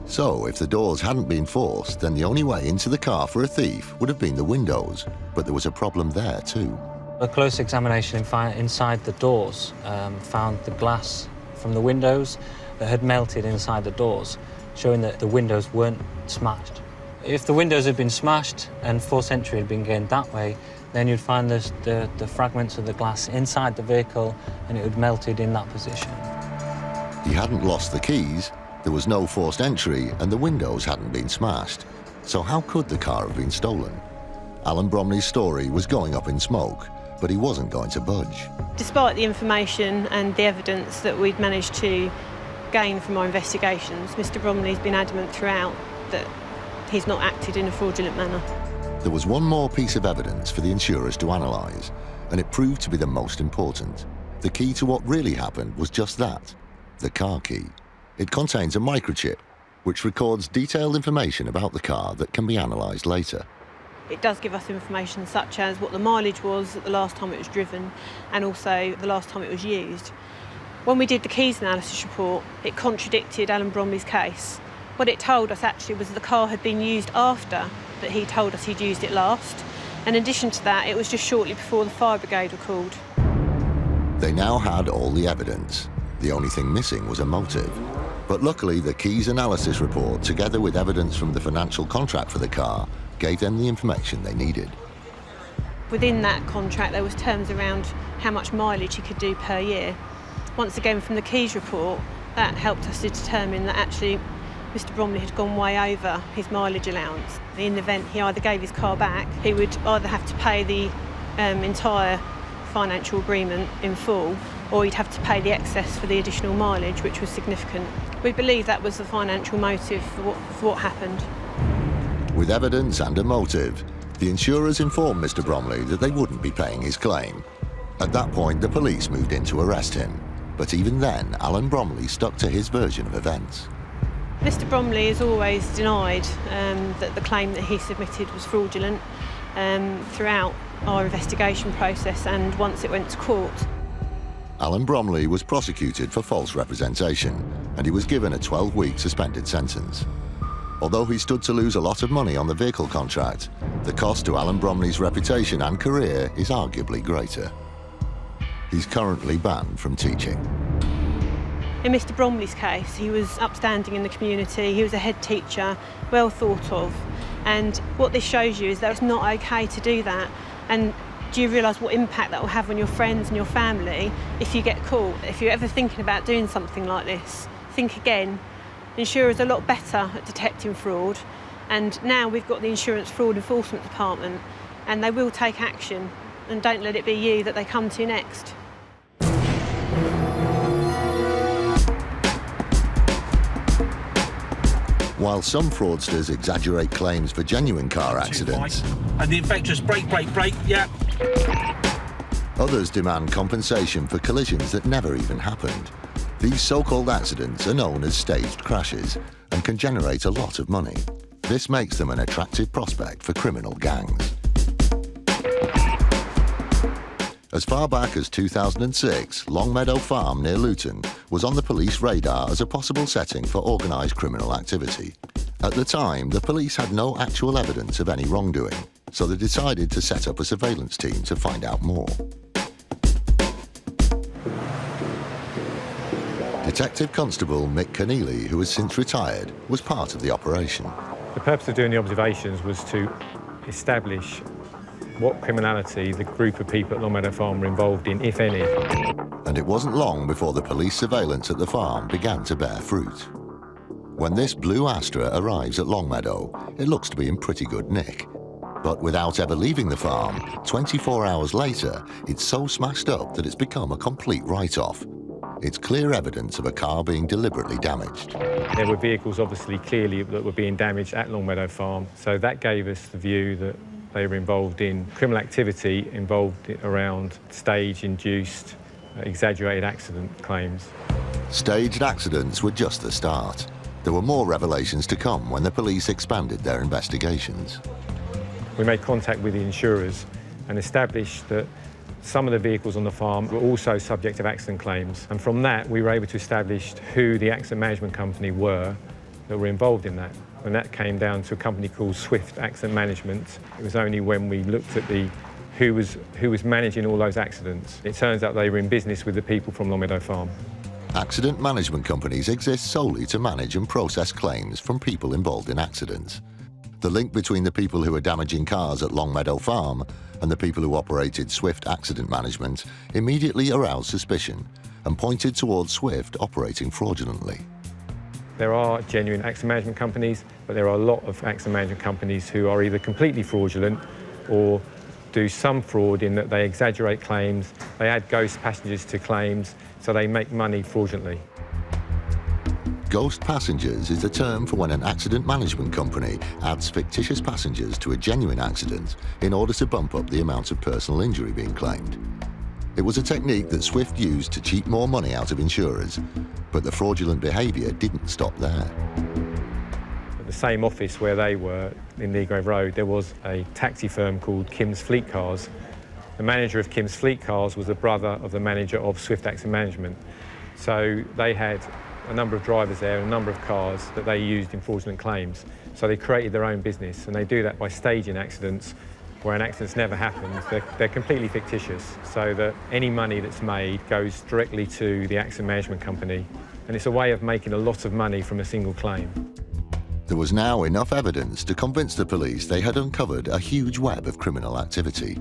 So, if the doors hadn't been forced, then the only way into the car for a thief would have been the windows. But there was a problem there too. A close examination inside the doors found the glass from the windows that had melted inside the doors, showing that the windows weren't smashed. If the windows had been smashed and forced entry had been gained that way, then you'd find the fragments of the glass inside the vehicle and it had melted in that position. He hadn't lost the keys, there was no forced entry, and the windows hadn't been smashed. So how could the car have been stolen? Alan Bromley's story was going up in smoke, but he wasn't going to budge. Despite the information and the evidence that we'd managed to gain from our investigations, Mr Bromley's been adamant throughout that he's not acted in a fraudulent manner. There was one more piece of evidence for the insurers to analyse, and it proved to be the most important. The key to what really happened was just that, the car key. It contains a microchip, which records detailed information about the car that can be analysed later. It does give us information such as what the mileage was at the last time it was driven and also the last time it was used. When we did the keys analysis report, it contradicted Alan Bromley's case. What it told us actually was the car had been used after that he told us he'd used it last. In addition to that, it was just shortly before the fire brigade were called. They now had all the evidence. The only thing missing was a motive. But luckily, the keys analysis report, together with evidence from the financial contract for the car, gave them the information they needed. Within that contract, there was terms around how much mileage he could do per year. Once again, from the keys report, that helped us to determine that actually Mr Bromley had gone way over his mileage allowance. In the event he either gave his car back, he would either have to pay the entire financial agreement in full, or he'd have to pay the excess for the additional mileage, which was significant. We believe that was the financial motive for what happened. With evidence and a motive, the insurers informed Mr Bromley that they wouldn't be paying his claim. At that point, the police moved in to arrest him. But even then, Alan Bromley stuck to his version of events. Mr Bromley has always denied that the claim that he submitted was fraudulent throughout our investigation process and once it went to court. Alan Bromley was prosecuted for false representation and he was given a 12-week suspended sentence. Although he stood to lose a lot of money on the vehicle contract, the cost to Alan Bromley's reputation and career is arguably greater. He's currently banned from teaching. In Mr Bromley's case, he was upstanding in the community, he was a head teacher, well thought of, and what this shows you is that it's not okay to do that. And do you realise what impact that will have on your friends and your family if you get caught? If you're ever thinking about doing something like this, think again. The insurers are a lot better at detecting fraud, and now we've got the Insurance Fraud Enforcement Department, and they will take action, and don't let it be you that they come to next. While some fraudsters exaggerate claims for genuine car accidents, and the infectious brake, yeah. Others demand compensation for collisions that never even happened. These so-called accidents are known as staged crashes and can generate a lot of money. This makes them an attractive prospect for criminal gangs. As far back as 2006, Longmeadow Farm near Luton was on the police radar as a possible setting for organised criminal activity. At the time, the police had no actual evidence of any wrongdoing, so they decided to set up a surveillance team to find out more. Detective Constable Mick Keneally, who has since retired, was part of the operation. The purpose of doing the observations was to establish what criminality the group of people at Longmeadow Farm were involved in, if any. And it wasn't long before the police surveillance at the farm began to bear fruit. When this blue Astra arrives at Longmeadow, it looks to be in pretty good nick. But without ever leaving the farm, 24 hours later, it's so smashed up that it's become a complete write-off. It's clear evidence of a car being deliberately damaged. There were vehicles, obviously, clearly, that were being damaged at Longmeadow Farm, so that gave us the view that they were involved in criminal activity involved around stage-induced, exaggerated accident claims. Staged accidents were just the start. There were more revelations to come when the police expanded their investigations. We made contact with the insurers and established that some of the vehicles on the farm were also subject of accident claims. And from that, we were able to establish who the accident management company were that were involved in that. And that came down to a company called Swift Accident Management. It was only when we looked at who was managing all those accidents. It turns out they were in business with the people from Longmeadow Farm. Accident management companies exist solely to manage and process claims from people involved in accidents. The link between the people who were damaging cars at Longmeadow Farm and the people who operated Swift Accident Management immediately aroused suspicion and pointed towards Swift operating fraudulently. There are genuine accident management companies, but there are a lot of accident management companies who are either completely fraudulent or do some fraud in that they exaggerate claims, they add ghost passengers to claims, so they make money fraudulently. Ghost passengers is a term for when an accident management company adds fictitious passengers to a genuine accident in order to bump up the amount of personal injury being claimed. It was a technique that Swift used to cheat more money out of insurers, but the fraudulent behaviour didn't stop there. At the same office where they were, in Leagrave Road, there was a taxi firm called Kim's Fleet Cars. The manager of Kim's Fleet Cars was the brother of the manager of Swift Accident Management. So they had a number of drivers there and a number of cars that they used in fraudulent claims. So they created their own business, and they do that by staging accidents where an accident's never happened. They're completely fictitious, so that any money that's made goes directly to the accident management company, and it's a way of making a lot of money from a single claim. There was now enough evidence to convince the police they had uncovered a huge web of criminal activity.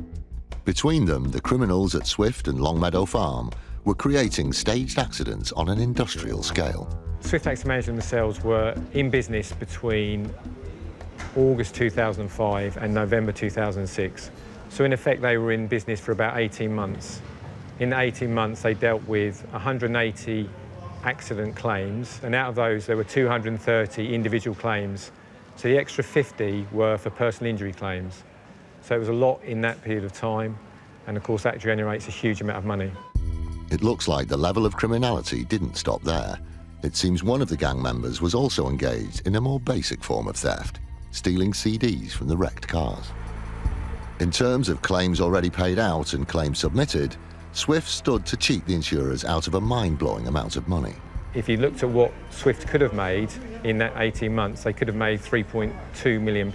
Between them, the criminals at Swift and Longmeadow Farm were creating staged accidents on an industrial scale. Swift Accident Management themselves were in business between August 2005 and November 2006. So in effect, they were in business for about 18 months. In the 18 months, they dealt with 180 accident claims, and out of those, there were 230 individual claims. So the extra 50 were for personal injury claims. So it was a lot in that period of time, and of course, that generates a huge amount of money. It looks like the level of criminality didn't stop there. It seems one of the gang members was also engaged in a more basic form of theft, stealing CDs from the wrecked cars. In terms of claims already paid out and claims submitted, Swift stood to cheat the insurers out of a mind-blowing amount of money. If you looked at what Swift could have made in that 18 months, they could have made £3.2 million.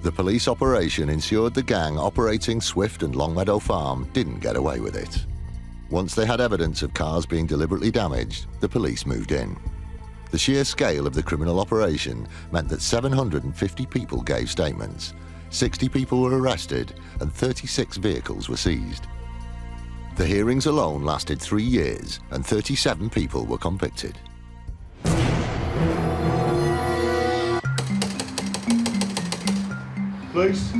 The police operation ensured the gang operating Swift and Longmeadow Farm didn't get away with it. Once they had evidence of cars being deliberately damaged, the police moved in. The sheer scale of the criminal operation meant that 750 people gave statements, 60 people were arrested, and 36 vehicles were seized. The hearings alone lasted 3 years, and 37 people were convicted. Police?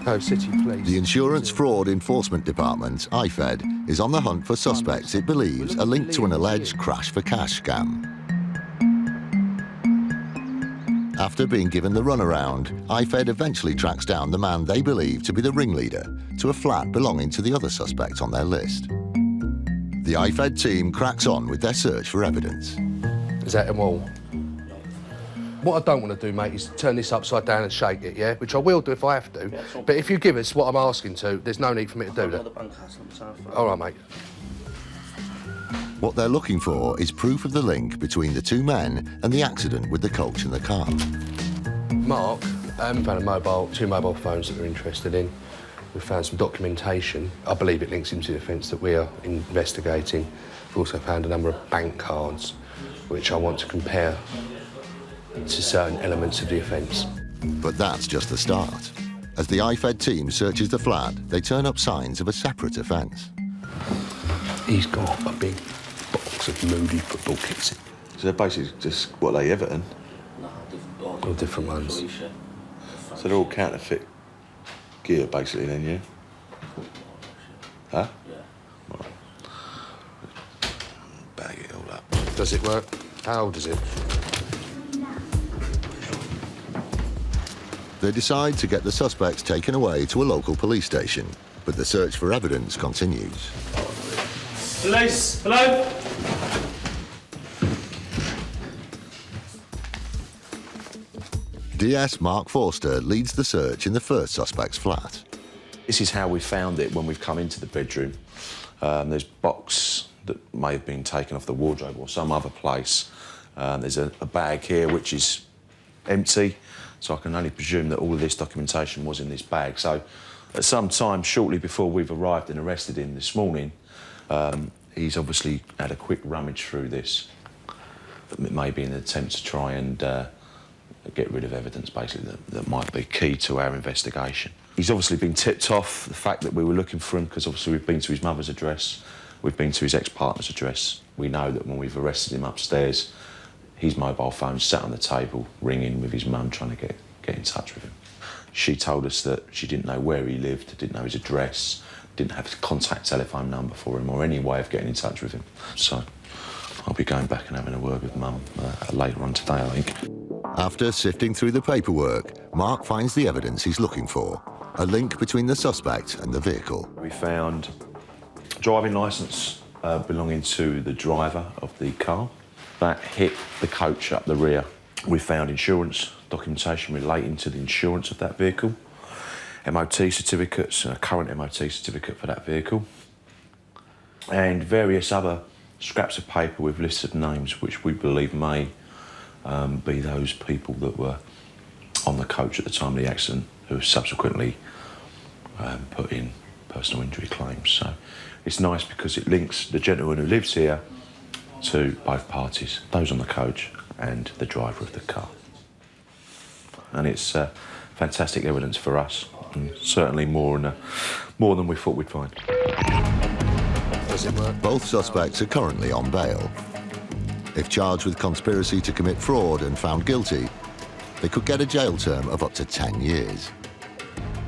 Oh, City Police. The Insurance Fraud Enforcement Department, IFED, is on the hunt for suspects it believes are linked to an alleged crash for cash scam. After being given the runaround, IFED eventually tracks down the man they believe to be the ringleader to a flat belonging to the other suspect on their list. The IFED team cracks on with their search for evidence. Is that them all? What I don't want to do, mate, is turn this upside down and shake it, yeah? Which I will do if I have to. But if you give us what I'm asking to, there's no need for me to do that. All right, mate. What they're looking for is proof of the link between the two men and the accident with the coach and the car. Mark, we found two mobile phones that we're interested in. We found some documentation. I believe it links into the offence that we are investigating. We've also found a number of bank cards, which I want to compare to certain elements of the offence. But that's just the start. As the IFED team searches the flat, they turn up signs of a separate offence. He's got a big box of Moody football kits. So they're basically just, what, like Everton? All different ones. So they're all counterfeit gear, basically, then, yeah? Huh? Yeah. Right. Bag it all up. Does it work? How old is it? They decide to get the suspects taken away to a local police station, but the search for evidence continues. Police, hello? DS Mark Forster leads the search in the first suspect's flat. This is how we found it when we've come into the bedroom. There's a box that may have been taken off the wardrobe or some other place. There's a bag here which is empty, so I can only presume that all of this documentation was in this bag. So at some time shortly before we've arrived and arrested him this morning, he's obviously had a quick rummage through this, maybe in an attempt to try and get rid of evidence, basically, that might be key to our investigation. He's obviously been tipped off the fact that we were looking for him because obviously we've been to his mother's address, we've been to his ex-partner's address. We know that when we've arrested him upstairs, his mobile phone sat on the table ringing with his mum trying to get in touch with him. She told us that she didn't know where he lived, didn't know his address, didn't have a contact telephone number for him or any way of getting in touch with him. So I'll be going back and having a word with Mum later on today, I think. After sifting through the paperwork, Mark finds the evidence he's looking for, a link between the suspect and the vehicle. We found a driving licence belonging to the driver of the car. That hit the coach up the rear. We found insurance documentation relating to the insurance of that vehicle, MOT certificates, a current MOT certificate for that vehicle, and various other scraps of paper with lists of names which we believe may be those people that were on the coach at the time of the accident who have subsequently put in personal injury claims. So it's nice because it links the gentleman who lives here to both parties, those on the coach and the driver of the car. And it's fantastic evidence for us, and certainly more than we thought we'd find. Both suspects are currently on bail. If charged with conspiracy to commit fraud and found guilty, they could get a jail term of up to 10 years.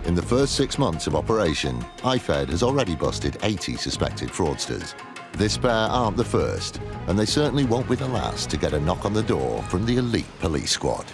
In the first 6 months of operation, IFED has already busted 80 suspected fraudsters. This pair aren't the first, and they certainly won't be the last to get a knock on the door from the elite police squad.